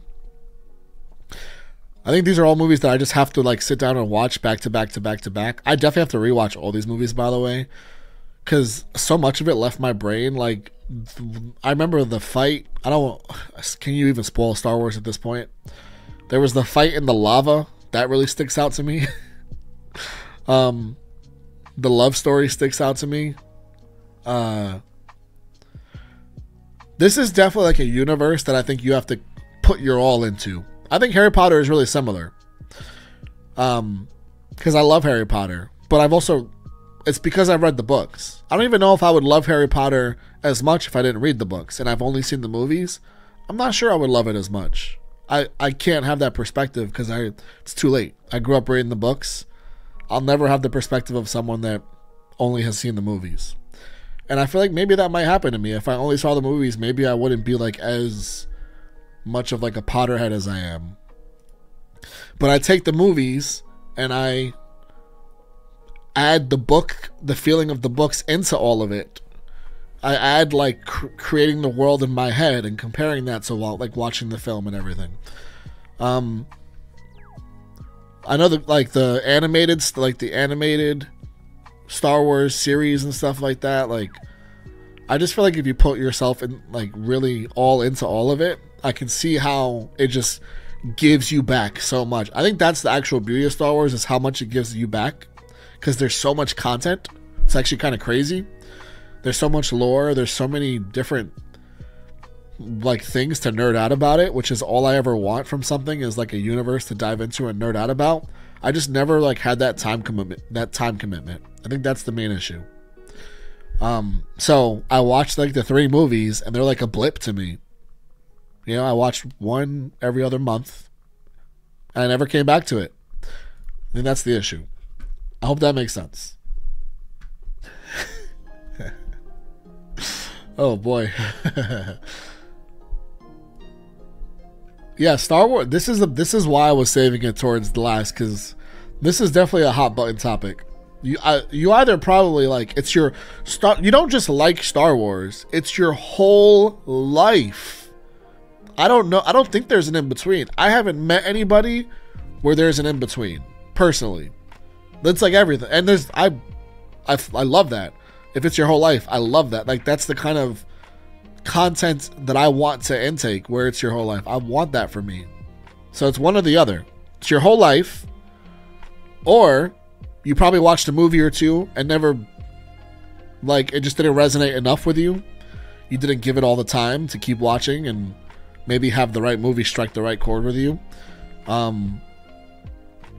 I think these are all movies that I just have to like sit down and watch back to back to back to back. I definitely have to rewatch all these movies, by the way, because so much of it left my brain. Like, I remember the fight. Can you even spoil Star Wars at this point? There was the fight in the lava. That really sticks out to me. The love story sticks out to me. This is definitely like a universe that I think you have to put your all into. I think Harry Potter is really similar. Because I love Harry Potter. But it's because I've read the books. I don't even know if I would love Harry Potter as much if I didn't read the books and I've only seen the movies. I'm not sure I would love it as much. I can't have that perspective because it's too late. I grew up reading the books. I'll never have the perspective of someone that only has seen the movies. And I feel like maybe that might happen to me. If I only saw the movies, maybe I wouldn't be like as much of like a Potterhead as I am. But I take the movies and I add the feeling of the books into all of it. I add like creating the world in my head and comparing that to like watching the film and everything. I know that like the animated Star Wars series and stuff like that, like I just feel like if you put yourself in like really all into all of it, I can see how it just gives you back so much. I think that's the actual beauty of Star Wars, is how much it gives you back, because there's so much content. It's actually kind of crazy. There's so much lore. There's so many different like things to nerd out about it, which is all I ever want from something, is like a universe to dive into and nerd out about. I just never like had that time commitment. I think that's the main issue. So I watched like the 3 movies, and they're like a blip to me. You know, I watched one every other month, and I never came back to it. I think that's the issue. I hope that makes sense. Oh boy. Yeah, Star Wars. This is why I was saving it towards the last, because this is definitely a hot button topic. You either probably like, it's your you don't just like Star Wars, it's your whole life. I don't know. I don't think there's an in between. I haven't met anybody where there's an in between personally. That's like everything, and I love that. If it's your whole life, I love that. Like, that's the kind of content that I want to intake, where it's your whole life. I want that for me. So it's one or the other. It's your whole life, or you probably watched a movie or two and never, like, it just didn't resonate enough with you. You didn't give it all the time to keep watching and maybe have the right movie strike the right chord with you.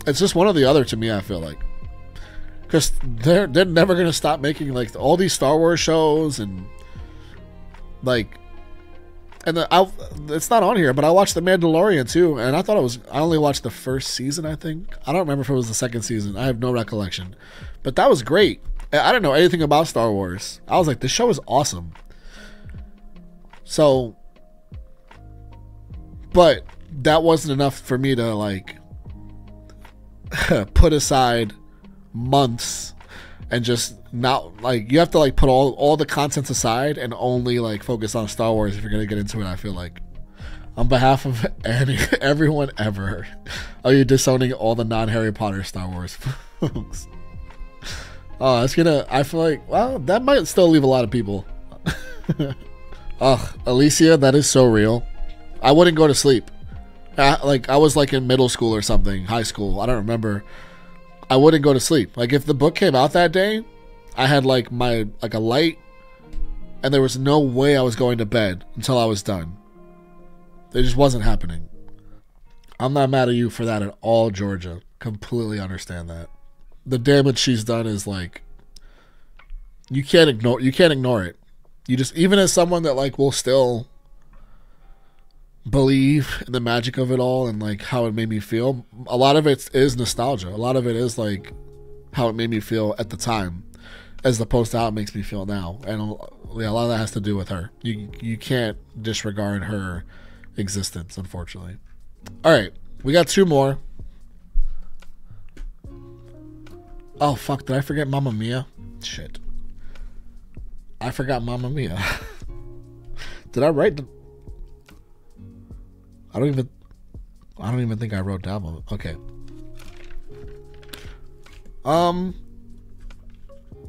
It's just one or the other to me, I feel like. Because they're never going to stop making, like, all these Star Wars shows, and, like, and it's not on here, but I watched The Mandalorian, too, and I thought I only watched the first season, I think. I don't remember if it was the second season. I have no recollection. But that was great. I didn't know anything about Star Wars. I was like, this show is awesome. So, but that wasn't enough for me to, like, put aside months and just not, like, you have to, like, put all the content aside and only, like, focus on Star Wars if you're gonna get into it. I feel like, on behalf of everyone ever, are you disowning all the non-Harry Potter Star Wars folks? Oh, it's gonna, I feel like, well, that might still leave a lot of people. Ugh, Alicia, that is so real. I wouldn't go to sleep. Like, I was like in middle school or something, high school, I don't remember. I wouldn't go to sleep. Like, if the book came out that day, I had like a light, and there was no way I was going to bed until I was done. It just wasn't happening. I'm not mad at you for that at all, Georgia. Completely understand that. The damage she's done is, like, you can't ignore it. You just, even as someone that, like, will still believe in the magic of it all and, like, how it made me feel, a lot of it is nostalgia. A lot of it is, like, how it made me feel at the time, as opposed to how it makes me feel now. And yeah, a lot of that has to do with her. You can't disregard her existence, unfortunately. All right, we got 2 more. Oh fuck, did I forget Mamma Mia? Shit, I forgot Mamma Mia. Did I write I don't even think I wrote down one. Okay.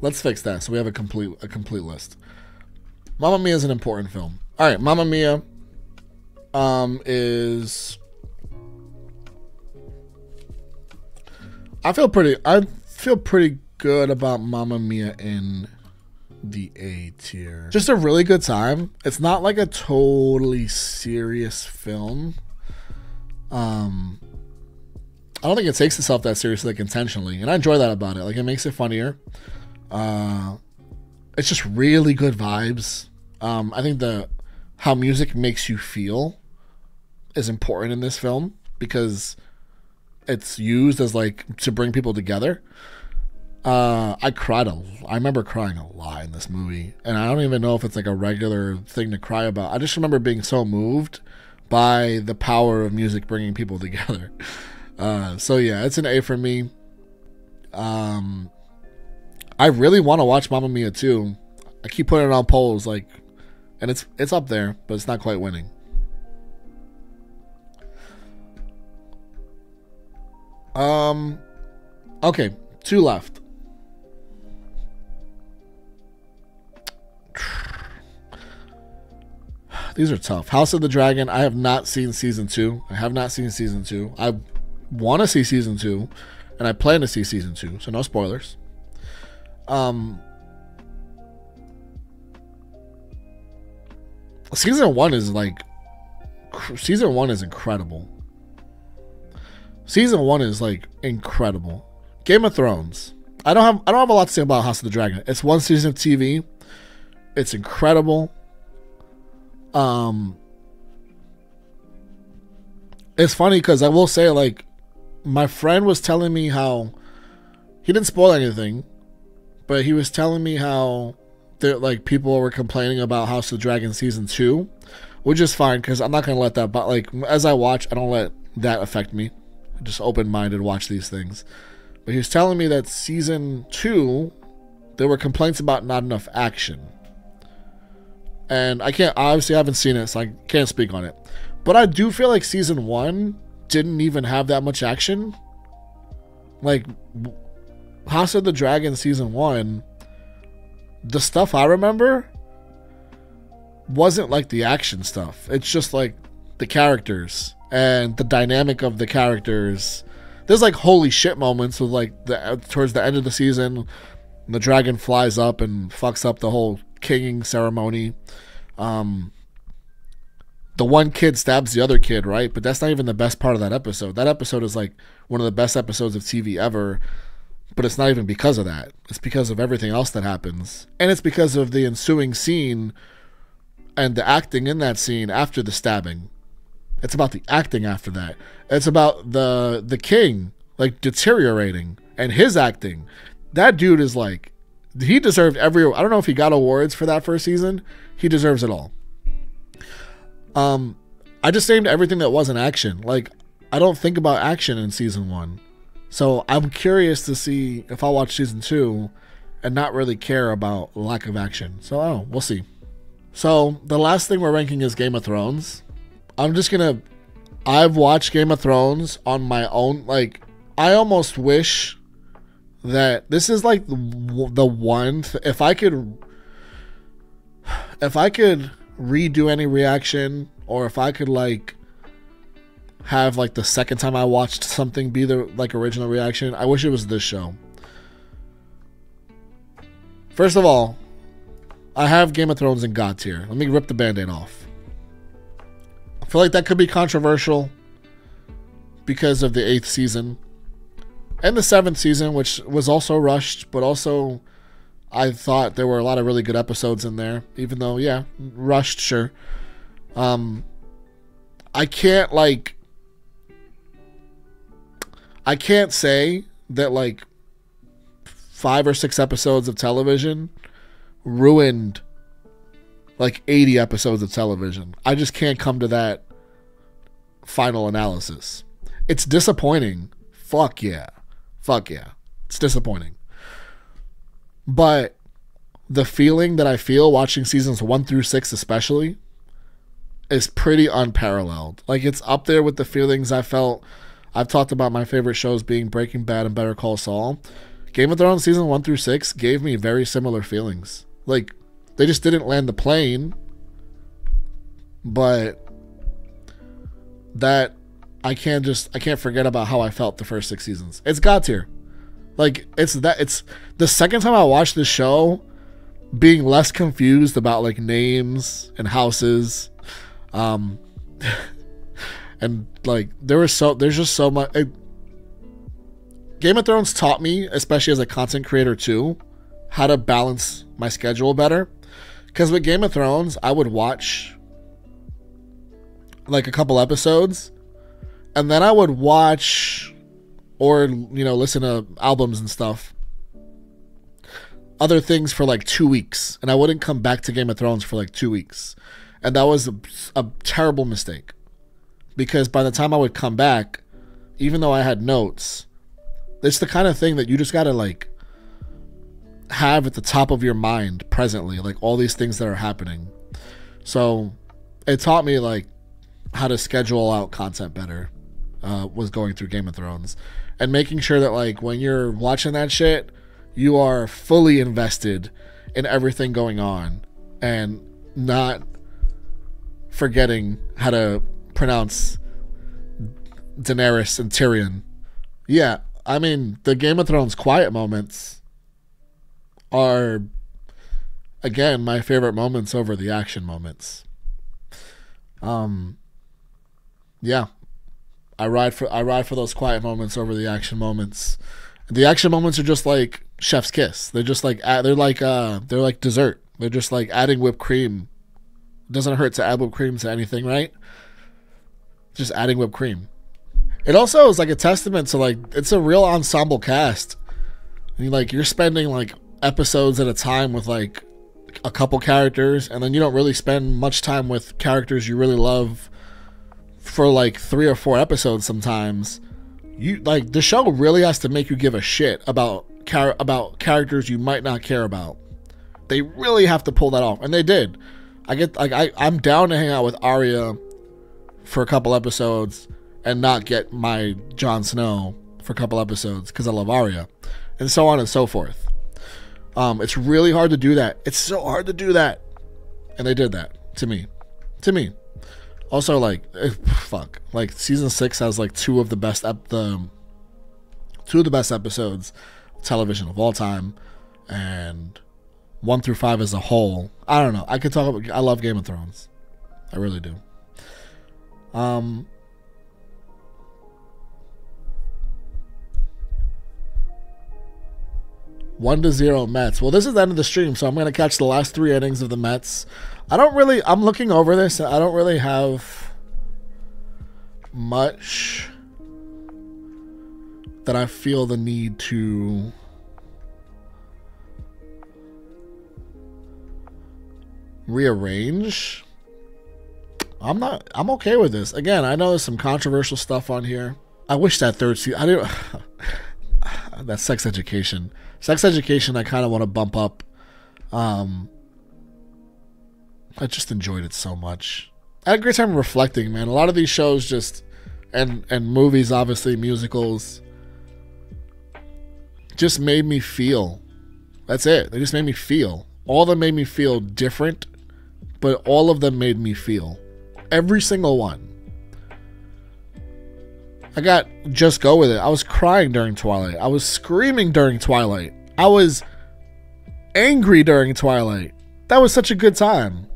Let's fix that so we have a complete list. Mamma Mia is an important film. All right, Mamma Mia is, I feel pretty good about Mamma Mia in the A tier. Just a really good time. It's not like a totally serious film. I don't think it takes itself that seriously, like, intentionally, and I enjoy that about it. Like, it makes it funnier. It's just really good vibes. I think how music makes you feel is important in this film, because it's used as, like, to bring people together. I remember crying a lot in this movie, and I don't even know if it's like a regular thing to cry about. I just remember being so moved by the power of music bringing people together. So yeah, it's an A for me. I really want to watch Mamma Mia 2. I keep putting it on polls, like, and it's up there, but it's not quite winning. Okay, 2 left. These are tough. House of the Dragon. I have not seen season 2. I want to see season 2, and I plan to see season 2. So no spoilers. season one is like, season one is incredible. Season one is like incredible. Game of Thrones. I don't have a lot to say about House of the Dragon. It's one season of TV. It's incredible. It's funny because I will say, like, my friend was telling me how he didn't spoil anything, but he was telling me how like people were complaining about House of the Dragon season 2, which is fine because I'm not gonna let that. But like as I watch, I don't let that affect me. I just open-minded watch these things. But he was telling me that season 2, there were complaints about not enough action, and I obviously haven't seen it, so I can't speak on it. But I do feel like season 1 didn't even have that much action. Like, House of the Dragon season 1, the stuff I remember wasn't like the action stuff. It's just like the characters and the dynamic of the characters. There's like holy shit moments with like towards the end of the season, the dragon flies up and fucks up the whole kinging ceremony. The one kid stabs the other kid, right? But that's not even the best part of that episode. That episode is like one of the best episodes of TV ever. But it's not even because of that. It's because of everything else that happens. And it's because of the ensuing scene and the acting in that scene after the stabbing. It's about the acting after that. It's about the king, like, deteriorating. And his acting. That dude is like, he deserved I don't know if he got awards for that first season. He deserves it all. I just named everything that wasn't action. Like, I don't think about action in season 1. So I'm curious to see if I'll watch season 2 and not really care about lack of action. So, we'll see. So, the last thing we're ranking is Game of Thrones. I've watched Game of Thrones on my own. Like, I almost wish that this is like the one, if I could redo any reaction, or if I could like have like the second time I watched something be the like original reaction, I wish it was this show. First of all, I have Game of Thrones in God tier. Let me rip the band-aid off. I feel like that could be controversial because of the 8th season and the 7th season, which was also rushed, but also I thought there were a lot of really good episodes in there, even though, yeah, rushed, sure. I can't say that like 5 or 6 episodes of television ruined like 80 episodes of television. I just can't come to that final analysis. It's disappointing. Fuck yeah. It's disappointing. But the feeling that I feel watching seasons 1 through 6 especially is pretty unparalleled. Like, it's up there with the feelings I felt. I've talked about my favorite shows being Breaking Bad and Better Call Saul. Game of Thrones season 1 through 6 gave me very similar feelings. Like, they just didn't land the plane, but that I can't forget about how I felt the first 6 seasons. It's God tier. Like, it's the second time I watched this show, being less confused about like names and houses, and like there's just so much. Game of Thrones taught me, especially as a content creator too, how to balance my schedule better. Because with Game of Thrones, I would watch like a couple episodes, and then I would watch or, you know, listen to albums and stuff, other things for like 2 weeks, and I wouldn't come back to Game of Thrones for like 2 weeks. And that was a terrible mistake, because by the time I would come back, even though I had notes, it's the kind of thing that you just gotta like have at the top of your mind presently, like all these things that are happening. So it taught me like how to schedule out content better, was going through Game of Thrones, and making sure that like when you're watching that shit, you are fully invested in everything going on and not forgetting how to pronounce Daenerys and Tyrion. Yeah, I mean, the Game of Thrones quiet moments are, again, my favorite moments over the action moments. Um, yeah, I ride for those quiet moments over the action moments. The action moments are just like chef's kiss. They're just like they're like dessert. They're just like adding whipped cream. It doesn't hurt to add whipped cream to anything, right? Just adding whipped cream. It also is like a testament to like it's a real ensemble cast. And you're spending like episodes at a time with like a couple characters, and then you don't really spend much time with characters you really love for like 3 or 4 episodes sometimes. You like the show really has to make you give a shit about characters you might not care about. They really have to pull that off, and they did. I'm down to hang out with Arya for a couple episodes and not get my Jon Snow for a couple episodes because I love Arya, and so on and so forth. It's really hard to do that. It's so hard to do that, and they did that to me. Also, like, fuck, like season 6 has like two of the best episodes of television of all time, and 1 through 5 as a whole. I don't know. I could talk about. I love Game of Thrones. I really do. 1-0 Mets. Well, this is the end of the stream, so I'm going to catch the last 3 innings of the Mets. I'm looking over this, and I don't really have much that I feel the need to rearrange. I'm okay with this. Again, I know there's some controversial stuff on here. I wish that third season, that Sex Education. Sex Education, I kind of want to bump up. I just enjoyed it so much. I had a great time reflecting, man. A lot of these shows just, and movies, obviously, musicals, just made me feel. That's it. They just made me feel. All of them made me feel different, but all of them made me feel. Every single one. Just go with it. I was crying during Twilight. I was screaming during Twilight. I was angry during Twilight. That was such a good time.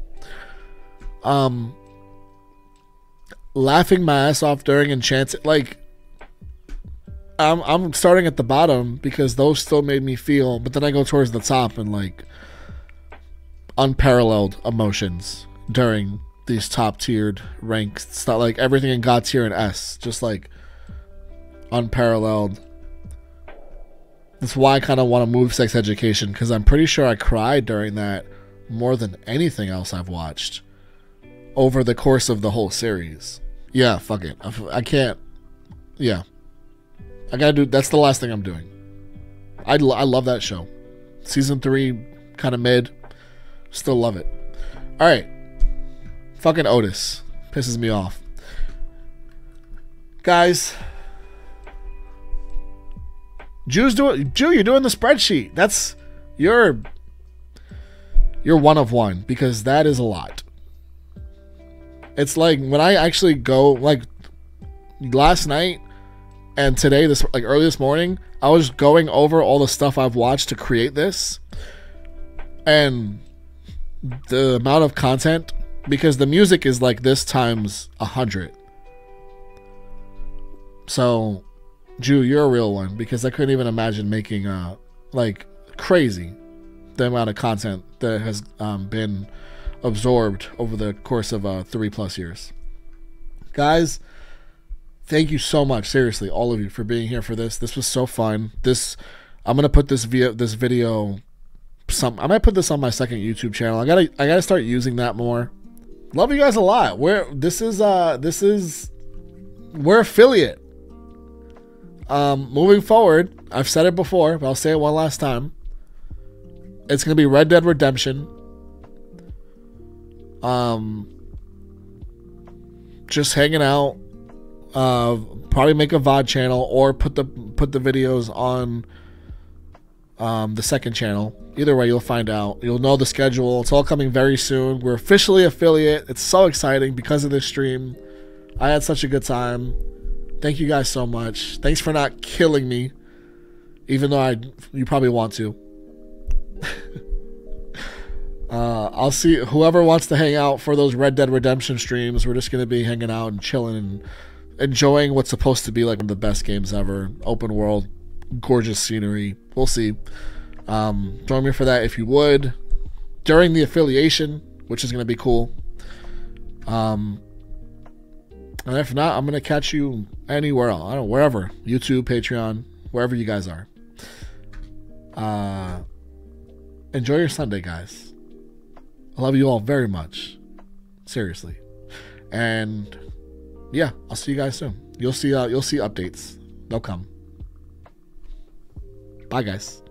Laughing my ass off during Enchanted. Like, I'm starting at the bottom because those still made me feel, but then I go towards the top and like unparalleled emotions during these top tiered ranks. It's not like everything in God tier and S, just like unparalleled. That's why I kind of want to move Sex Education, because I'm pretty sure I cried during that more than anything else I've watched over the course of the whole series. Yeah, fuck it. I can't. Yeah. I gotta do. That's the last thing I'm doing. I love that show. Season 3, kind of mid. Still love it. Alright. Fucking Otis. Pisses me off. Guys. Jew, you're doing the spreadsheet. That's you're one of one, because that is a lot. It's like when I actually go, like last night and today, this like early this morning, I was going over all the stuff I've watched to create this, and the amount of content, because the music is like this times 100. So Jew, you're a real one, because I couldn't even imagine making like crazy the amount of content that has been absorbed over the course of 3+ years. Guys, thank you so much, seriously, all of you, for being here for this. This was so fun. I'm gonna put this video. I might put this on my second YouTube channel. I gotta start using that more. Love you guys a lot. We're affiliate. Moving forward, I've said it before, but I'll say it one last time. It's gonna be Red Dead Redemption. Just hanging out. Probably make a VOD channel or put the videos on the second channel. Either way, you'll find out. You'll know the schedule. It's all coming very soon. We're officially affiliate. It's so exciting because of this stream. I had such a good time. Thank you guys so much. Thanks for not killing me, even though you probably want to. I'll see whoever wants to hang out for those Red Dead Redemption streams. We're just gonna be hanging out and chilling and enjoying what's supposed to be like one of the best games ever. Open world, gorgeous scenery. We'll see. Join me for that if you would during the affiliation, which is gonna be cool. And if not, I'm gonna catch you anywhere else. I don't know, wherever. YouTube, Patreon, wherever you guys are. Enjoy your Sunday, guys. I love you all very much. Seriously. And yeah, I'll see you guys soon. You'll see updates. They'll come. Bye, guys.